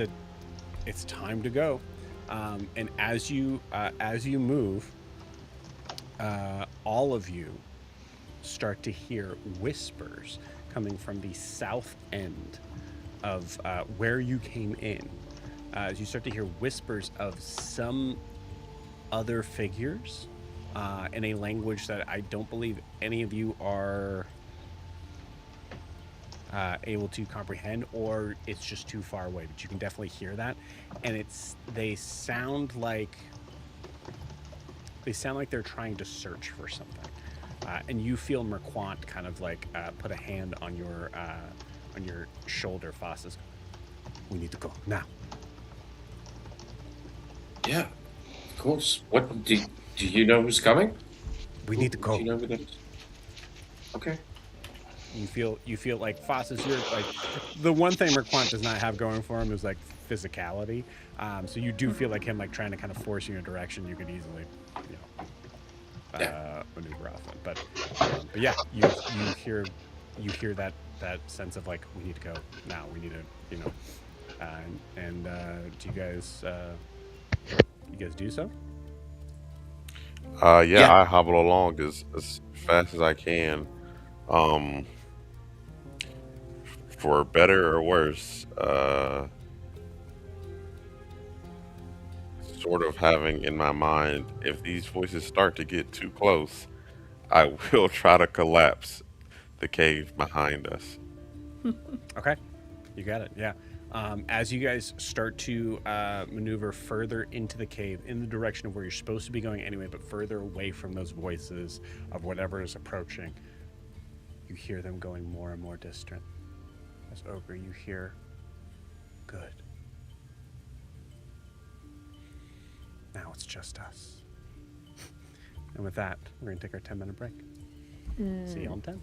Speaker 2: time to go, and as you move, all of you start to hear whispers coming from the south end of where you came in. As you start to hear whispers of some other figures in a language that I don't believe any of you are able to comprehend, or it's just too far away. But you can definitely hear that, and they sound like they're trying to search for something. And you feel Merquant kind of like put a hand on your shoulder. Foss, we need to go now.
Speaker 7: Yeah, of course. What do you know who's coming?
Speaker 2: We need to
Speaker 7: Do
Speaker 2: go.
Speaker 7: you know who that is? Okay.
Speaker 2: You feel like Foss is your like the one thing Merquant does not have going for him is like physicality. So you do feel like him like trying to kind of force you in a direction you could easily, maneuver off in. But yeah, you hear that sense of like we need to go now. We need to do you guys do so?
Speaker 4: Yeah, I hobble along as fast as I can. Um, for better or worse, sort of having in my mind, if these voices start to get too close, I will try to collapse the cave behind us.
Speaker 2: Okay, you got it. Yeah. As you guys start to maneuver further into the cave in the direction of where you're supposed to be going anyway, but further away from those voices of whatever is approaching, you hear them going more and more distant. As Ogre, you hear, good. Now it's just us. And with that, we're going to take our 10-minute break. See you on 10.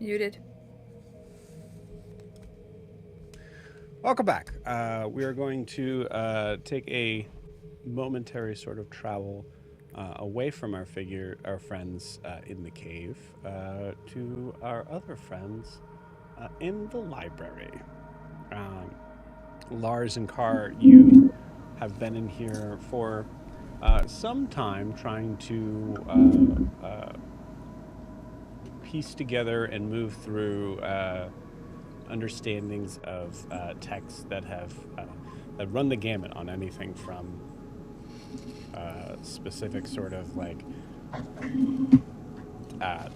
Speaker 3: Muted.
Speaker 2: Welcome back. We are going to take a momentary sort of travel away from our friends in the cave to our other friends in the library. Lars and Carr, you have been in here for some time trying to piece together and move through understandings of texts that have that run the gamut on anything from specific sort of like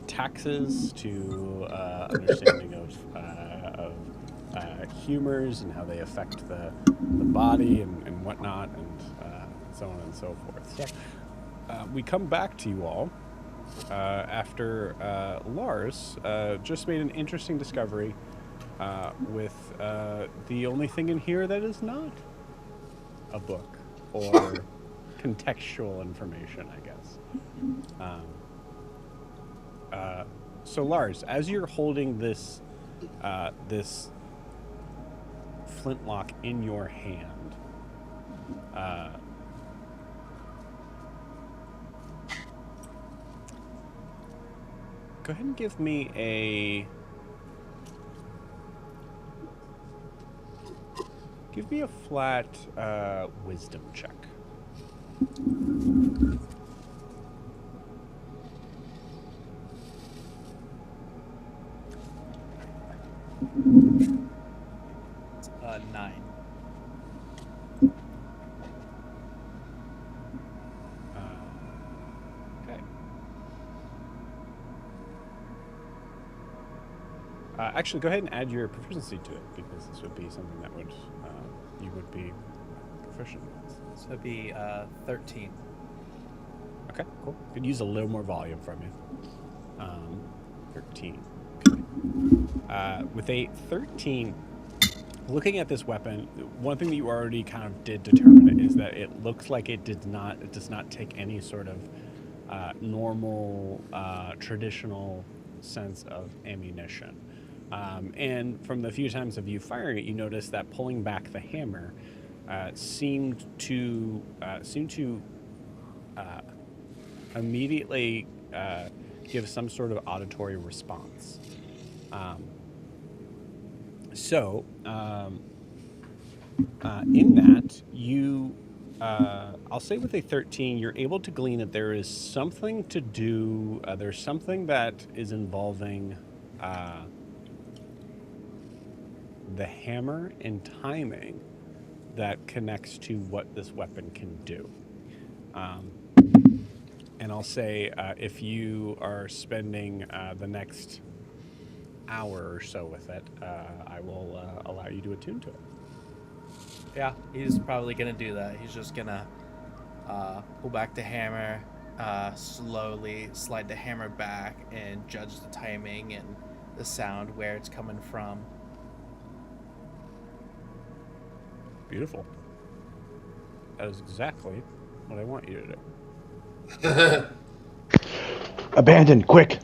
Speaker 2: taxes to understanding of humors and how they affect the body and whatnot, and so on and so forth. So we come back to you all after Lars just made an interesting discovery with the only thing in here that is not a book or contextual information, I guess. So Lars, as you're holding this this flintlock in your hand, go ahead and give me a flat wisdom check.
Speaker 6: It's 9.
Speaker 2: Okay. Actually, go ahead and add your proficiency to it, because this would be something that would you would be proficient with.
Speaker 6: So it'd be 13.
Speaker 2: Okay, cool. Could use a little more volume from you. 13. Okay. With a 13, looking at this weapon, one thing that you already kind of did determine is that it looks like it does not take any sort of normal, traditional sense of ammunition. And from the few times of you firing it, you notice that pulling back the hammer seemed to immediately give some sort of auditory response. In that, you, I'll say with a 13, you're able to glean that there is something to do, there's something that is involving the hammer and timing that connects to what this weapon can do. And I'll say if you are spending the next hour or so with it, I will allow you to attune to it.
Speaker 6: Yeah, he's probably gonna do that. He's just gonna pull back the hammer, slowly slide the hammer back, and judge the timing and the sound, where it's coming from.
Speaker 2: Beautiful. That is exactly what I want you to do.
Speaker 1: Abandoned, quick.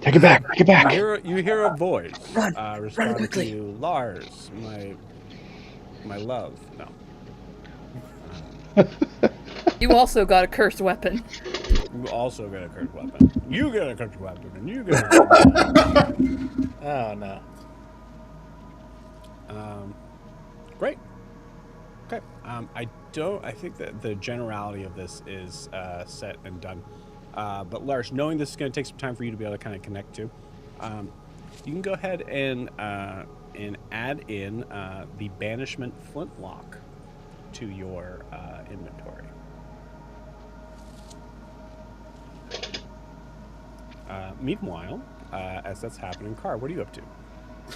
Speaker 1: Take it back, take it back.
Speaker 2: You hear a voice
Speaker 5: Run
Speaker 2: respond to
Speaker 5: quickly.
Speaker 2: you, Lars, my love. No.
Speaker 3: You also got a cursed weapon.
Speaker 2: You also get a cursed weapon. You get a cursed weapon, and you get a cursed weapon.
Speaker 6: Oh no.
Speaker 2: Great. Okay. I think that the generality of this is set and done. But Lars, knowing this is going to take some time for you to be able to kind of connect to, you can go ahead and add in the banishment flintlock to your inventory. Meanwhile, as that's happening, Carr, what are you up to?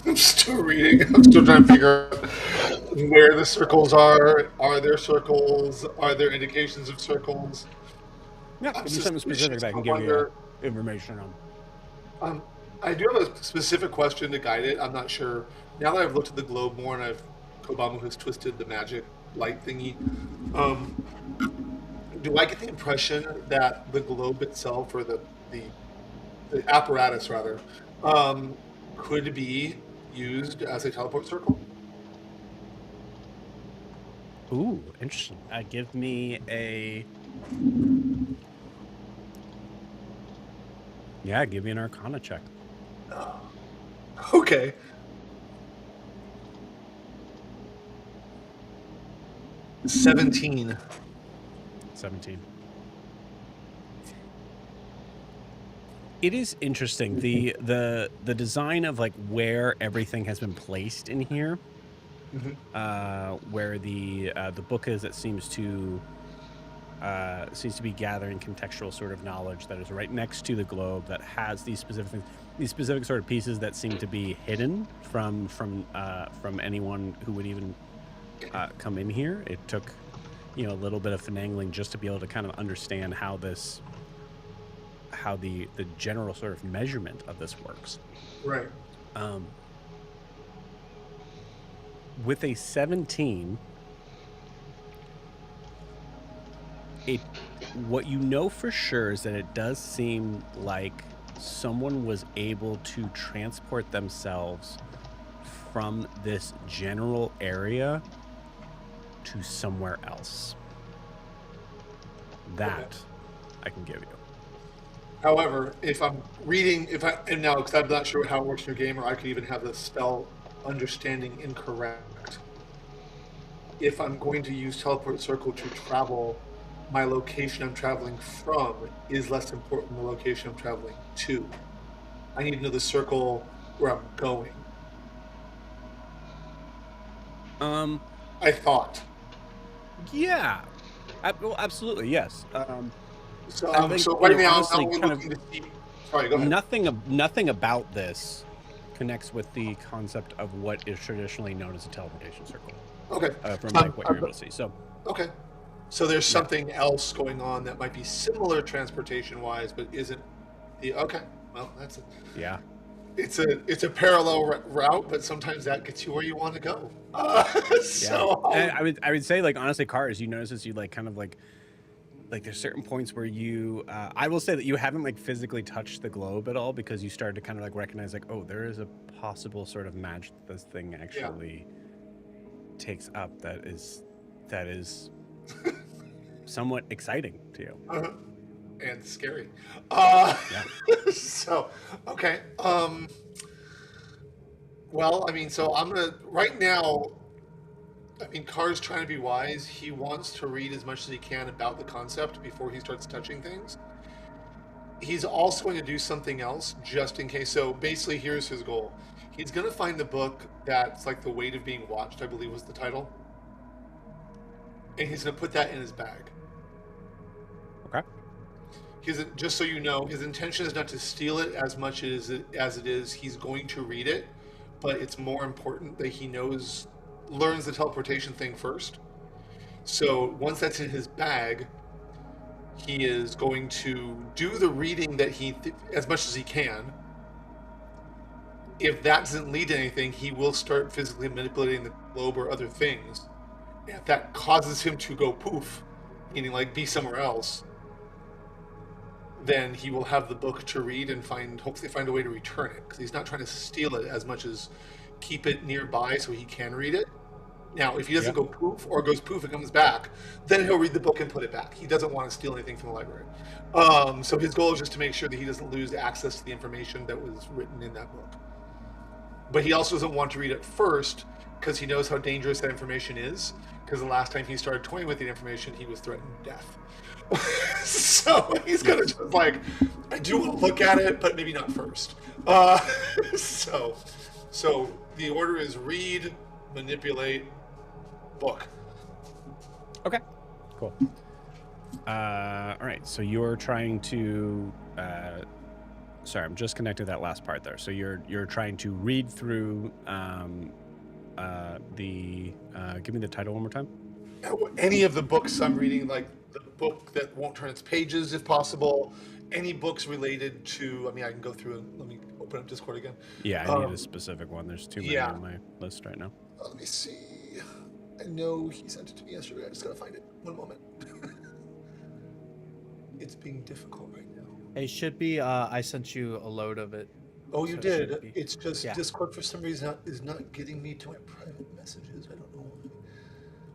Speaker 8: I'm still reading. I'm still trying to figure out where the circles are. Are there circles? Are there indications of circles?
Speaker 2: Yeah, give me something specific that I can give you information on.
Speaker 8: I do have a specific question to guide it. I'm not sure. Now that I've looked at the globe more and Kobamu has twisted the magic light thingy, do I get the impression that the globe itself, or the apparatus rather, could be used as a teleport circle.
Speaker 2: Ooh, interesting. Give me a. Yeah, give me an Arcana check.
Speaker 8: Okay. $17.
Speaker 2: 17. It is interesting, the design of like where everything has been placed in here, where the book is that seems to be gathering contextual sort of knowledge that is right next to the globe that has these specific things, these specific sort of pieces that seem to be hidden from anyone who would even come in here. It took a little bit of finagling just to be able to kind of understand how the general sort of measurement of this works.
Speaker 8: Right.
Speaker 2: With a 17, what you know for sure is that it does seem like someone was able to transport themselves from this general area to somewhere else. That I can give you.
Speaker 8: However, if I'm reading, because I'm not sure how it works in your game, or I could even have the spell understanding incorrect. If I'm going to use teleport circle to travel, my location I'm traveling from is less important than the location I'm traveling to. I need to know the circle where I'm going. I thought.
Speaker 2: Yeah. Well, absolutely, yes.
Speaker 8: So,
Speaker 2: I think,
Speaker 8: so right now
Speaker 2: honestly,
Speaker 8: I'm only
Speaker 2: kind
Speaker 8: looking to see. Sorry, go ahead.
Speaker 2: nothing about this connects with the concept of what is traditionally known as a teleportation circle.
Speaker 8: Okay.
Speaker 2: From like what you're able to see. So
Speaker 8: okay. So there's something else going on that might be similar transportation-wise, but isn't the okay. Well, that's it.
Speaker 2: Yeah.
Speaker 8: It's a parallel route, but sometimes that gets you where you want to go. So
Speaker 2: and I would say, like, honestly, cars, you notice as you like kind of like there's certain points where you I will say that you haven't like physically touched the globe at all, because you started to kind of like recognize like, oh, there is a possible sort of magic that this thing actually takes up that is somewhat exciting to you.
Speaker 8: and scary.
Speaker 2: Yeah.
Speaker 8: So okay. Well, I mean, so I'm gonna right now. I mean, Carr's trying to be wise. He wants to read as much as he can about the concept before he starts touching things. He's also going to do something else just in case. So basically, here's his goal. He's going to find the book that's like The Weight of Being Watched, I believe was the title. And he's going to put that in his bag.
Speaker 2: Okay.
Speaker 8: Just so you know, his intention is not to steal it as much as it is. He's going to read it, but it's more important that he learns the teleportation thing first. So once that's in his bag, he is going to do the reading that as much as he can. If that doesn't lead to anything, he will start physically manipulating the globe or other things. And if that causes him to go poof, meaning like be somewhere else, then he will have the book to read and hopefully find a way to return it. Because he's not trying to steal it as much as keep it nearby so he can read it. Now, if he doesn't go poof or goes poof and comes back, then he'll read the book and put it back. He doesn't want to steal anything from the library. So his goal is just to make sure that he doesn't lose access to the information that was written in that book. But he also doesn't want to read it first because he knows how dangerous that information is. Because the last time he started toying with the information, he was threatened with death. So he's going to just like, I do want to look at it, but maybe not first. So the order is read, manipulate, book.
Speaker 2: Okay. Cool. All right. So you're trying to. Sorry, I'm just connecting that last part there. So you're trying to read through give me the title one more time.
Speaker 8: Any of the books I'm reading, like the book that won't turn its pages, if possible. Any books related to. I mean, I can go through and let me open up Discord again.
Speaker 2: Yeah, I need a specific one. There's too many on my list right now.
Speaker 8: Let me see. I know he sent it to me yesterday. I just gotta find it. One moment. It's being difficult right now.
Speaker 6: It should be. I sent you a load of it.
Speaker 8: Oh, you
Speaker 6: So it
Speaker 8: did.
Speaker 6: should be-
Speaker 8: It's just
Speaker 6: yeah.
Speaker 8: Discord for some reason is not getting me to my private messages. I don't know why.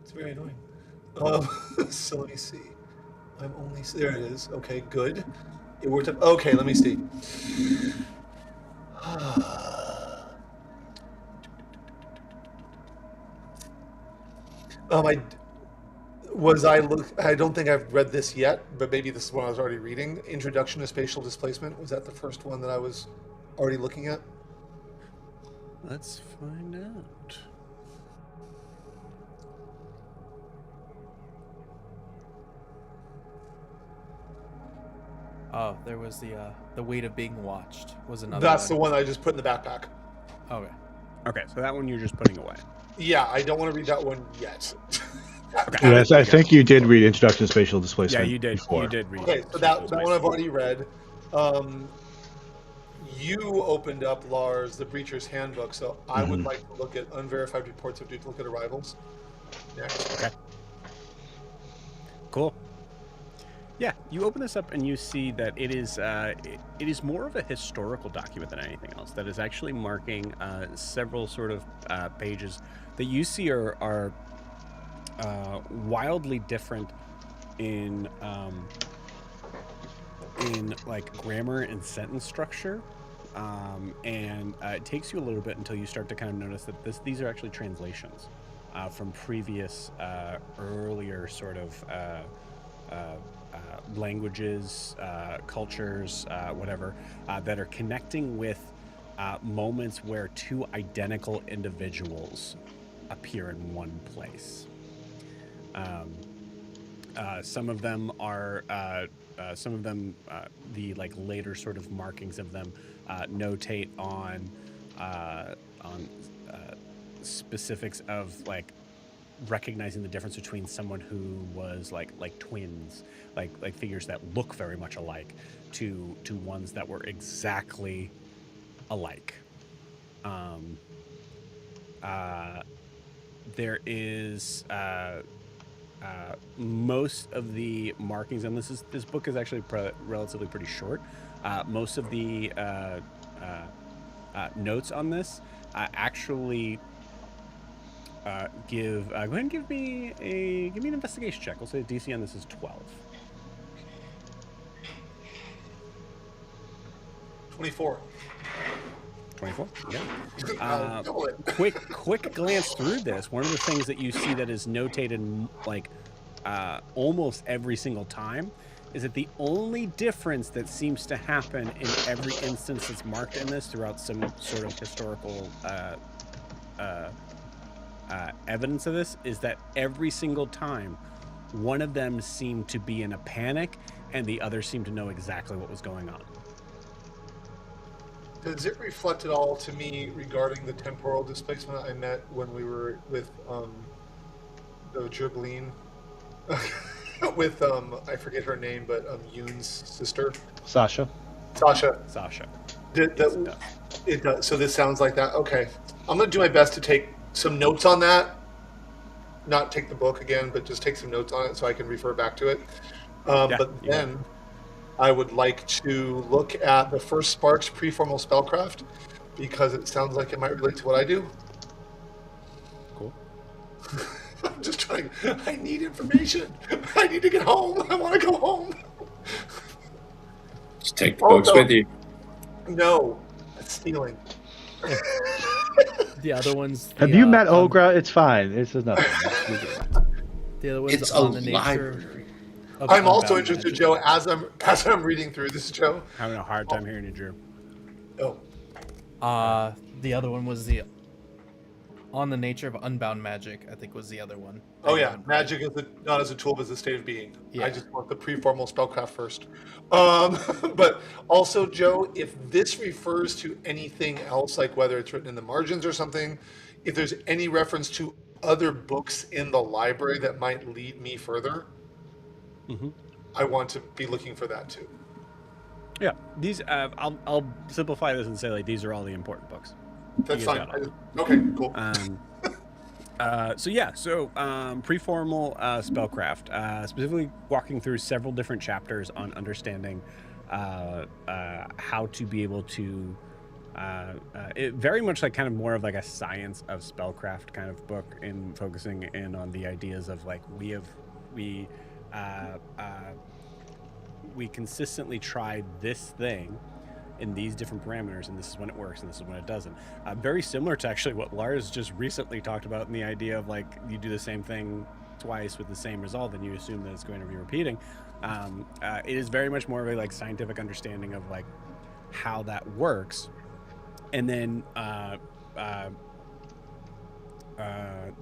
Speaker 8: It's very annoying. So let me see. I'm only there. It is. Okay, good. It worked up. Okay, let me see. I was I look. I don't think I've read this yet, but maybe this is one I was already reading. Introduction to Spatial Displacement. Was that the first one that I was already looking at?
Speaker 2: Let's find out.
Speaker 6: Oh, there was the weight of being watched was another.
Speaker 8: That's the
Speaker 6: one.
Speaker 8: one I just put in the backpack.
Speaker 6: Okay.
Speaker 2: Okay, so that one you're just putting away.
Speaker 8: Yeah, I don't want to read that one yet.
Speaker 2: Okay.
Speaker 1: Yes, I think you did read Introduction to Spatial Displacement.
Speaker 2: Yeah, you did.
Speaker 1: Before.
Speaker 2: You did read.
Speaker 8: Okay, so that one I've already read. You opened up, Lars, the Breacher's Handbook, so I would like to look at unverified reports of duplicate arrivals next.
Speaker 2: Okay. Cool. Yeah, you open this up and you see that it is more of a historical document than anything else. That is actually marking several sort of pages that you see are wildly different in like grammar and sentence structure, and it takes you a little bit until you start to kind of notice that these are actually translations from previous earlier sort of languages, cultures, whatever, that are connecting with moments where two identical individuals appear in one place. Some of them are, the like later sort of markings of them notate on specifics of like recognizing the difference between someone who was like twins, like figures that look very much alike, to ones that were exactly alike. There is most of the markings, and this book is actually relatively pretty short. Most of the notes on this actually go ahead and give me an investigation check. We'll say the DC on this is 12.
Speaker 8: 24.
Speaker 2: 24. Yeah.
Speaker 8: Double it.
Speaker 2: Quick glance through this. One of the things that you see that is notated like almost every single time is that the only difference that seems to happen in every instance that's marked in this throughout some sort of historical evidence of this is that every single time one of them seemed to be in a panic and the other seemed to know exactly what was going on.
Speaker 8: Does it reflect at all to me regarding the temporal displacement I met when we were with the Gerbeline? With I forget her name, but Yoon's sister,
Speaker 1: Sasha.
Speaker 2: Sasha.
Speaker 8: It does. So this sounds like that. Okay, I'm gonna do my best to take some notes on that. Not take the book again, but just take some notes on it so I can refer back to it. But then I would like to look at the first Sparks preformal spellcraft because it sounds like it might relate to what I do.
Speaker 2: Cool.
Speaker 8: I'm just trying. I need information. I need to get home. I want to go home.
Speaker 7: Just take the books with you.
Speaker 8: No, that's stealing.
Speaker 6: The other ones.
Speaker 1: Have you met Ogra? It's fine. It's nothing.
Speaker 6: The other ones
Speaker 7: It's
Speaker 6: on
Speaker 7: a
Speaker 6: the
Speaker 7: library.
Speaker 6: nature. Of
Speaker 8: I'm also
Speaker 6: unbound
Speaker 8: interested,
Speaker 6: magic.
Speaker 8: Joe, as I'm reading through this, Joe.
Speaker 2: Having a hard time hearing you, Drew.
Speaker 8: Oh,
Speaker 6: The other one was the on the nature of unbound magic. I think was the other one.
Speaker 8: oh yeah, magic is not as a tool, but as a state of being.
Speaker 6: Yeah.
Speaker 8: I just want the preformal spellcraft first. But also, Joe, if this refers to anything else, like whether it's written in the margins or something, if there's any reference to other books in the library that might lead me further, I want to be looking for that too.
Speaker 2: Yeah, these I'll simplify this and say like these are all the important books.
Speaker 8: That's
Speaker 2: You
Speaker 8: fine.
Speaker 2: got it.
Speaker 8: Okay, cool.
Speaker 2: So preformal spellcraft, specifically walking through several different chapters on understanding how to be able to it very much like kind of more of like a science of spellcraft kind of book, and focusing in on the ideas of like we consistently tried this thing in these different parameters, and this is when it works and this is when it doesn't. Very similar to actually what Lars just recently talked about, in the idea of like you do the same thing twice with the same result and you assume that it's going to be repeating. It is very much more of a like scientific understanding of like how that works, and then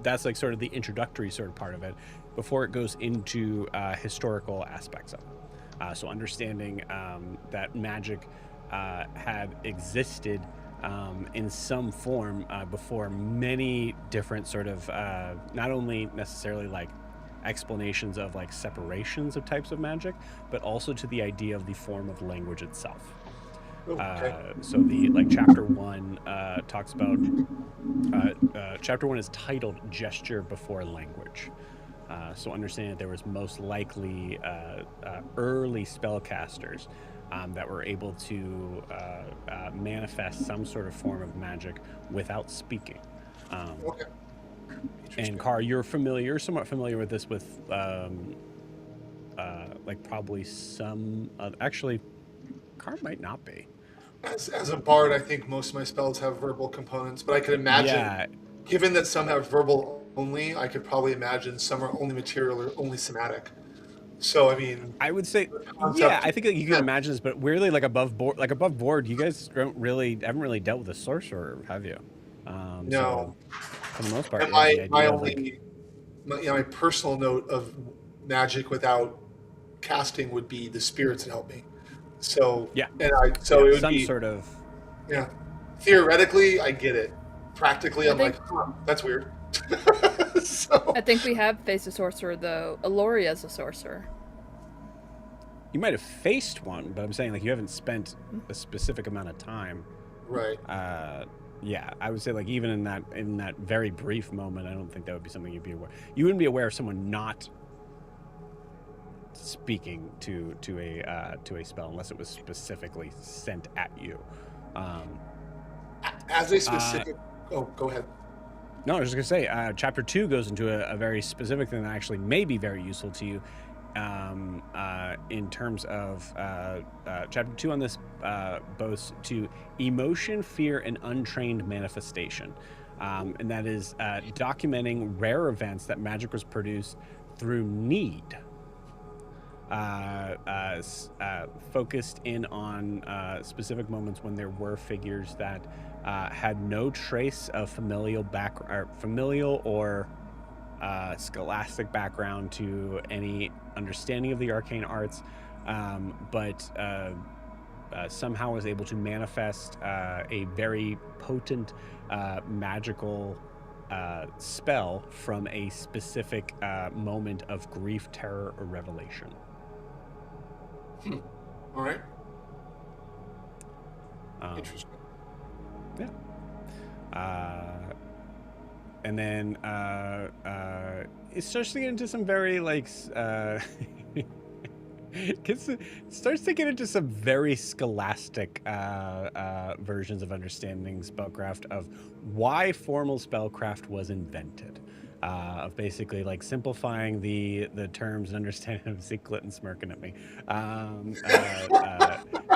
Speaker 2: that's like sort of the introductory sort of part of it before it goes into historical aspects of it. So understanding that magic had existed in some form before many different sort of not only necessarily like explanations of like separations of types of magic, but also to the idea of the form of language itself. So the like chapter 1 talks about chapter 1 is titled Gesture Before Language. So understanding that there was most likely early spellcasters that were able to manifest some sort of form of magic without speaking. And Carr, you're somewhat familiar with this, with like probably some actually Carr might not be.
Speaker 8: As a bard, I think most of my spells have verbal components, but I could imagine, given that some have verbal only, I could probably imagine some are only material or only somatic. So, I mean,
Speaker 2: I would say, yeah, I think like, you can imagine this, but weirdly, like above board, you guys haven't really dealt with a sorcerer, have you?
Speaker 8: No.
Speaker 2: So, for the most part,
Speaker 8: and my personal note of magic without casting would be the spirits that help me. So
Speaker 2: yeah,
Speaker 8: and it would
Speaker 2: some
Speaker 8: be
Speaker 2: sort of,
Speaker 8: yeah. Theoretically, I get it. Practically, I'm like, that's weird. So
Speaker 3: I think we have faced a sorcerer though. Aloria's a sorcerer.
Speaker 2: You might have faced one, but I'm saying like you haven't spent a specific amount of time.
Speaker 8: Right.
Speaker 2: Yeah, I would say like even in that very brief moment, I don't think that would be something you'd be aware. You wouldn't be aware of someone not speaking to a spell unless it was specifically sent at you.
Speaker 8: As a specific. Go ahead.
Speaker 2: No, I was just gonna say, chapter 2 goes into a very specific thing that actually may be very useful to you. In terms of chapter 2 on this boasts to emotion, fear, and untrained manifestation, and that is documenting rare events that magic was produced through need. Focused in on specific moments when there were figures that had no trace of familial or scholastic background to any understanding of the arcane arts, but somehow was able to manifest a very potent magical spell from a specific moment of grief, terror, or revelation.
Speaker 8: All right. Interesting.
Speaker 2: Yeah. And then it starts to get into some very like starts to get into some very scholastic versions of understanding spellcraft, of why formal spellcraft was invented, of basically like simplifying the terms and understanding. I'm seeing Clinton smirking at me,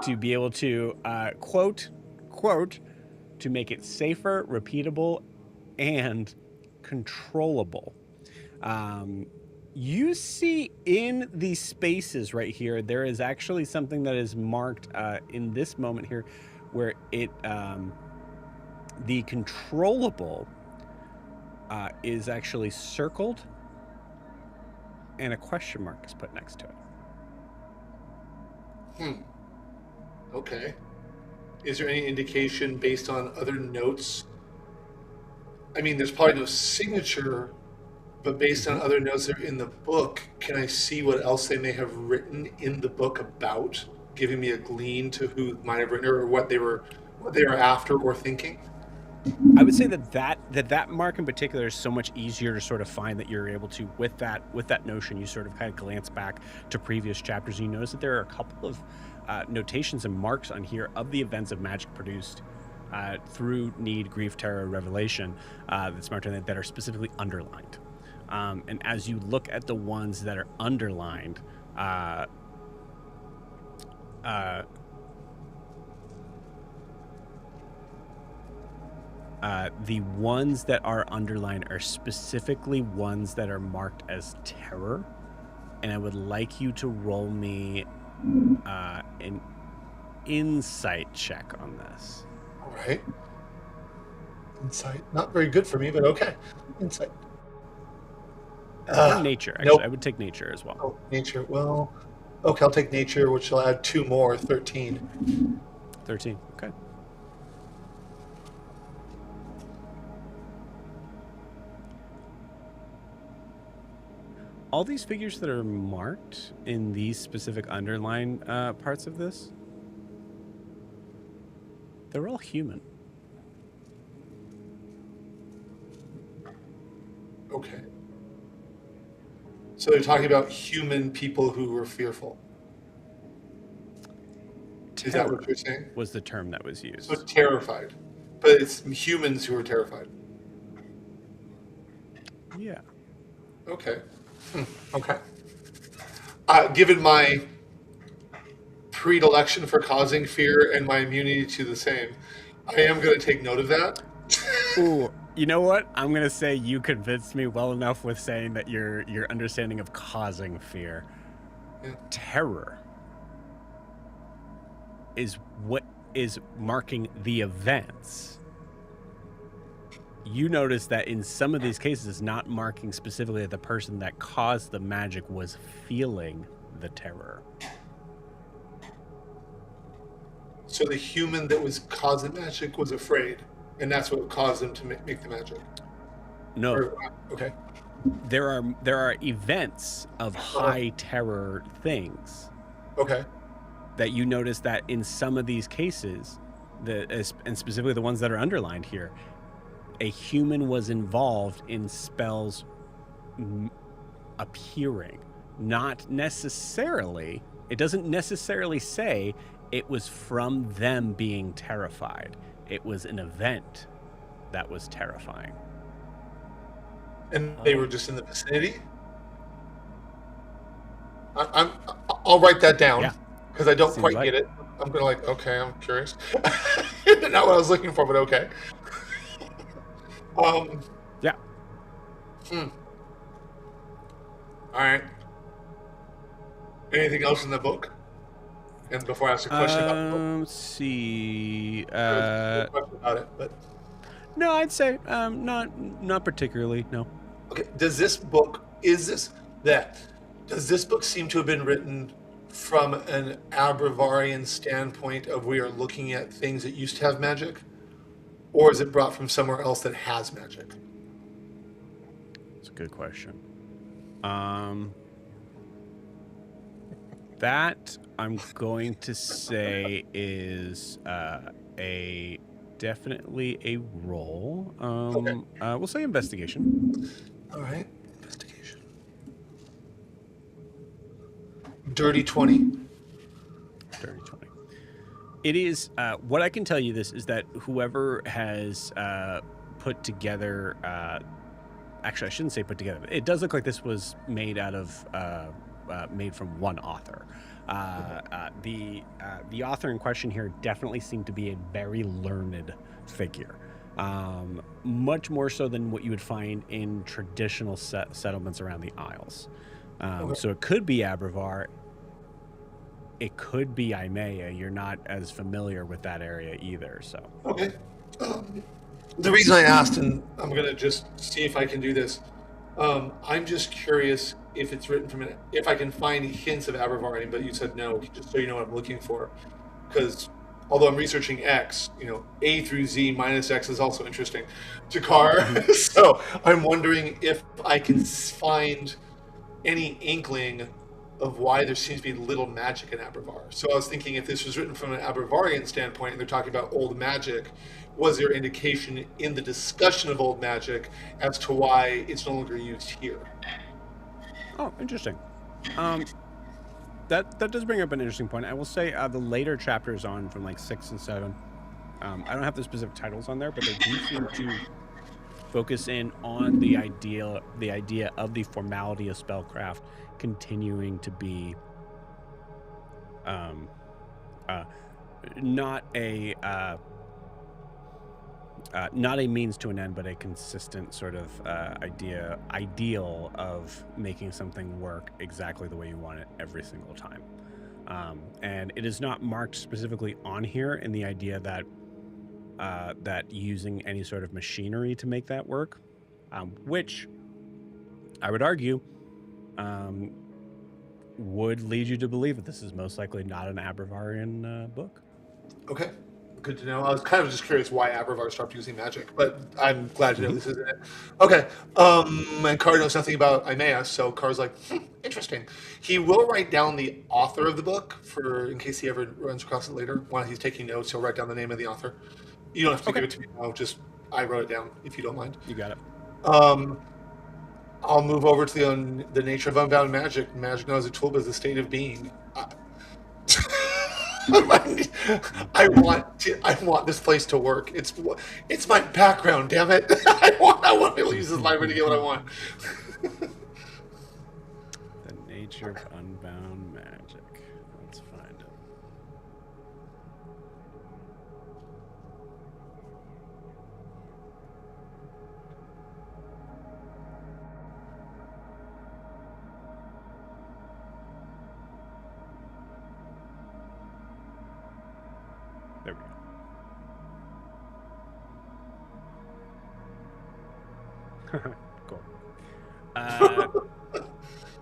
Speaker 2: to be able to quote to make it safer, repeatable, and controllable. You see in these spaces right here, there is actually something that is marked in this moment here, where it the controllable is actually circled and a question mark is put next to it.
Speaker 8: Okay. Is there any indication based on other notes? I mean, there's probably no signature, but based on other notes that are in the book, can I see what else they may have written in the book about, giving me a glean to who might have written or what they were after or thinking?
Speaker 2: I would say that mark in particular is so much easier to sort of find, that you're able to, with that notion, you sort of kind of glance back to previous chapters and you notice that there are a couple of notations and marks on here of the events of magic produced through need, grief, terror, revelation, that smart that are specifically underlined. And as you look at the ones that are underlined, the ones that are underlined are specifically ones that are marked as terror. And I would like you to roll me an insight check on this.
Speaker 8: All right. Insight. Not very good for me, but okay. Insight.
Speaker 2: Or nature. Actually,
Speaker 8: nope.
Speaker 2: I would take nature as well.
Speaker 8: Oh, nature. Well, okay, I'll take nature, which will add 2 more, 13.
Speaker 2: 13. Okay. All these figures that are marked in these specific underline parts of this, they're all human.
Speaker 8: Okay. So they're talking about human people who were fearful. Is that what you're saying?
Speaker 2: Was the term that was used.
Speaker 8: So terrified. But it's humans who are terrified.
Speaker 2: Yeah.
Speaker 8: Okay. Okay. Given my predilection for causing fear and my immunity to the same, I am going to take note of that.
Speaker 2: Ooh, you know what? I'm going to say you convinced me well enough with saying that your understanding of causing fear.
Speaker 8: Yeah.
Speaker 2: Terror is what is marking the events. You notice that in some of these cases, it's not marking specifically that the person that caused the magic was feeling the terror.
Speaker 8: So the human that was causing magic was afraid, and that's what caused them to make the magic.
Speaker 2: No.
Speaker 8: Okay.
Speaker 2: There are events of high terror things.
Speaker 8: Okay.
Speaker 2: That you notice that in some of these cases, and specifically the ones that are underlined here, a human was involved in spells appearing. Not necessarily, it doesn't necessarily say it was from them being terrified. It was an event that was terrifying.
Speaker 8: And they were just in the vicinity? I'll write that down because I don't quite get it. I'm going to like, okay, I'm curious. Not what I was looking for, but okay.
Speaker 2: Yeah.
Speaker 8: All right. Anything else in the book? And before I ask a question about the book.
Speaker 2: Let's see.
Speaker 8: There's a question about it, but
Speaker 2: no, I'd say not particularly. No.
Speaker 8: Okay. Does this book seem to have been written from an Abravarian standpoint of we are looking at things that used to have magic? Or is it brought from somewhere else that has magic?
Speaker 2: That's a good question. That I'm going to say is definitely a roll.
Speaker 8: Okay.
Speaker 2: We'll say investigation.
Speaker 8: All right, investigation. Dirty 20.
Speaker 2: Dirty 20. It is, what I can tell you this is that whoever has put together, actually I shouldn't say put together, but it does look like this was made out of, made from one author. The author in question here definitely seemed to be a very learned figure. Much more so than what you would find in traditional settlements around the Isles. So it could be Abravar. It could be Imea. You're not as familiar with that area either, so.
Speaker 8: Okay. The reason I asked, and I'm going to just see if I can do this, I'm just curious if it's written from if I can find hints of Abravarian, but you said no, just so you know what I'm looking for. Because although I'm researching X, A through Z minus X is also interesting to Car. So I'm wondering if I can find any inkling of why there seems to be little magic in Abravar. So I was thinking if this was written from an Abravarian standpoint and they're talking about old magic, was there indication in the discussion of old magic as to why it's no longer used here?
Speaker 2: Oh, interesting. That does bring up an interesting point. I will say the later chapters on from like 6 and 7 I don't have the specific titles on there, but they do seem to focus in on the idea of the formality of spellcraft continuing to be not a means to an end, but a consistent sort of ideal of making something work exactly the way you want it every single time. And it is not marked specifically on here in the idea that that using any sort of machinery to make that work, which I would argue would lead you to believe that this is most likely not an Abrevarian book.
Speaker 8: Okay, good to know. I was kind of just curious why Abravar stopped using magic, but I'm glad to know this isn't it. Okay, and Carr knows nothing about Imaeus, so Carr's like, interesting. He will write down the author of the book for in case he ever runs across it later. While he's taking notes, he'll write down the name of the author. You don't have to give it to me now. Just I wrote it down if you don't mind.
Speaker 2: You got it.
Speaker 8: I'll move over to the nature of unbound magic. Magic not as a tool, but as a state of being. I want this place to work. It's my background, damn it. I want to be able to use this library to get what I want.
Speaker 2: The nature of unbound magic. Let's find it. There we go. Cool.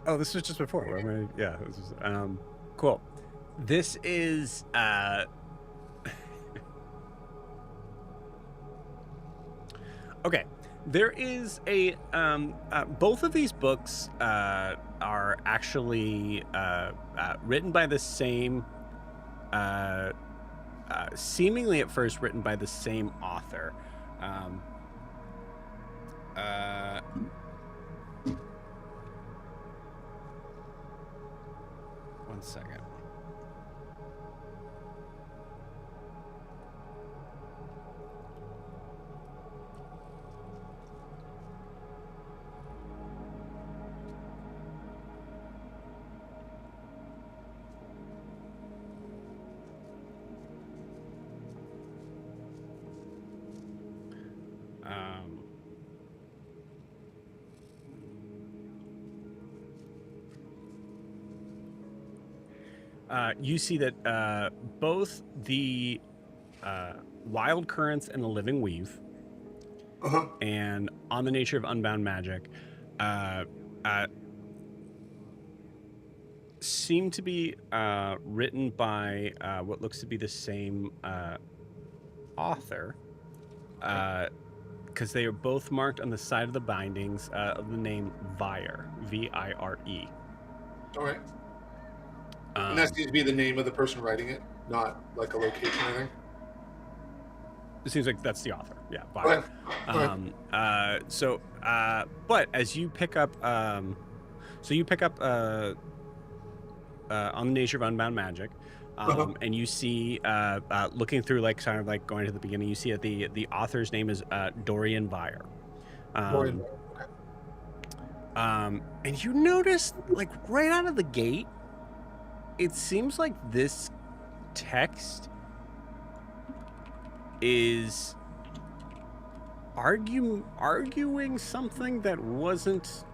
Speaker 2: Oh, this was just before. Yeah, this is cool. This is okay. There is a both of these books are actually written by the same seemingly at first written by the same author. One second. You see that both the Wild Currents and the Living Weave, and On the Nature of Unbound Magic, seem to be written by what looks to be the same author, because they are both marked on the side of the bindings of the name Vire, V-I-R-E.
Speaker 8: All right. And that seems to be the name of the person writing it, not like a location or anything.
Speaker 2: It seems like that's the author. Yeah, Vire.
Speaker 8: Okay.
Speaker 2: But as you pick up, On the Nature of Unbound Magic, and you see, looking through, like, kind of like going to the beginning, you see that the author's name is Dorian Vire.
Speaker 8: Dorian.
Speaker 2: And you notice, like, right out of the gate, it seems like this text is arguing something that wasn't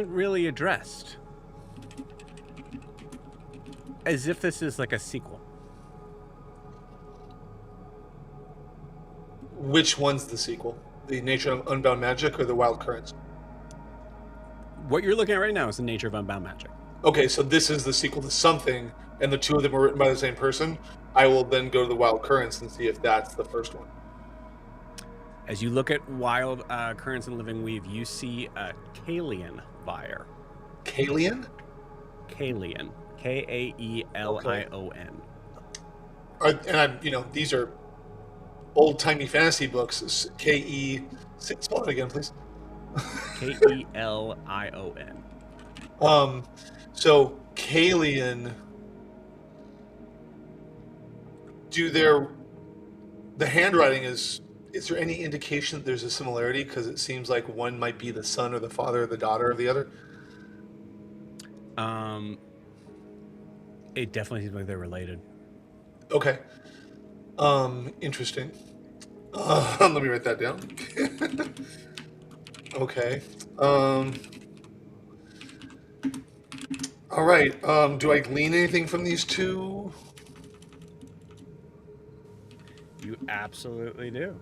Speaker 2: really addressed, as if this is like a sequel.
Speaker 8: Which one's the sequel? The Nature of Unbound Magic or the Wild Currents?
Speaker 2: What you're looking at right now is the Nature of Unbound Magic.
Speaker 8: Okay, so this is the sequel to something, and the two of them were written by the same person. I will then go to the Wild Currents and see if that's the first one.
Speaker 2: As you look at Wild Currents and Living Weave, you see Kalian Vire.
Speaker 8: Kalian?
Speaker 2: Kalian. K-A-E-L-I-O-N.
Speaker 8: And these are old-timey fantasy books. K-E... Spell it again, please.
Speaker 2: K-E-L-I-O-N.
Speaker 8: So Kalian the handwriting is there any indication that there's a similarity? Because it seems like one might be the son or the father or the daughter of the other.
Speaker 2: It definitely seems like they're related.
Speaker 8: Okay. Interesting. Let me write that down. Okay. All right. Do I glean anything from these two?
Speaker 2: You absolutely do.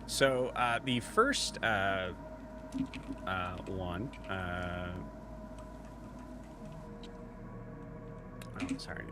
Speaker 2: So the first one. Oh, sorry.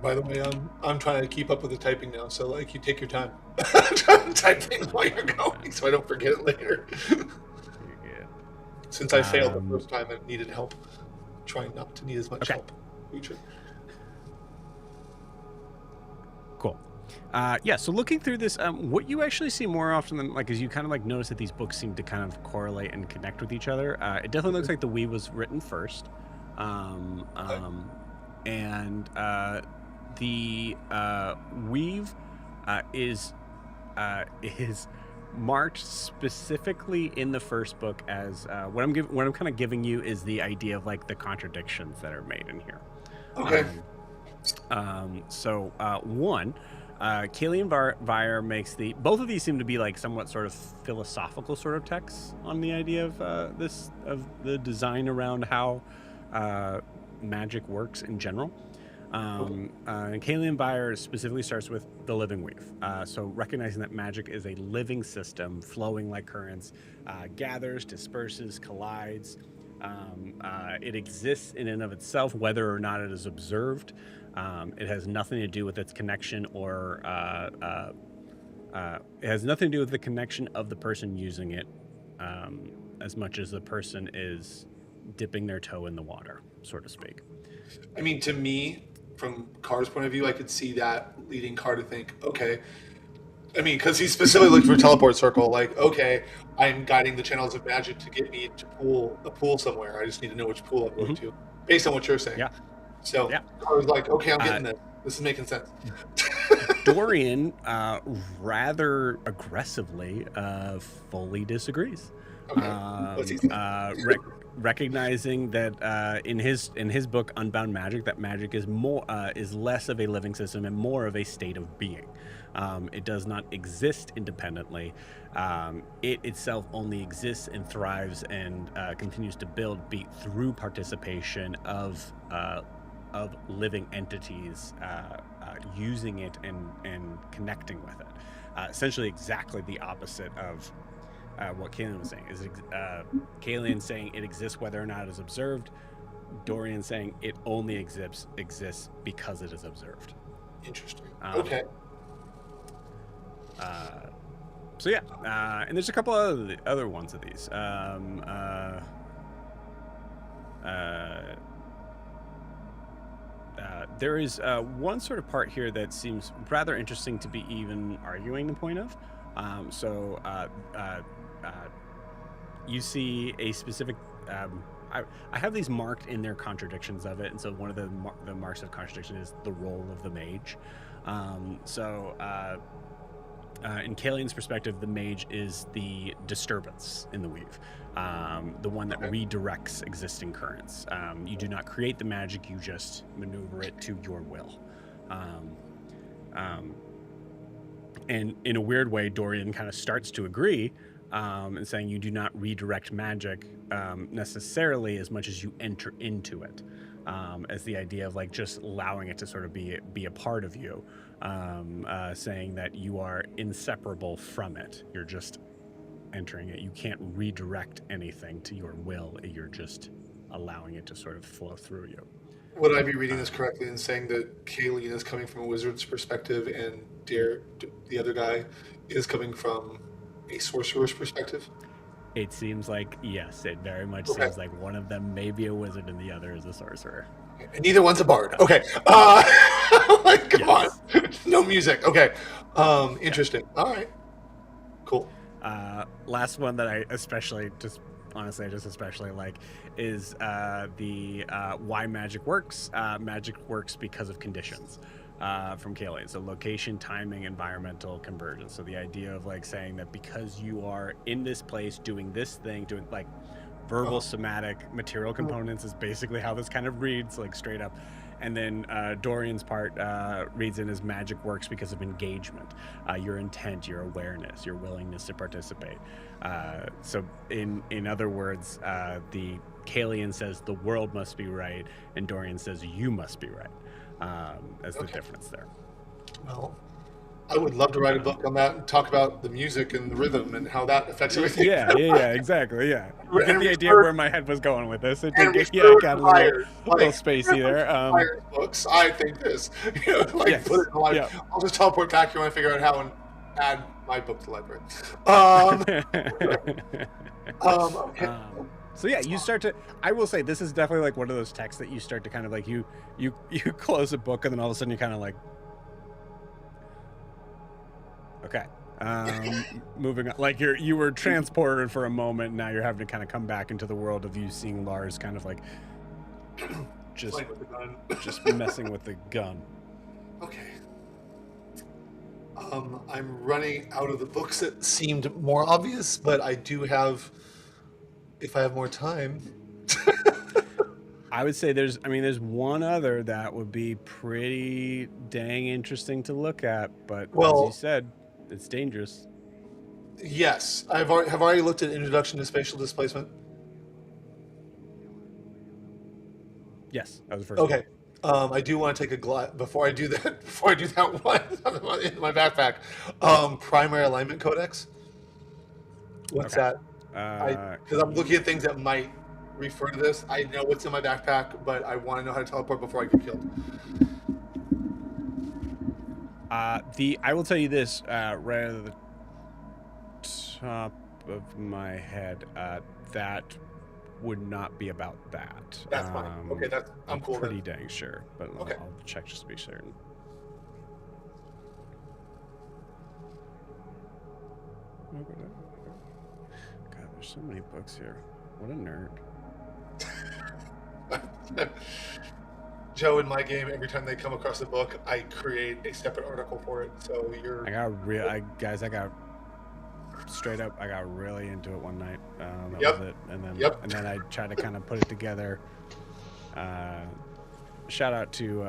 Speaker 8: By the way, I'm trying to keep up with the typing now, so like you take your time. I'm trying to type things while you're going, so I don't forget it later. Since I failed the first time, I needed help. Trying not to need as much help in the future.
Speaker 2: Cool. Yeah, so looking through this, what you actually see more often than like is you kind of like notice that these books seem to kind of correlate and connect with each other. It definitely looks like the Weave was written first. And the Weave is marked specifically in the first book as what I'm kind of giving you is the idea of like the contradictions that are made in here.
Speaker 8: Okay.
Speaker 2: So one, Kalian Vire makes both of these seem to be like somewhat sort of philosophical sort of texts on the idea of the design around how magic works in general. And Kalian Vire specifically starts with the living weave. So recognizing that magic is a living system flowing like currents, gathers, disperses, collides. It exists in and of itself, whether or not it is observed. It has nothing to do with its connection or it has nothing to do with the connection of the person using it as much as the person is dipping their toe in the water, so to speak.
Speaker 8: I mean, to me, from Carr's point of view, I could see that leading Carr to think, okay, I mean, because he's specifically looking for a teleport circle, like, okay, I'm guiding the channels of magic to get me to a pool somewhere. I just need to know which pool I'm going to, based on what you're saying.
Speaker 2: Yeah.
Speaker 8: So I was like, okay, I'm getting this. This is making sense.
Speaker 2: Dorian rather aggressively fully disagrees.
Speaker 8: Okay.
Speaker 2: Recognizing that in his book Unbound Magic, that magic is less of a living system and more of a state of being. It does not exist independently. It itself only exists and thrives and continues to build through participation of living entities using it and connecting with it. Essentially exactly the opposite of what Kalian was saying. Kalian saying it exists whether or not it is observed. Dorian saying it only exists because it is observed.
Speaker 8: Interesting. Okay.
Speaker 2: So yeah, and there's a couple of other ones of these. There is one sort of part here that seems rather interesting to be even arguing the point of. You see a specific. I have these marked in their contradictions of it, and so one of the marks of contradiction is the role of the mage. In Kalian's perspective, the mage is the disturbance in the weave, the one that redirects existing currents. You do not create the magic; you just maneuver it to your will. And in a weird way, Dorian kind of starts to agree, and saying you do not redirect magic necessarily as much as you enter into it, as the idea of like just allowing it to sort of be a part of you, saying that you are inseparable from it. You're just entering it. You can't redirect anything to your will. You're just allowing it to sort of flow through you.
Speaker 8: Would I be reading this correctly in saying that Kayleen is coming from a wizard's perspective and the other guy, is coming from a sorcerer's perspective?
Speaker 2: It seems like, yes, it very much
Speaker 8: Okay.
Speaker 2: seems like one of them may be a wizard and the other is a sorcerer.
Speaker 8: And neither one's a bard. Okay. Like, come on. No music. Okay. Interesting. All right. Cool.
Speaker 2: Last one that I especially especially like is the why magic works. Magic works because of conditions from Kayleen. So location, timing, environmental convergence. So the idea of like saying that because you are in this place doing this thing, doing like verbal, somatic, material components is basically how this kind of reads, like straight up. And then Dorian's part reads in as magic works because of engagement, your intent, your awareness, your willingness to participate. So in other words, the Kalian says the world must be right, and Dorian says you must be right, as the difference there.
Speaker 8: Well, I would love to write a book on that and talk about the music and the rhythm and how that affects everything.
Speaker 2: Yeah, exactly, yeah. You get the idea where my head was going with this. It got a little spacey there.
Speaker 8: Books, I think this. Put it in the library. I'll just teleport back here when I figure out how and add my book to the library. Okay.
Speaker 2: So yeah, you start to. I will say this is definitely like one of those texts that you start to kind of like you close a book and then all of a sudden you kind of like. Okay. Moving on, like you were transported for a moment. Now you're having to kind of come back into the world of you seeing Lars kind of like just messing with the gun.
Speaker 8: Okay. I'm running out of the books that seemed more obvious, but I do have. If I have more time.
Speaker 2: I would say there's one other that would be pretty dang interesting to look at, but as you said, it's dangerous.
Speaker 8: Yes, have already looked at Introduction to Spatial Displacement.
Speaker 2: Yes, that was the first.
Speaker 8: Okay, I do want to take a glide before I do that. Before I do that one in my backpack, Primary Alignment Codex. What's that? Because I'm looking at things that might refer to this. I know what's in my backpack, but I want to know how to teleport before I get killed.
Speaker 2: I will tell you this right at the top of my head. That would not be about that.
Speaker 8: That's fine. Okay, I'm cool.
Speaker 2: Pretty dang sure, but
Speaker 8: okay.
Speaker 2: I'll check just to be certain. God, there's so many books here. What a nerd.
Speaker 8: Joe, in my game, every time they come across a book, I create a separate article for it. So you're. I got really into it one night. That was it. And then I tried to kind of put it together. Shout out to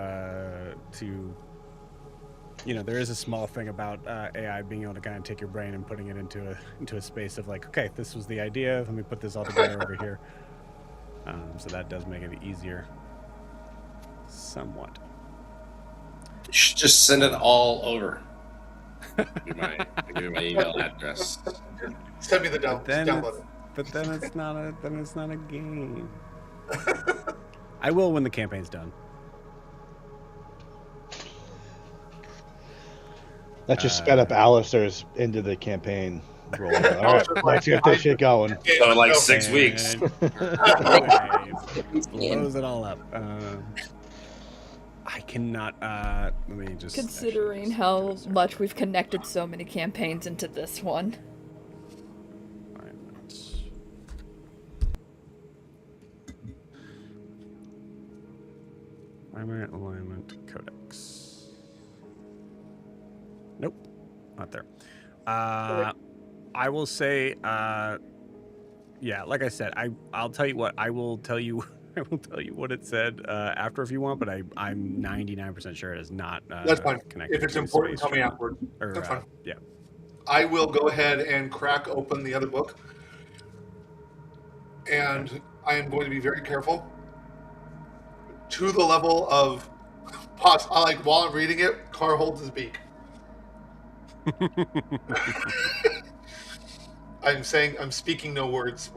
Speaker 8: there is a small thing about AI being able to kind of take your brain and putting it into a space of like, okay, this was the idea. Let me put this all together over here. So that does make it easier. Somewhat.
Speaker 7: You should just send it all over. Give you my email address.
Speaker 8: Send me the download.
Speaker 2: But then it's not a game. I will when the campaign's done.
Speaker 1: That just sped up Alistair's into the campaign roll. All right, let's get this shit going.
Speaker 7: So in like 6 weeks.
Speaker 2: Close it all up. I cannot. Let me just.
Speaker 3: Considering how much we've connected so many campaigns into this one.
Speaker 2: Primary Alignment Codex. Nope, not there. I will say, yeah, like I said, I'll tell you what. I will tell you what it said after if you want, but I'm 99% sure it is not
Speaker 8: That's fine.
Speaker 2: Connected.
Speaker 8: If it's important, tell me afterward. That's fine.
Speaker 2: Yeah.
Speaker 8: I will go ahead and crack open the other book, and I am going to be very careful to the level of while I'm reading it, Carr holds his beak. I'm speaking no words.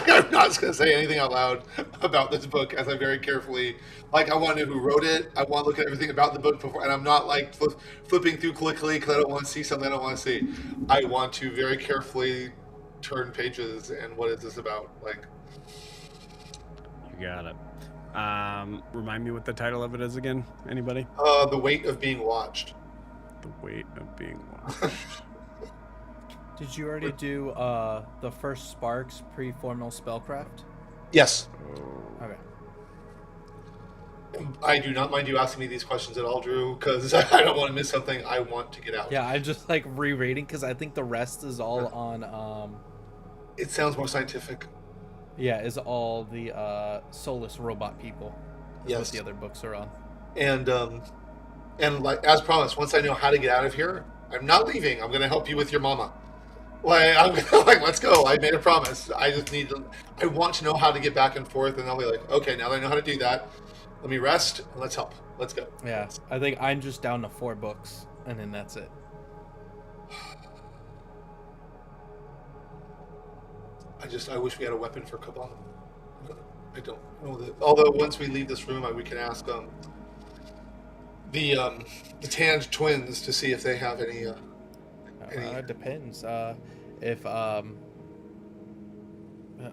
Speaker 8: I'm not going to say anything out loud about this book as I very carefully, like, I want to know who wrote it. I want to look at everything about the book before, and I'm not like flipping through quickly because I don't want to see something I don't want to see. I want to very carefully turn pages and what is this about? Like,
Speaker 2: You got it. Remind me what the title of it is again. Anybody?
Speaker 8: The Weight of Being Watched.
Speaker 2: The Weight of Being Watched.
Speaker 6: Did you already do the first Sparks pre-formal spellcraft?
Speaker 8: Yes.
Speaker 6: Okay.
Speaker 8: I do not mind you asking me these questions at all, Drew, because I don't want to miss something I want to get out.
Speaker 6: Yeah, I'm just like rereading because I think the rest is all on.
Speaker 8: It sounds more scientific.
Speaker 6: Yeah, is all the soulless robot people. That's
Speaker 8: Yes.
Speaker 6: what the other books are on.
Speaker 8: And like as promised, once I know how to get out of here, I'm not leaving. I'm going to help you with your mama. Like I'm gonna, like, let's go. I made a promise. I just need to. I want to know how to get back and forth, and I'll be like, okay, now that I know how to do that, let me rest and let's help. Let's go.
Speaker 6: Yeah, I think I'm just down to 4 books, and then that's it.
Speaker 8: I wish we had a weapon for Cabal. I don't know that. Although once we leave this room, we can ask the Tanned twins to see if they have any.
Speaker 6: It depends. If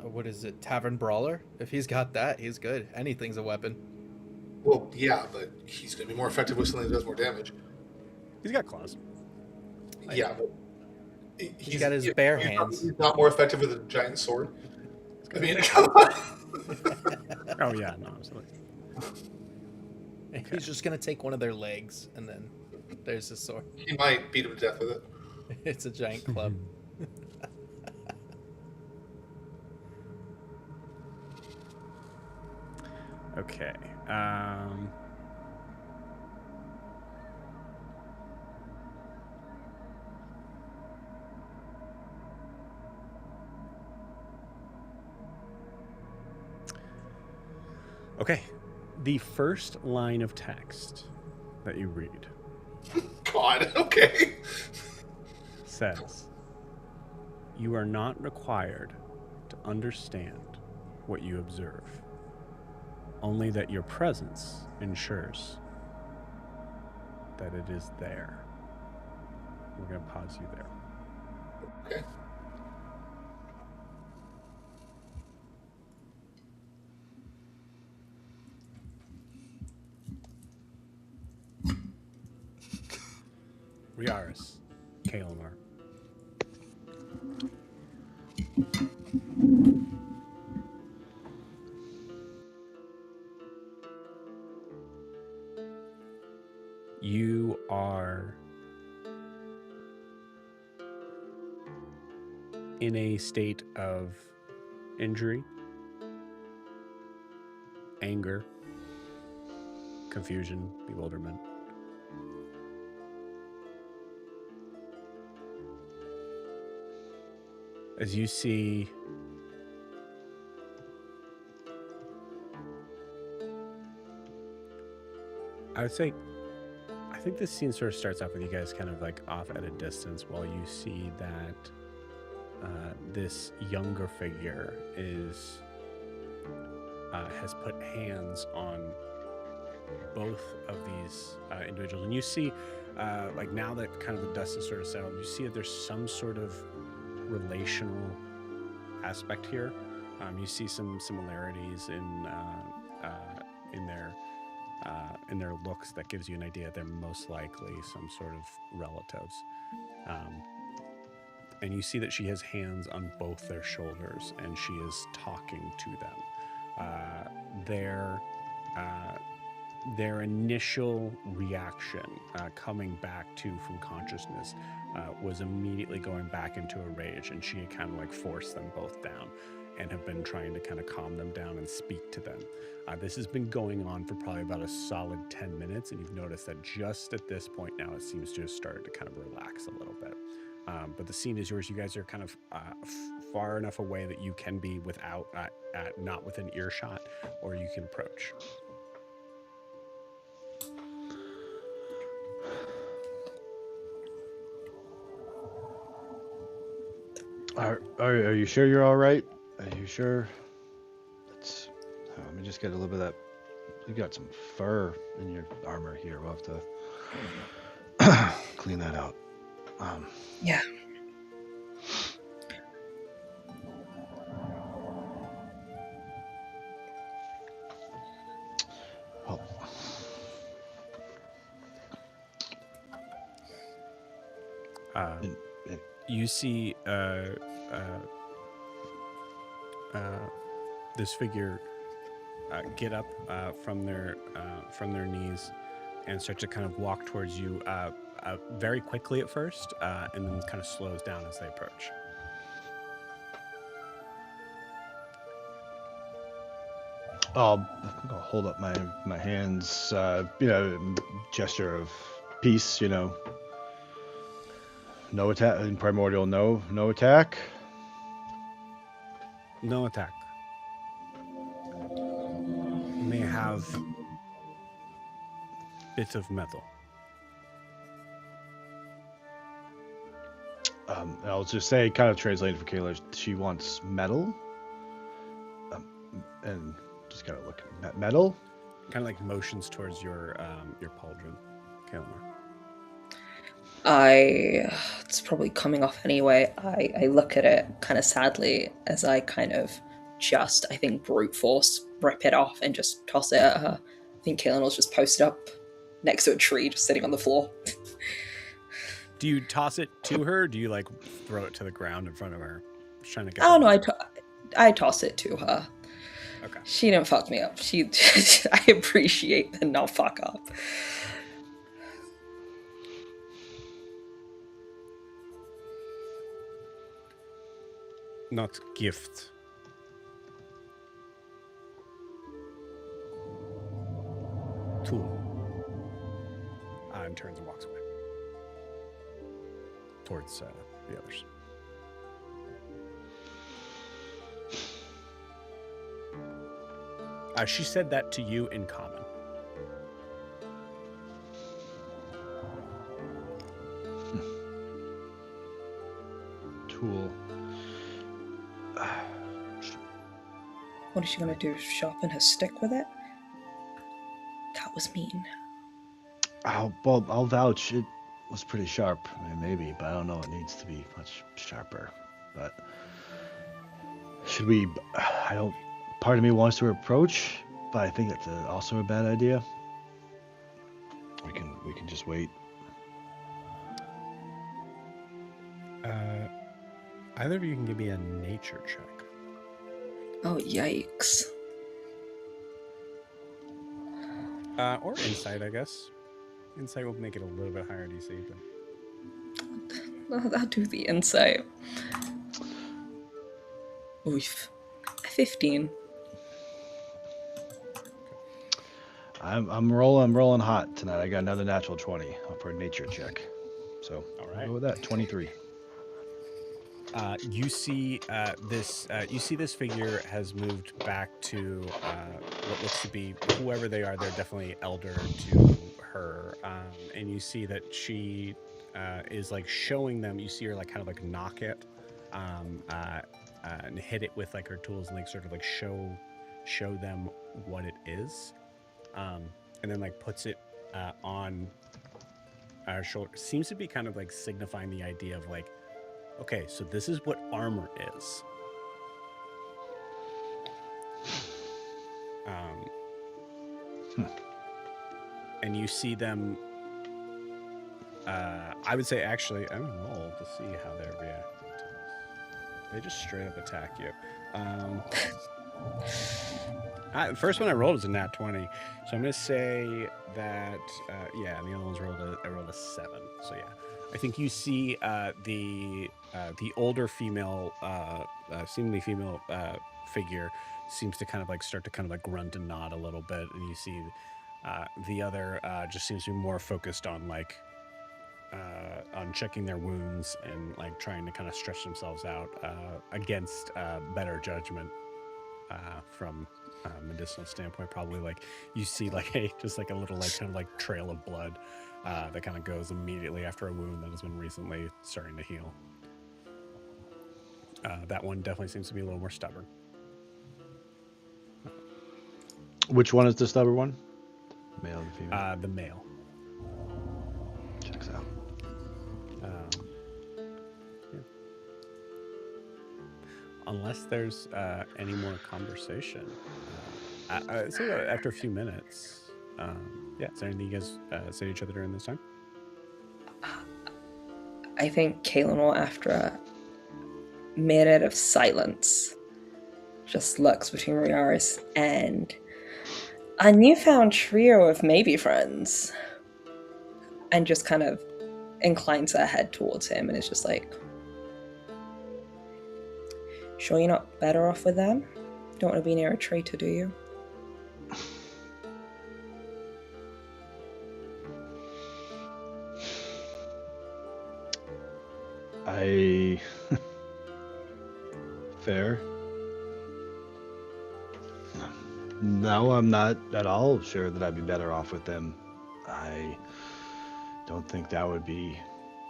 Speaker 6: what is it, Tavern Brawler? If he's got that, he's good. Anything's a weapon.
Speaker 8: Well, yeah, but he's going to be more effective with something that does more damage.
Speaker 2: He's got claws.
Speaker 8: Yeah, but
Speaker 6: He's got his bare hands.
Speaker 8: He's not more effective with a giant sword. I mean, come on.
Speaker 2: Oh yeah, no, absolutely.
Speaker 6: He's just gonna take one of their legs, and then there's his sword.
Speaker 8: He might beat him to death with it.
Speaker 6: It's a giant club.
Speaker 2: Okay. Okay. The first line of text that you read
Speaker 8: God, okay.
Speaker 2: says, "You are not required to understand what you observe, only that your presence ensures that it is there." We're going to pause you there.
Speaker 8: Okay.
Speaker 2: Riaris, Kalimar. You are in a state of injury, anger, confusion, bewilderment. As you see I think this scene sort of starts off with you guys kind of like off at a distance while you see that this younger figure has put hands on both of these individuals, and you see like now that kind of the dust is sort of settled, you see that there's some sort of relational aspect here. You see some similarities in their looks that gives you an idea they're most likely some sort of relatives. And you see that she has hands on both their shoulders and she is talking to them. Their initial reaction coming back from consciousness was immediately going back into a rage, and she had kind of like forced them both down and have been trying to kind of calm them down and speak to them. This has been going on for probably about a solid 10 minutes, and you've noticed that just at this point now it seems to have started to kind of relax a little bit. But the scene is yours. You guys are kind of far enough away that you can be without, not within earshot, or you can approach.
Speaker 1: Are you sure you're all right? Are you sure? Let me just get a little bit of that. You got some fur in your armor here. We'll have to clean that out.
Speaker 5: Yeah.
Speaker 1: Well, and-
Speaker 2: You see this figure get up from their knees and start to kind of walk towards you very quickly at first, and then kind of slows down as they approach.
Speaker 1: I'll hold up my hands, gesture of peace. No attack in primordial. No attack.
Speaker 2: No attack. May have bits of metal.
Speaker 1: I'll just say, kind of translating for Kayla, she wants metal. And just kind of look metal.
Speaker 2: Kind of like motions towards your pauldron, Kalamar.
Speaker 5: It's probably coming off anyway. I look at it kind of sadly as I kind of just, I think, brute force rip it off and just toss it at her. I think Kaelin was just posted up next to a tree, just sitting on the floor.
Speaker 2: Do you toss it to her? Or do you like throw it to the ground in front of her? Just trying to get.
Speaker 5: Oh no, I toss it to her.
Speaker 2: Okay.
Speaker 5: She didn't fuck me up. I appreciate the not fuck up.
Speaker 2: Not gift. Tool. And turns and walks away towards the others. She said that to you in common.
Speaker 1: Tool.
Speaker 5: What is she gonna do? Sharpen her stick with it? That was mean.
Speaker 1: I'll vouch. It was pretty sharp. I mean, maybe, but I don't know. It needs to be much sharper. But should we? I don't. Part of me wants to approach, but I think that's also a bad idea. We can just wait.
Speaker 2: Either of you can give me a nature check.
Speaker 5: Oh, yikes.
Speaker 2: Or insight, I guess. Insight will make it a little bit higher DC. But...
Speaker 5: I'll do the insight. Oof. 15.
Speaker 1: I'm rolling hot tonight. I got another natural 20 for a nature check. So
Speaker 2: all right.
Speaker 1: I'll go with that. 23.
Speaker 2: You see this figure has moved back to what looks to be whoever they are. They're definitely elder to her, and you see that she is like showing them. You see her like kind of like knock it, and hit it with like her tools and like sort of like show them what it is, and then like puts it on our shoulder. Seems to be kind of like signifying the idea of like, okay, so this is what armor is. And you see them, I would say actually, I'm going to roll to see how they're reacting to this. They just straight up attack you. The first one I rolled was a nat 20. So I'm going to say that, yeah, and the other ones I rolled a 7. So yeah. I think you see the older female, seemingly female figure seems to kind of like start to kind of like grunt and nod a little bit, and you see the other just seems to be more focused on like on checking their wounds and like trying to kind of stretch themselves out against better judgment from medicinal standpoint. Probably like you see like just like a little like kind of like trail of blood that kind of goes immediately after a wound that has been recently starting to heal. That one definitely seems to be a little more stubborn.
Speaker 1: Which one is the stubborn one? Male and female.
Speaker 2: The male.
Speaker 1: Checks out.
Speaker 2: Yeah. Unless there's any more conversation. So after a few minutes, yeah, is there anything you guys say to each other during this time?
Speaker 5: I think Kaelin will, after a minute of silence, just looks between Riaris and a newfound trio of maybe friends, and just kind of inclines her head towards him and is just like, sure you're not better off with them? Don't want to be near a traitor, do you?
Speaker 1: Fair. No, I'm not at all sure that I'd be better off with them. I don't think that would be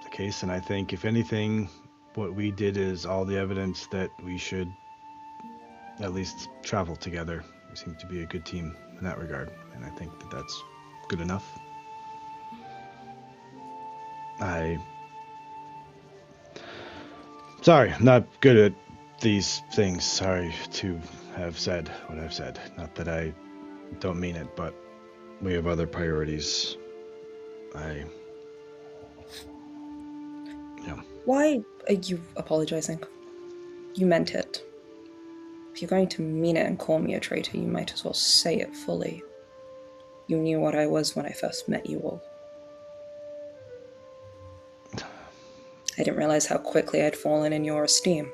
Speaker 1: the case, and I think, if anything, what we did is all the evidence that we should at least travel together. We seem to be a good team in that regard, and I think that that's good enough. Sorry, I'm not good at these things. Sorry to have said what I've said. Not that I don't mean it, but we have other priorities.
Speaker 5: Why are you apologizing? You meant it. If you're going to mean it and call me a traitor, you might as well say it fully. You knew what I was when I first met you all. I didn't realize how quickly I'd fallen in your esteem.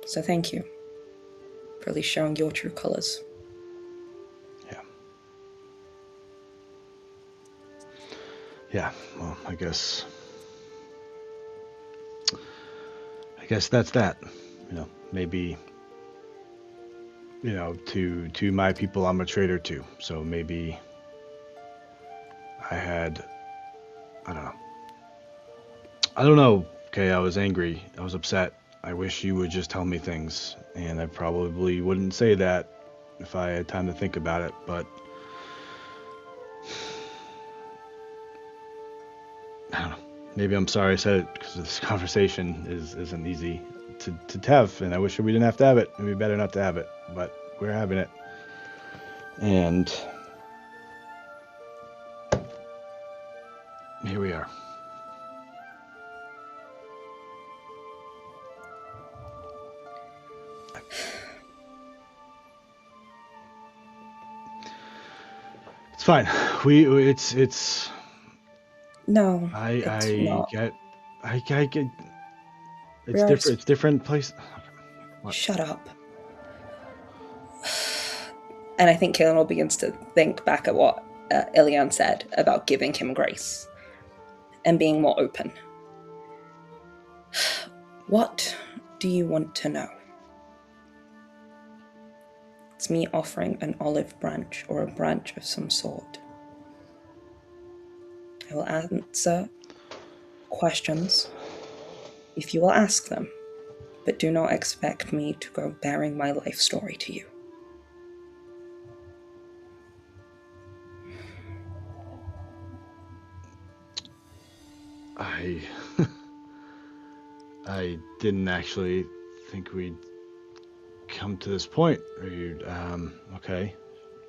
Speaker 5: So thank you for at least showing your true colors.
Speaker 1: Yeah, well, I guess that's that. Maybe, to my people, I'm a traitor too. So maybe I don't know. Okay, I was angry. I was upset. I wish you would just tell me things, and I probably wouldn't say that if I had time to think about it, but I don't know. Maybe I'm sorry I said it, because this conversation isn't easy to have, and I wish we didn't have to have it. It'd be better not to have it, but we're having it. And here we are. It's fine. It's
Speaker 5: No,
Speaker 1: I
Speaker 5: it's not.
Speaker 1: get it's
Speaker 5: Riaris,
Speaker 1: different. It's different place. What?
Speaker 5: shut up. And I think Kaelin will begins to think back at what Ilian said about giving him grace and being more open. What do you want to know? It's me offering an olive branch or a branch of some sort. I will answer questions if you will ask them, but do not expect me to go bearing my life story to you.
Speaker 1: I didn't actually think we'd come to this point. Okay.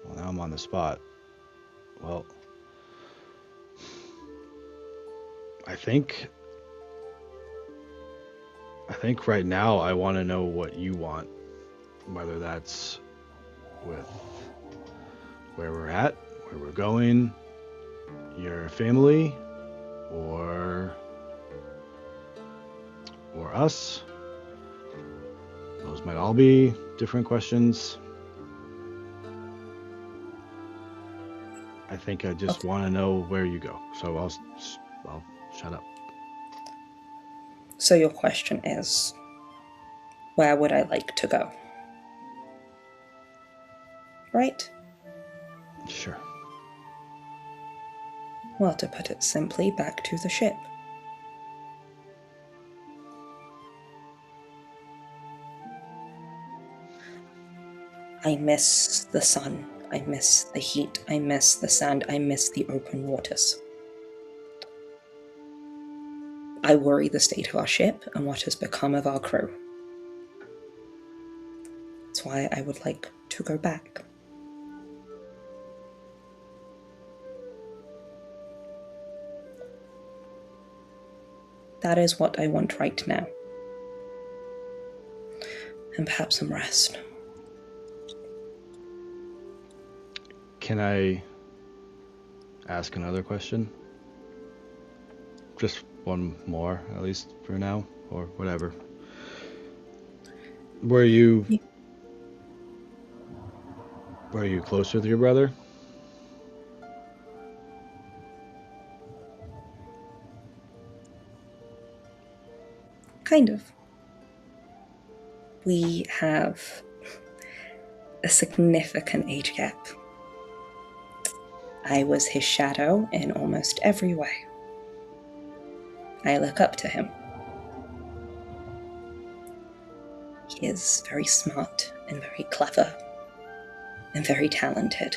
Speaker 1: Well, now I'm on the spot. Well, I think right now I want to know what you want, whether that's with where we're at, where we're going, your family, or us. Those might all be different questions. I think I just want to know where you go. So I'll shut up.
Speaker 5: So your question is, where would I like to go? Right?
Speaker 1: Sure.
Speaker 5: Well, to put it simply, back to the ship. I miss the sun. I miss the heat. I miss the sand. I miss the open waters. I worry the state of our ship and what has become of our crew. That's why I would like to go back. That is what I want right now. And perhaps some rest.
Speaker 1: Can I ask another question? Just one more, at least for now, or whatever. Were you close with your brother?
Speaker 5: Kind of. We have a significant age gap. I was his shadow in almost every way. I look up to him. He is very smart and very clever and very talented.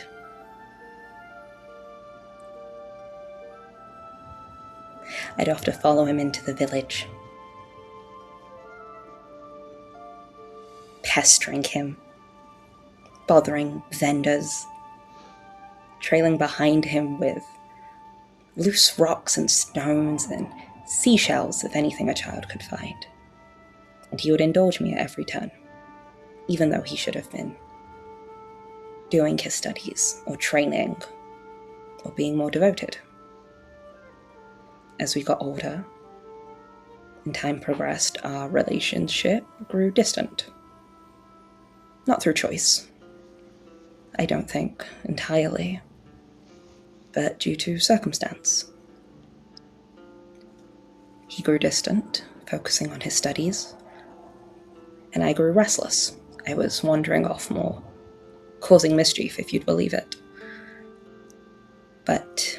Speaker 5: I'd often follow him into the village, pestering him, bothering vendors, trailing behind him with loose rocks and stones and seashells, if anything a child could find. And he would indulge me at every turn, even though he should have been doing his studies or training or being more devoted. As we got older and time progressed, our relationship grew distant. Not through choice, I don't think entirely, but due to circumstance. He grew distant, focusing on his studies, and I grew restless. I was wandering off more, causing mischief, if you'd believe it. But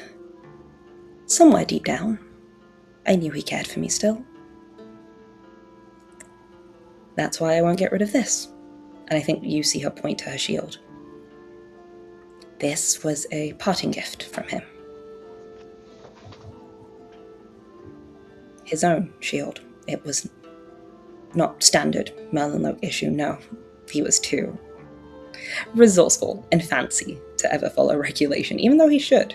Speaker 5: somewhere deep down, I knew he cared for me still. That's why I won't get rid of this. And I think you see her point to her shield. This was a parting gift from him. His own shield. It was not standard Merlin-Loke issue, no. He was too resourceful and fancy to ever follow regulation, even though he should.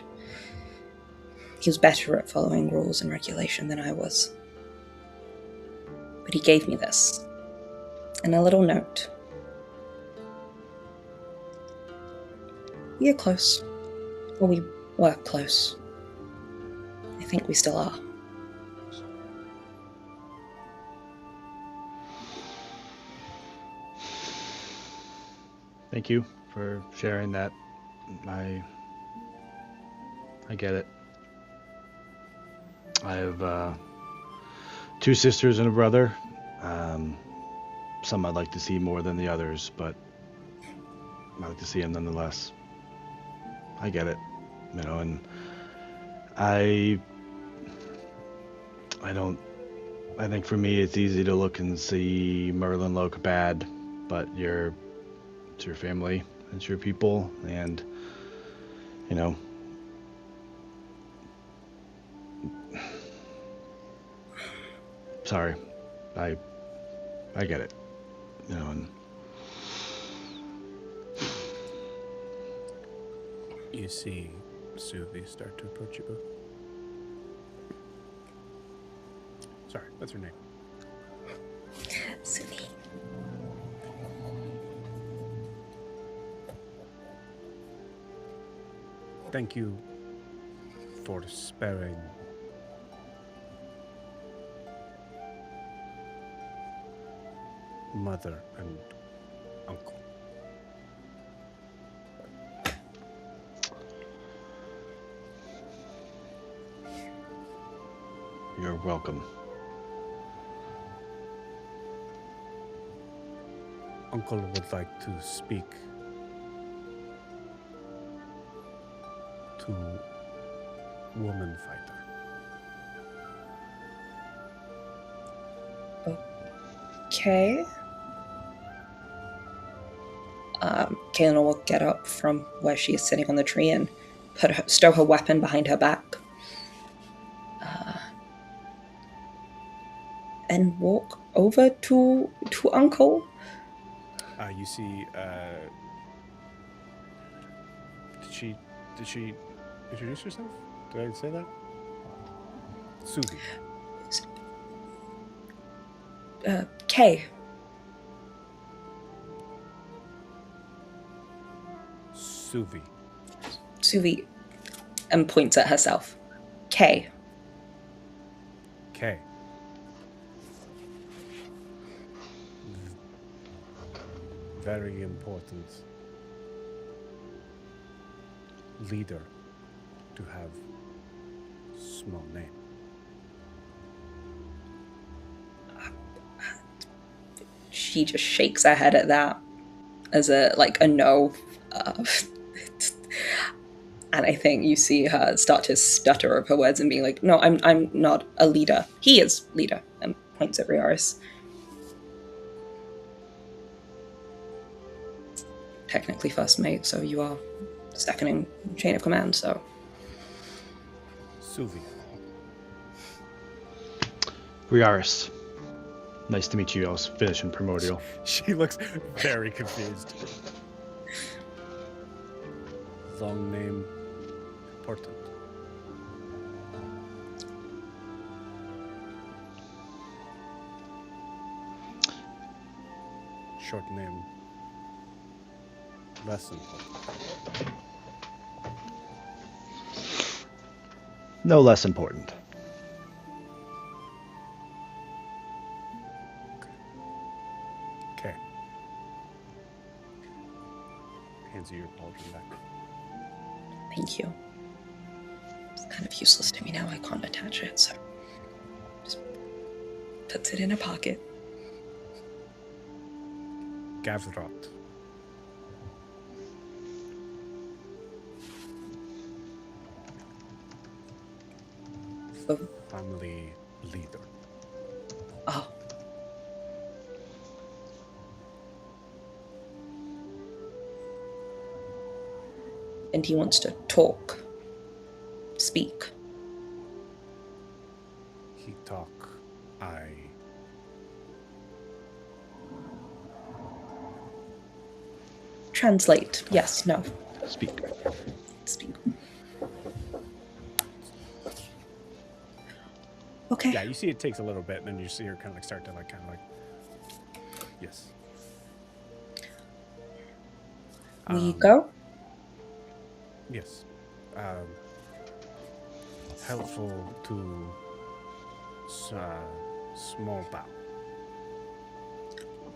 Speaker 5: He was better at following rules and regulation than I was. But he gave me this, and a little note. We are close. Or we were close. I think we still are.
Speaker 1: Thank you for sharing that. I get it. I have 2 sisters and a brother. Some I'd like to see more than the others, but I like to see them nonetheless. I get it, and I think for me it's easy to look and see Merlin-Loke bad, but it's your family, it's your people, and sorry, I get it, and
Speaker 2: You see Suvi start to approach you both. Sorry, what's her name?
Speaker 5: Suvi.
Speaker 2: Thank you for sparing mother and uncle.
Speaker 1: you're welcome.
Speaker 2: Uncle would like to speak to woman fighter.
Speaker 5: Okay. Kaelin will get up from where she is sitting on the tree and stow her weapon behind her back. And walk over to Uncle.
Speaker 2: You see, did she introduce herself? Did I say that? Suvi.
Speaker 5: Kay. Suvi. And points at herself. Kay.
Speaker 2: Kay. Very important leader to have small name.
Speaker 5: She just shakes her head at that as a no. And I think you see her start to stutter over her words and being like, no, I'm not a leader. He is leader, and points at Riaris. Technically first mate, so you are second in chain of command, so.
Speaker 2: Suvi.
Speaker 1: Riaris. Nice to meet you. I was finishing primordial.
Speaker 2: She looks very confused. Long name important. Short name less important.
Speaker 1: No less important.
Speaker 2: Okay. Hands you your pauldron back.
Speaker 5: Thank you. It's kind of useless to me now. I can't attach it, so just puts it in a pocket.
Speaker 2: Gavrot.
Speaker 5: Oh.
Speaker 2: Family leader.
Speaker 5: Oh. And he wants to talk. Speak.
Speaker 2: He talk. I.
Speaker 5: Translate. Yes, no.
Speaker 1: Speak.
Speaker 5: Speak. Okay.
Speaker 2: Yeah, you see it takes a little bit, and then you see her kind of like start to yes.
Speaker 5: We go?
Speaker 2: Yes. Helpful to small bow.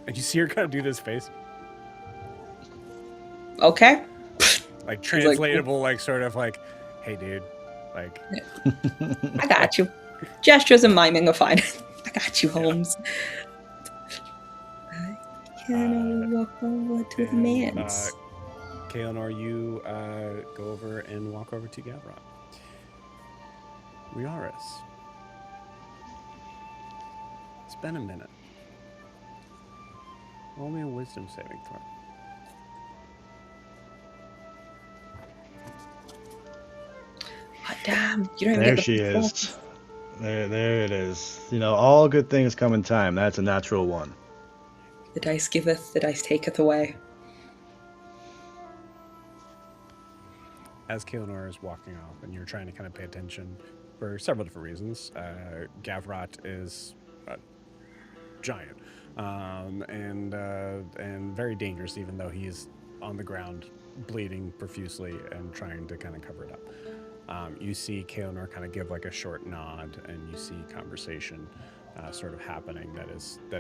Speaker 2: And you see her kind of do this face.
Speaker 5: Okay.
Speaker 2: Like translatable, sort of hey dude.
Speaker 5: I got you. Gestures and miming are fine. I got you, Holmes. Can I walk over to the man's?
Speaker 2: Kaelinor, you go over and walk over to Gavrot. Riaris. It's been a minute. Roll me a wisdom saving throw.
Speaker 5: Oh, damn, you don't even
Speaker 1: There
Speaker 5: get
Speaker 1: she is. There it is. All good things come in time. That's a natural one.
Speaker 5: The dice giveth, the dice taketh away.
Speaker 2: As Kaelinor is walking off, and you're trying to kind of pay attention for several different reasons. Gavrot is a giant and very dangerous, even though he is on the ground bleeding profusely and trying to kind of cover it up. You see Kaelinor kind of give a short nod, and you see conversation sort of happening that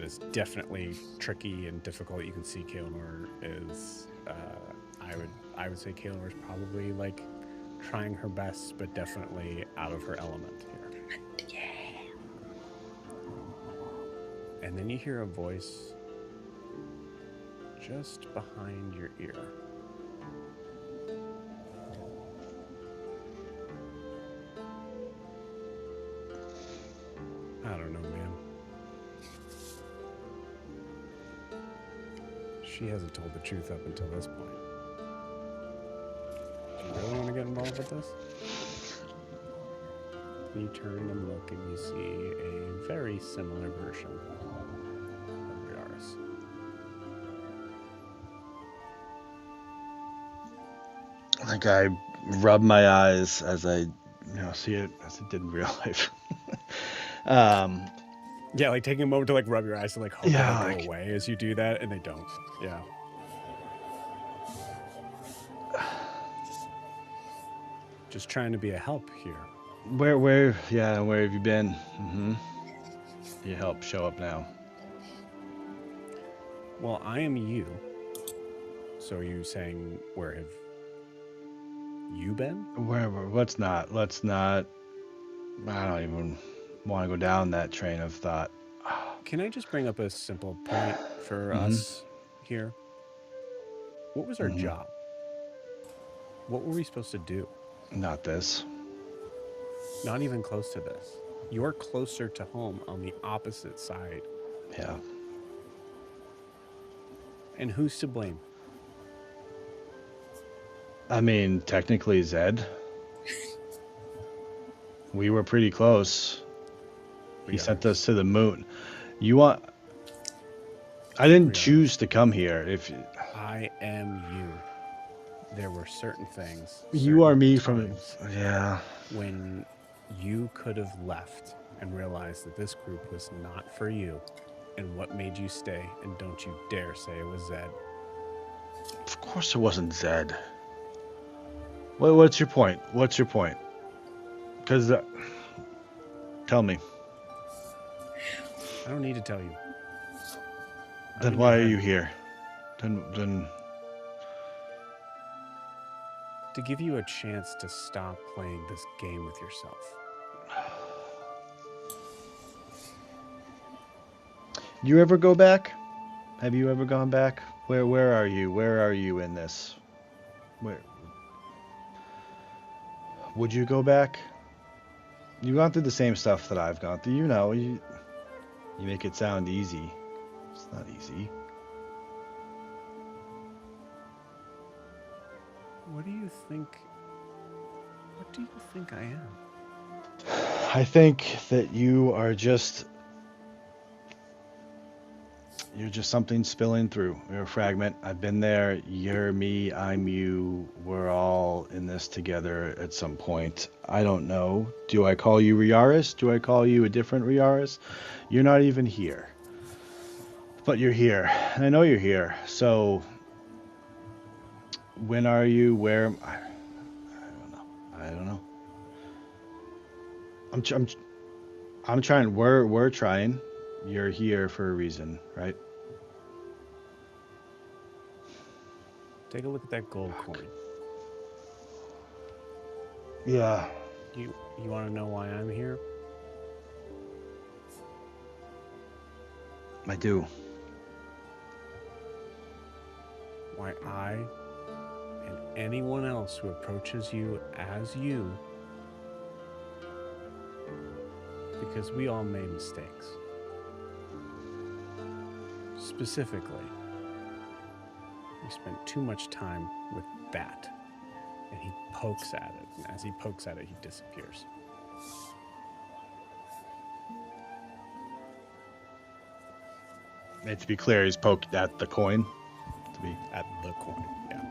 Speaker 2: is definitely tricky and difficult. You can see Kaelinor is I would say Kaelinor is probably trying her best, but definitely out of her element here.
Speaker 5: Yeah.
Speaker 2: And then you hear a voice just behind your ear. I don't know, man. she hasn't told the truth up until this point. Do you really want to get involved with this? You turn and look and you see a very similar version of Riaris.
Speaker 1: I think I rub my eyes as I see it as it did in real life.
Speaker 2: Yeah, like taking a moment to like rub your eyes to like hope
Speaker 1: Yeah,
Speaker 2: they go away as you do that, and they don't. Yeah. Just trying to be a help here.
Speaker 1: Where have you been? Mm-hmm. Your help show up now.
Speaker 2: Well, I am you. So are you saying where have you been?
Speaker 1: Let's not. I don't even want to go down that train of thought.
Speaker 2: Can I just bring up a simple point for
Speaker 1: Mhm.
Speaker 2: us here? What was our
Speaker 1: Mhm.
Speaker 2: job? What were we supposed to do?
Speaker 1: Not this.
Speaker 2: Not even close to this. You're closer to home on the opposite side.
Speaker 1: Yeah.
Speaker 2: And who's to blame?
Speaker 1: I mean, technically Zed. We were pretty close. He sent us to the moon. I didn't choose to come here.
Speaker 2: I am you. There were certain things.
Speaker 1: You are
Speaker 2: certain
Speaker 1: me
Speaker 2: times
Speaker 1: when
Speaker 2: you could have left and realized that this group was not for you. And what made you stay? And don't you dare say it was Zed.
Speaker 1: Of course it wasn't Zed. What's your point? Because tell me.
Speaker 2: I don't need to tell you.
Speaker 1: Then why are you here? Then
Speaker 2: to give you a chance to stop playing this game with yourself.
Speaker 1: You ever go back? Have you ever gone back? Where are you? Where are you in this? Where would you go back? You've gone through the same stuff that I've gone through. You make it sound easy. It's not easy.
Speaker 2: What do you think I am?
Speaker 1: I think that you're just something spilling through. You're a fragment. I've been there. You're me. I'm you. We're all in this together at some point. I don't know. Do I call you Riaris? Do I call you a different Riaris? You're not even here. But you're here. And I know you're here. So when are you? Where? I don't know. I'm trying. We're trying. You're here for a reason, right?
Speaker 2: Take a look at that gold coin.
Speaker 1: Yeah.
Speaker 2: You want to know why I'm here?
Speaker 1: I do.
Speaker 2: Why I and anyone else who approaches you as you, because we all made mistakes. Specifically, we spent too much time with that. And he pokes at it. And as he pokes at it, he disappears.
Speaker 1: And to be clear, he's poked at the coin.
Speaker 2: At the coin, yeah.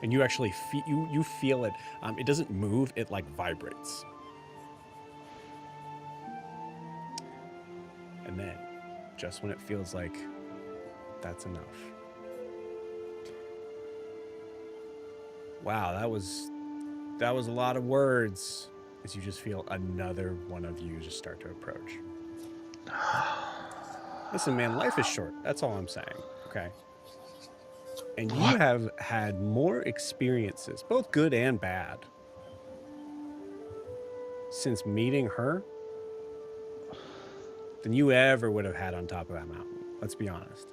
Speaker 2: And you actually you feel it. It doesn't move. It like vibrates. And then, just when it feels like that's enough. Wow, that was a lot of words. As you just feel another one of you just start to approach. Listen, man, life is short. That's all I'm saying. Okay. And you have had more experiences, both good and bad, since meeting her than you ever would have had on top of that mountain. Let's be honest.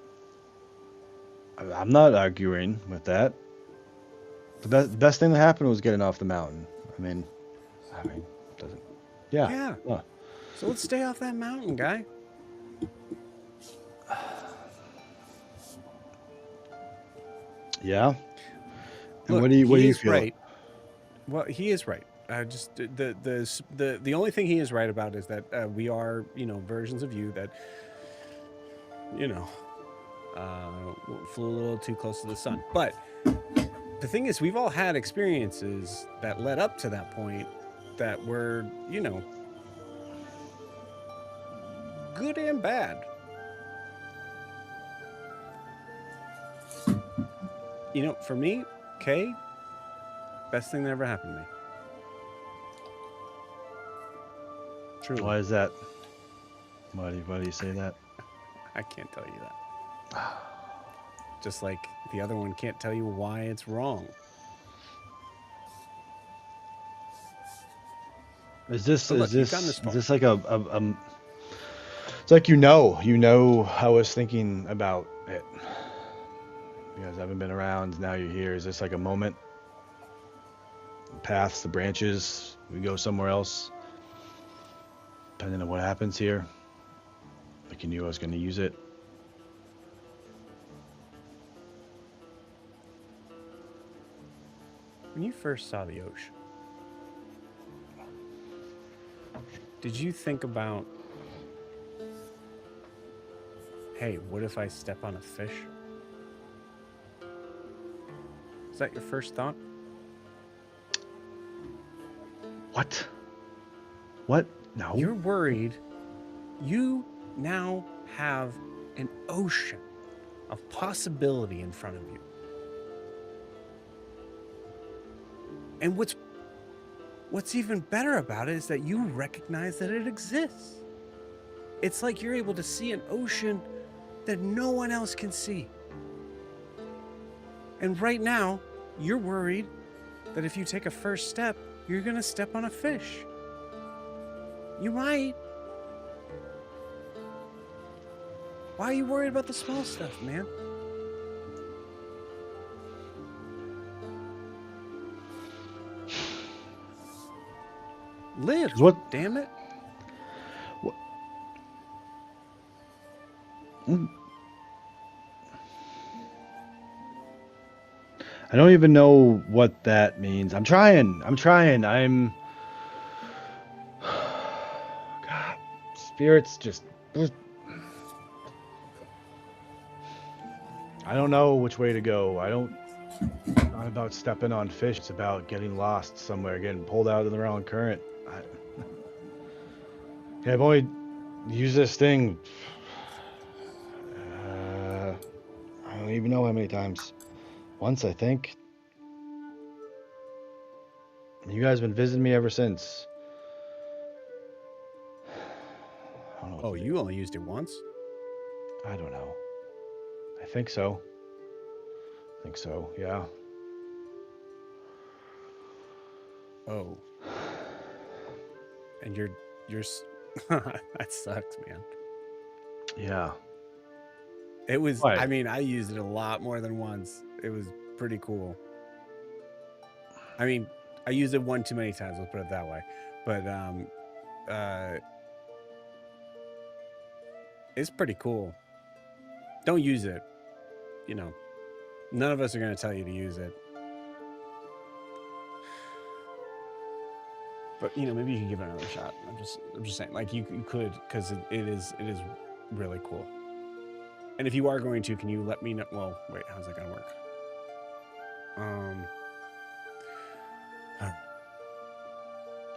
Speaker 1: I'm not arguing with that. The best thing that happened was getting off the mountain. I mean, doesn't. Yeah.
Speaker 2: Yeah. So let's stay off that mountain, guy.
Speaker 1: Yeah. And
Speaker 2: Look,
Speaker 1: what do you
Speaker 2: he is
Speaker 1: feel?
Speaker 2: right. Well, he is right. Just the only thing he is right about is that we are, versions of you that, you know, flew a little too close to the sun. But the thing is, we've all had experiences that led up to that point that were, good and bad. For me, Kay, best thing that ever happened to me. Truly.
Speaker 1: Why is that? Why do you say that?
Speaker 2: I can't tell you that. Just like the other one can't tell you why it's wrong.
Speaker 1: Is this
Speaker 2: But look,
Speaker 1: is
Speaker 2: you've gotten
Speaker 1: this
Speaker 2: this far.
Speaker 1: is this like a it's like you know I was thinking about it. You guys haven't been around, now you're here. Is this like a moment? Paths, the branches, we go somewhere else. Depending on what happens here. Like you knew I was gonna use it.
Speaker 2: When you first saw the ocean, did you think about, hey, what if I step on a fish? Is that your first thought?
Speaker 1: What? What? No.
Speaker 2: You're worried. You now have an ocean of possibility in front of you. And what's even better about it is that you recognize that it exists. It's like you're able to see an ocean that no one else can see. And right now, you're worried that if you take a first step, you're going to step on a fish. You might. Why are you worried about the small stuff, man? Live,
Speaker 1: What?
Speaker 2: damn it.
Speaker 1: I don't even know what that means. I'm trying. God, spirits just. I don't know which way to go. It's not about stepping on fish. It's about getting lost somewhere, getting pulled out of the wrong current. I've only used this thing. I don't even know how many times. Once, I think. You guys have been visiting me ever since. I don't know what
Speaker 2: Oh,
Speaker 1: to do.
Speaker 2: you only used it once?
Speaker 1: I don't know. I think so. Yeah.
Speaker 2: Oh. And you're that sucks, man.
Speaker 1: Yeah.
Speaker 2: It was,
Speaker 1: Why?
Speaker 2: I mean, I used it a lot more than once. It was pretty cool. I mean, I used it one too many times, let's put it that way. But it's pretty cool. Don't use it. None of us are going to tell you to use it. But maybe you can give it another shot. I'm just saying, like you could, because it is really cool. And if you are going to, can you let me know? Well, wait, how's that gonna work?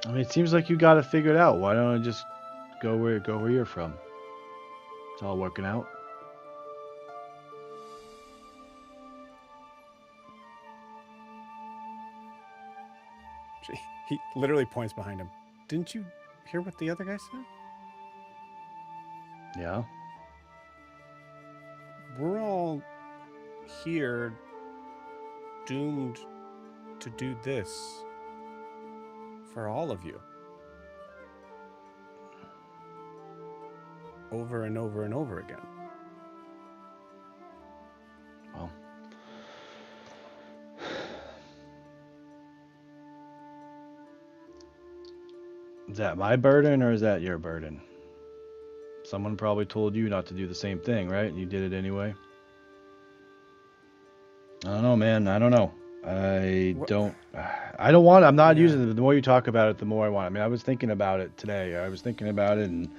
Speaker 1: I mean, it seems like you got it figured out. Why don't I just go where you're from? It's all working out.
Speaker 2: He literally points behind him. Didn't you hear what the other guy said?
Speaker 1: Yeah.
Speaker 2: We're all here doomed to do this for all of you. Over and over and over again.
Speaker 1: Well. Is that my burden or is that your burden? Someone probably told you not to do the same thing, right? You did it anyway. I don't know, man. I don't know. I
Speaker 2: What?
Speaker 1: don't. I don't want. I'm not
Speaker 2: Yeah.
Speaker 1: using it. The more you talk about it, the more I want. I mean, I was thinking about it today. I was thinking about it, and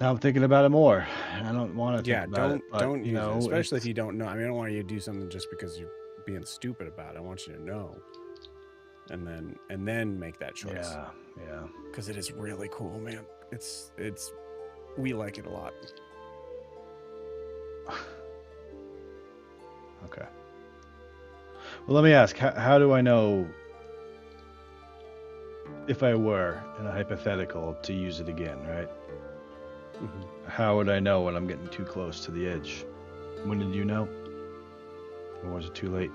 Speaker 1: now I'm thinking about it more. I don't want to think
Speaker 2: Yeah,
Speaker 1: about it, but
Speaker 2: don't
Speaker 1: you
Speaker 2: use it,
Speaker 1: know,
Speaker 2: especially if
Speaker 1: it's
Speaker 2: you don't know. I mean, I don't want you to do something just because you're being stupid about it. I want you to know, and then make that choice
Speaker 1: yeah, yeah.
Speaker 2: because it is really cool, man. It's we like it a lot.
Speaker 1: Okay. Well, let me ask. How do I know if I were in a hypothetical to use it again? Right?
Speaker 2: Mhm.
Speaker 1: How would I know when I'm getting too close to the edge? When did you know? Or was it too late?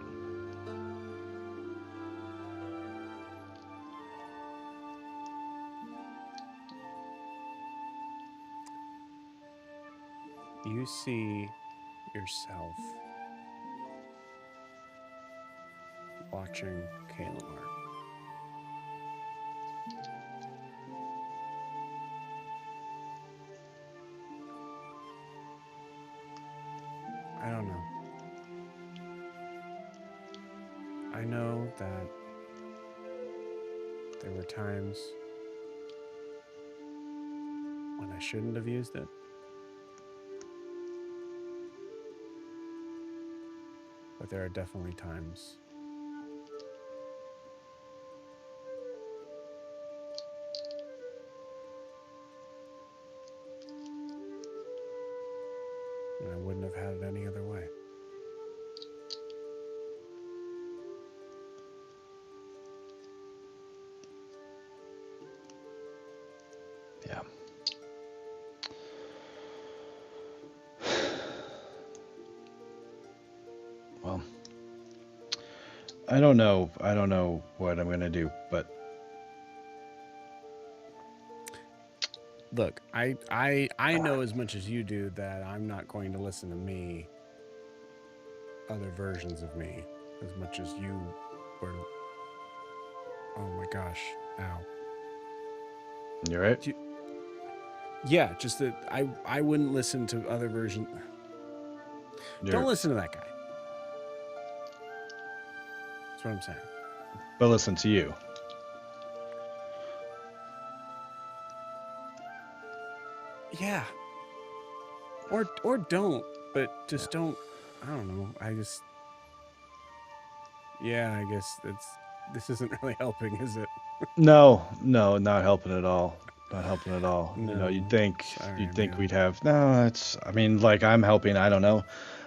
Speaker 2: You see yourself watching Kalimar. I don't know. I know that there were times when I shouldn't have used it. But there are definitely times when I wouldn't have had it any other way.
Speaker 1: Yeah. Well, I don't know. I don't know what I'm gonna do, but
Speaker 2: Look, I know as much as you do that I'm not going to listen to me, other versions of me, as much as you were. Oh my gosh! Ow.
Speaker 1: you're right.
Speaker 2: Yeah, just that I wouldn't listen to other versions. Don't
Speaker 1: You're,
Speaker 2: listen to that guy. That's what I'm saying.
Speaker 1: but listen to you.
Speaker 2: Yeah. Or don't, but
Speaker 1: Yeah.
Speaker 2: just don't. I don't know. I just. Yeah, I guess this isn't really helping, is it?
Speaker 1: No, no, not helping at all. Not helping at all. You know,
Speaker 2: No. Sorry,
Speaker 1: you'd think
Speaker 2: man.
Speaker 1: we'd have. No, it's. I mean, like I'm helping. I don't know.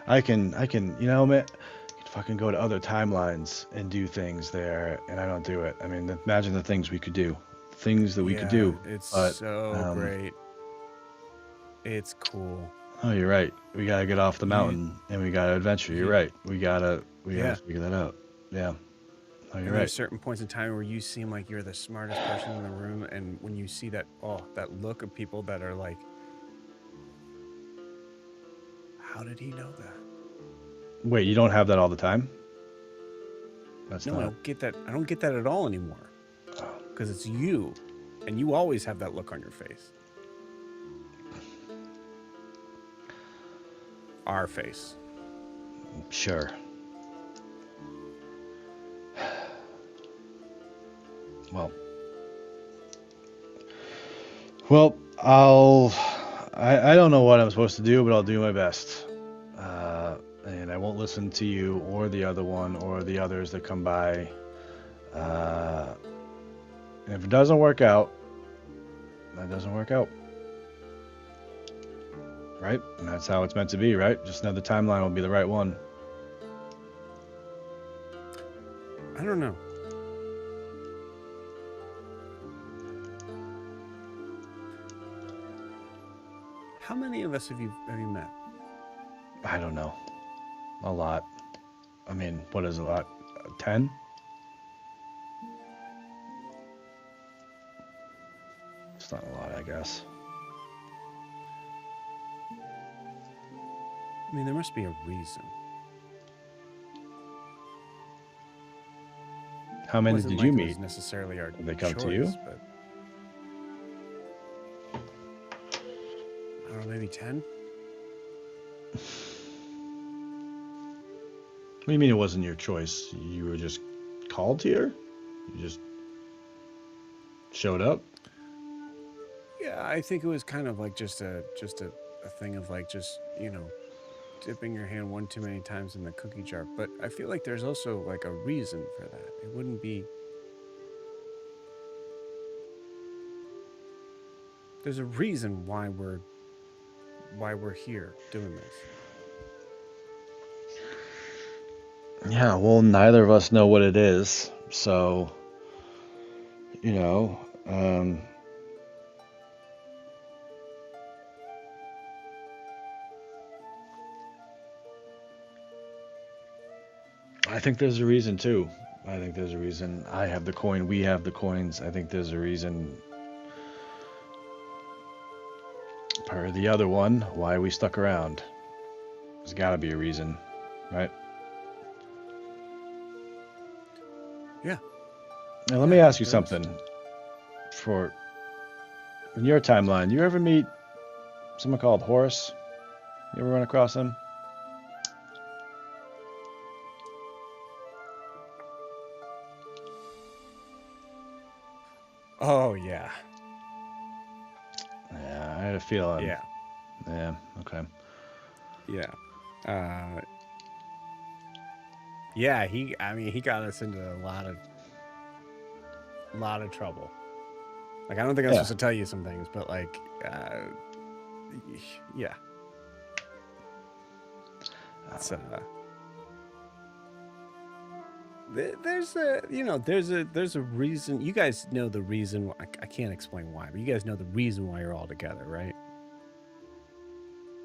Speaker 1: I can. You know, man. I can fucking go to other timelines and do things there, and I don't do it. I mean, imagine the things we could do, things that we could
Speaker 2: Yeah,
Speaker 1: do.
Speaker 2: it's
Speaker 1: But,
Speaker 2: so great. It's cool.
Speaker 1: oh, you're right. We gotta get off the
Speaker 2: You
Speaker 1: mountain and we gotta adventure. You're
Speaker 2: you
Speaker 1: right. We gotta
Speaker 2: yeah.
Speaker 1: figure that out. Yeah. Oh, you're
Speaker 2: And
Speaker 1: right.
Speaker 2: there's certain points in time where you seem like you're the smartest person in the room, and when you see that, that look of people that are like, how did he know that?
Speaker 1: Wait, you don't have that all the time? That's
Speaker 2: No, I
Speaker 1: not.
Speaker 2: don't get that. I don't get that at all anymore. Because it's you. And you always have that look on your face. Our face.
Speaker 1: Sure. Well, well, I don't know what I'm supposed to do, but I'll do my best. And I won't listen to you or the other one or the others that come by. Uh, and if it doesn't work out, that doesn't work out. Right? And that's how it's meant to be, right? Just another timeline will be the right one.
Speaker 2: I don't know. How many of us have you met?
Speaker 1: I don't know. A lot. I mean, what is a lot? 10? It's not a lot, I guess.
Speaker 2: I mean, there must be a reason.
Speaker 1: How
Speaker 2: It
Speaker 1: many
Speaker 2: wasn't
Speaker 1: did
Speaker 2: like
Speaker 1: you
Speaker 2: it
Speaker 1: meet?
Speaker 2: was necessarily our
Speaker 1: Did they come to you?
Speaker 2: choice, but I don't know, maybe 10?
Speaker 1: What do you mean it wasn't your choice? You were just called here? You just showed up?
Speaker 2: Yeah, I think it was kind of like just a thing of like just dipping your hand one too many times in the cookie jar. But I feel like there's also like a reason for that. It wouldn't be. There's a reason why we're here doing this.
Speaker 1: Yeah, well, neither of us know what it is. So, you know, I think there's a reason too. I think there's a reason. I have the coin, we have the coins. I think there's a reason per the other one why we stuck around. There's got to be a reason, right?
Speaker 2: Yeah.
Speaker 1: Now, let
Speaker 2: Yeah,
Speaker 1: me
Speaker 2: I
Speaker 1: ask
Speaker 2: think
Speaker 1: you
Speaker 2: there is.
Speaker 1: something. For in your timeline, you ever meet someone called Horace? You ever run across him?
Speaker 2: Oh yeah.
Speaker 1: Yeah, I had a feeling.
Speaker 2: Yeah.
Speaker 1: Yeah, okay.
Speaker 2: Yeah. Yeah, he got us into a lot of trouble. Like I don't think I'm
Speaker 1: Yeah.
Speaker 2: supposed to tell you some things, but like yeah. It's there's a reason. You guys know the reason. I can't explain why, but you guys know the reason why you're all together, right?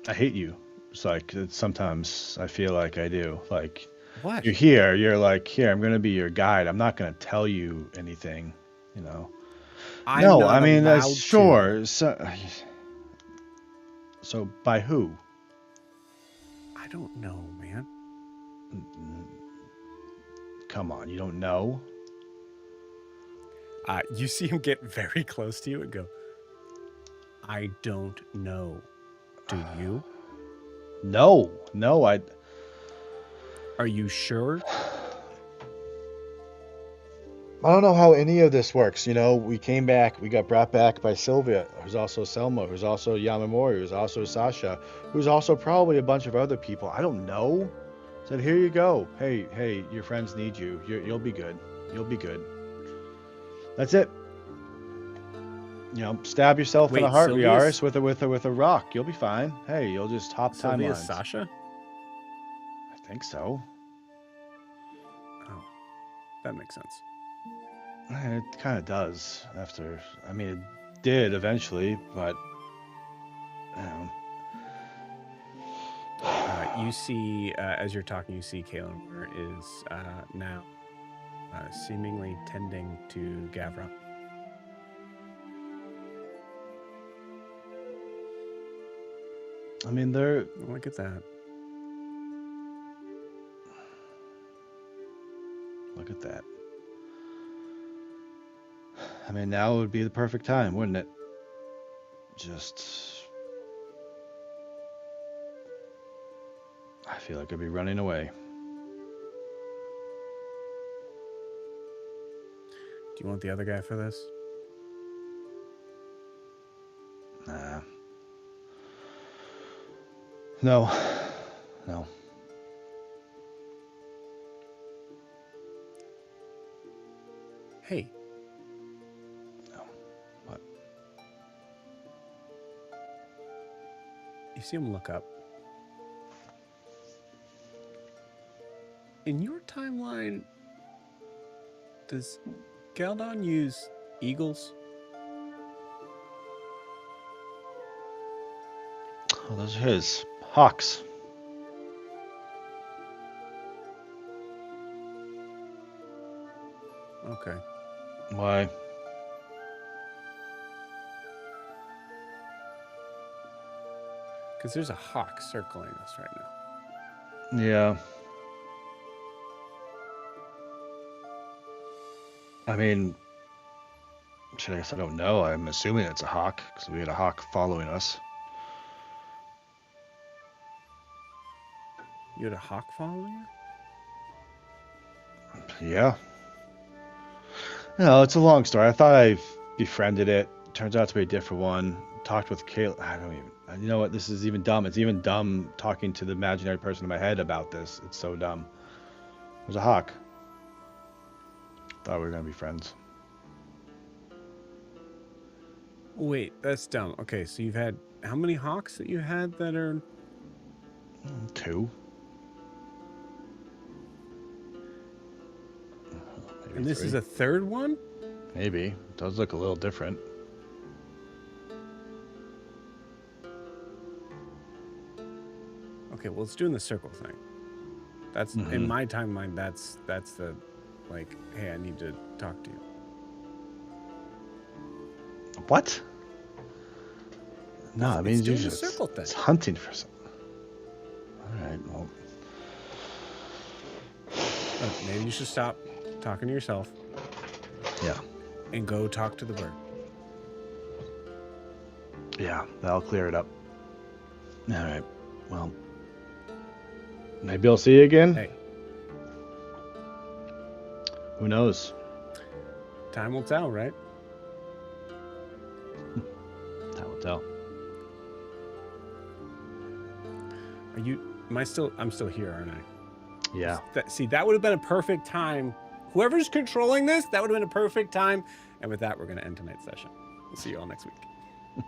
Speaker 1: I hate you. It's like sometimes I feel like I do. Like
Speaker 2: What?
Speaker 1: you're here, you're like, here, I'm gonna be your guide. I'm not gonna tell you anything, you know.
Speaker 2: I'm
Speaker 1: No,
Speaker 2: not
Speaker 1: I mean that's
Speaker 2: allowed to.
Speaker 1: sure. So by who?
Speaker 2: I don't know, man.
Speaker 1: Come on, you don't know?
Speaker 2: You see him get very close to you and go, I don't know. Do you?
Speaker 1: No, no,
Speaker 2: Are you sure?
Speaker 1: I don't know how any of this works. You know, we came back, we got brought back by Sylvia, who's also Selma, who's also Yamamori, who's also Sasha, who's also probably a bunch of other people. I don't know. Said, here you go. Hey, your friends need you. You'll be good. You'll be good. That's it. You know, stab yourself in the
Speaker 2: Wait,
Speaker 1: heart,
Speaker 2: Sylvia's-
Speaker 1: Riaris, with a rock. You'll be fine. Hey, you'll just hop
Speaker 2: Sylvia's
Speaker 1: timelines.
Speaker 2: Sasha?
Speaker 1: I think so.
Speaker 2: Oh, that makes sense.
Speaker 1: It kind of does after. I mean, it did eventually, but you know.
Speaker 2: You see, as you're talking, you see Kalen is now seemingly tending to Gavra.
Speaker 1: I mean, they're.
Speaker 2: Look at that.
Speaker 1: Look at that. I mean, now would be the perfect time, wouldn't it? Just. I feel like I'd be running away.
Speaker 2: Do you want the other guy for this?
Speaker 1: Nah. No. No.
Speaker 2: Hey.
Speaker 1: No. What?
Speaker 2: You see him look up. In your timeline, does Galdon use eagles?
Speaker 1: Oh, those are his. Hawks.
Speaker 2: Okay.
Speaker 1: Why?
Speaker 2: Because there's a hawk circling us right now.
Speaker 1: Yeah. I mean, shit, I guess I don't know. I'm assuming it's a hawk because we had a hawk following us.
Speaker 2: You had a hawk following you?
Speaker 1: Yeah. No, it's a long story. I thought I befriended it. Turns out to be a different one. Talked with Kayla. I don't even. You know what? This is even dumb. It's even dumb talking to the imaginary person in my head about this. It's so dumb. There's a hawk. Thought we were gonna be friends.
Speaker 2: Wait, that's dumb. Okay, so you've had how many hawks that you had that are?
Speaker 1: 2. Maybe
Speaker 2: And this
Speaker 1: 3.
Speaker 2: is a third one?
Speaker 1: Maybe. It does look a little different.
Speaker 2: Okay, well, it's doing the circle thing. That's in my timeline. That's the, like, hey, I need to talk to you.
Speaker 1: What? No, it means
Speaker 2: doing
Speaker 1: you
Speaker 2: the
Speaker 1: just
Speaker 2: circle thing.
Speaker 1: it's hunting for something. All right. Well.
Speaker 2: Look, maybe you should stop talking to yourself.
Speaker 1: Yeah.
Speaker 2: And go talk to the bird.
Speaker 1: Yeah, that'll clear it up. All right. Well, maybe I'll see you again.
Speaker 2: Hey,
Speaker 1: Who knows?
Speaker 2: time will tell, right?
Speaker 1: Time will tell.
Speaker 2: Are you? Am I still? I'm still here, aren't I?
Speaker 1: Yeah.
Speaker 2: See, that would have been a perfect time. Whoever's controlling this, that would have been a perfect time. And with that, we're going to end tonight's session. We'll see you all next week.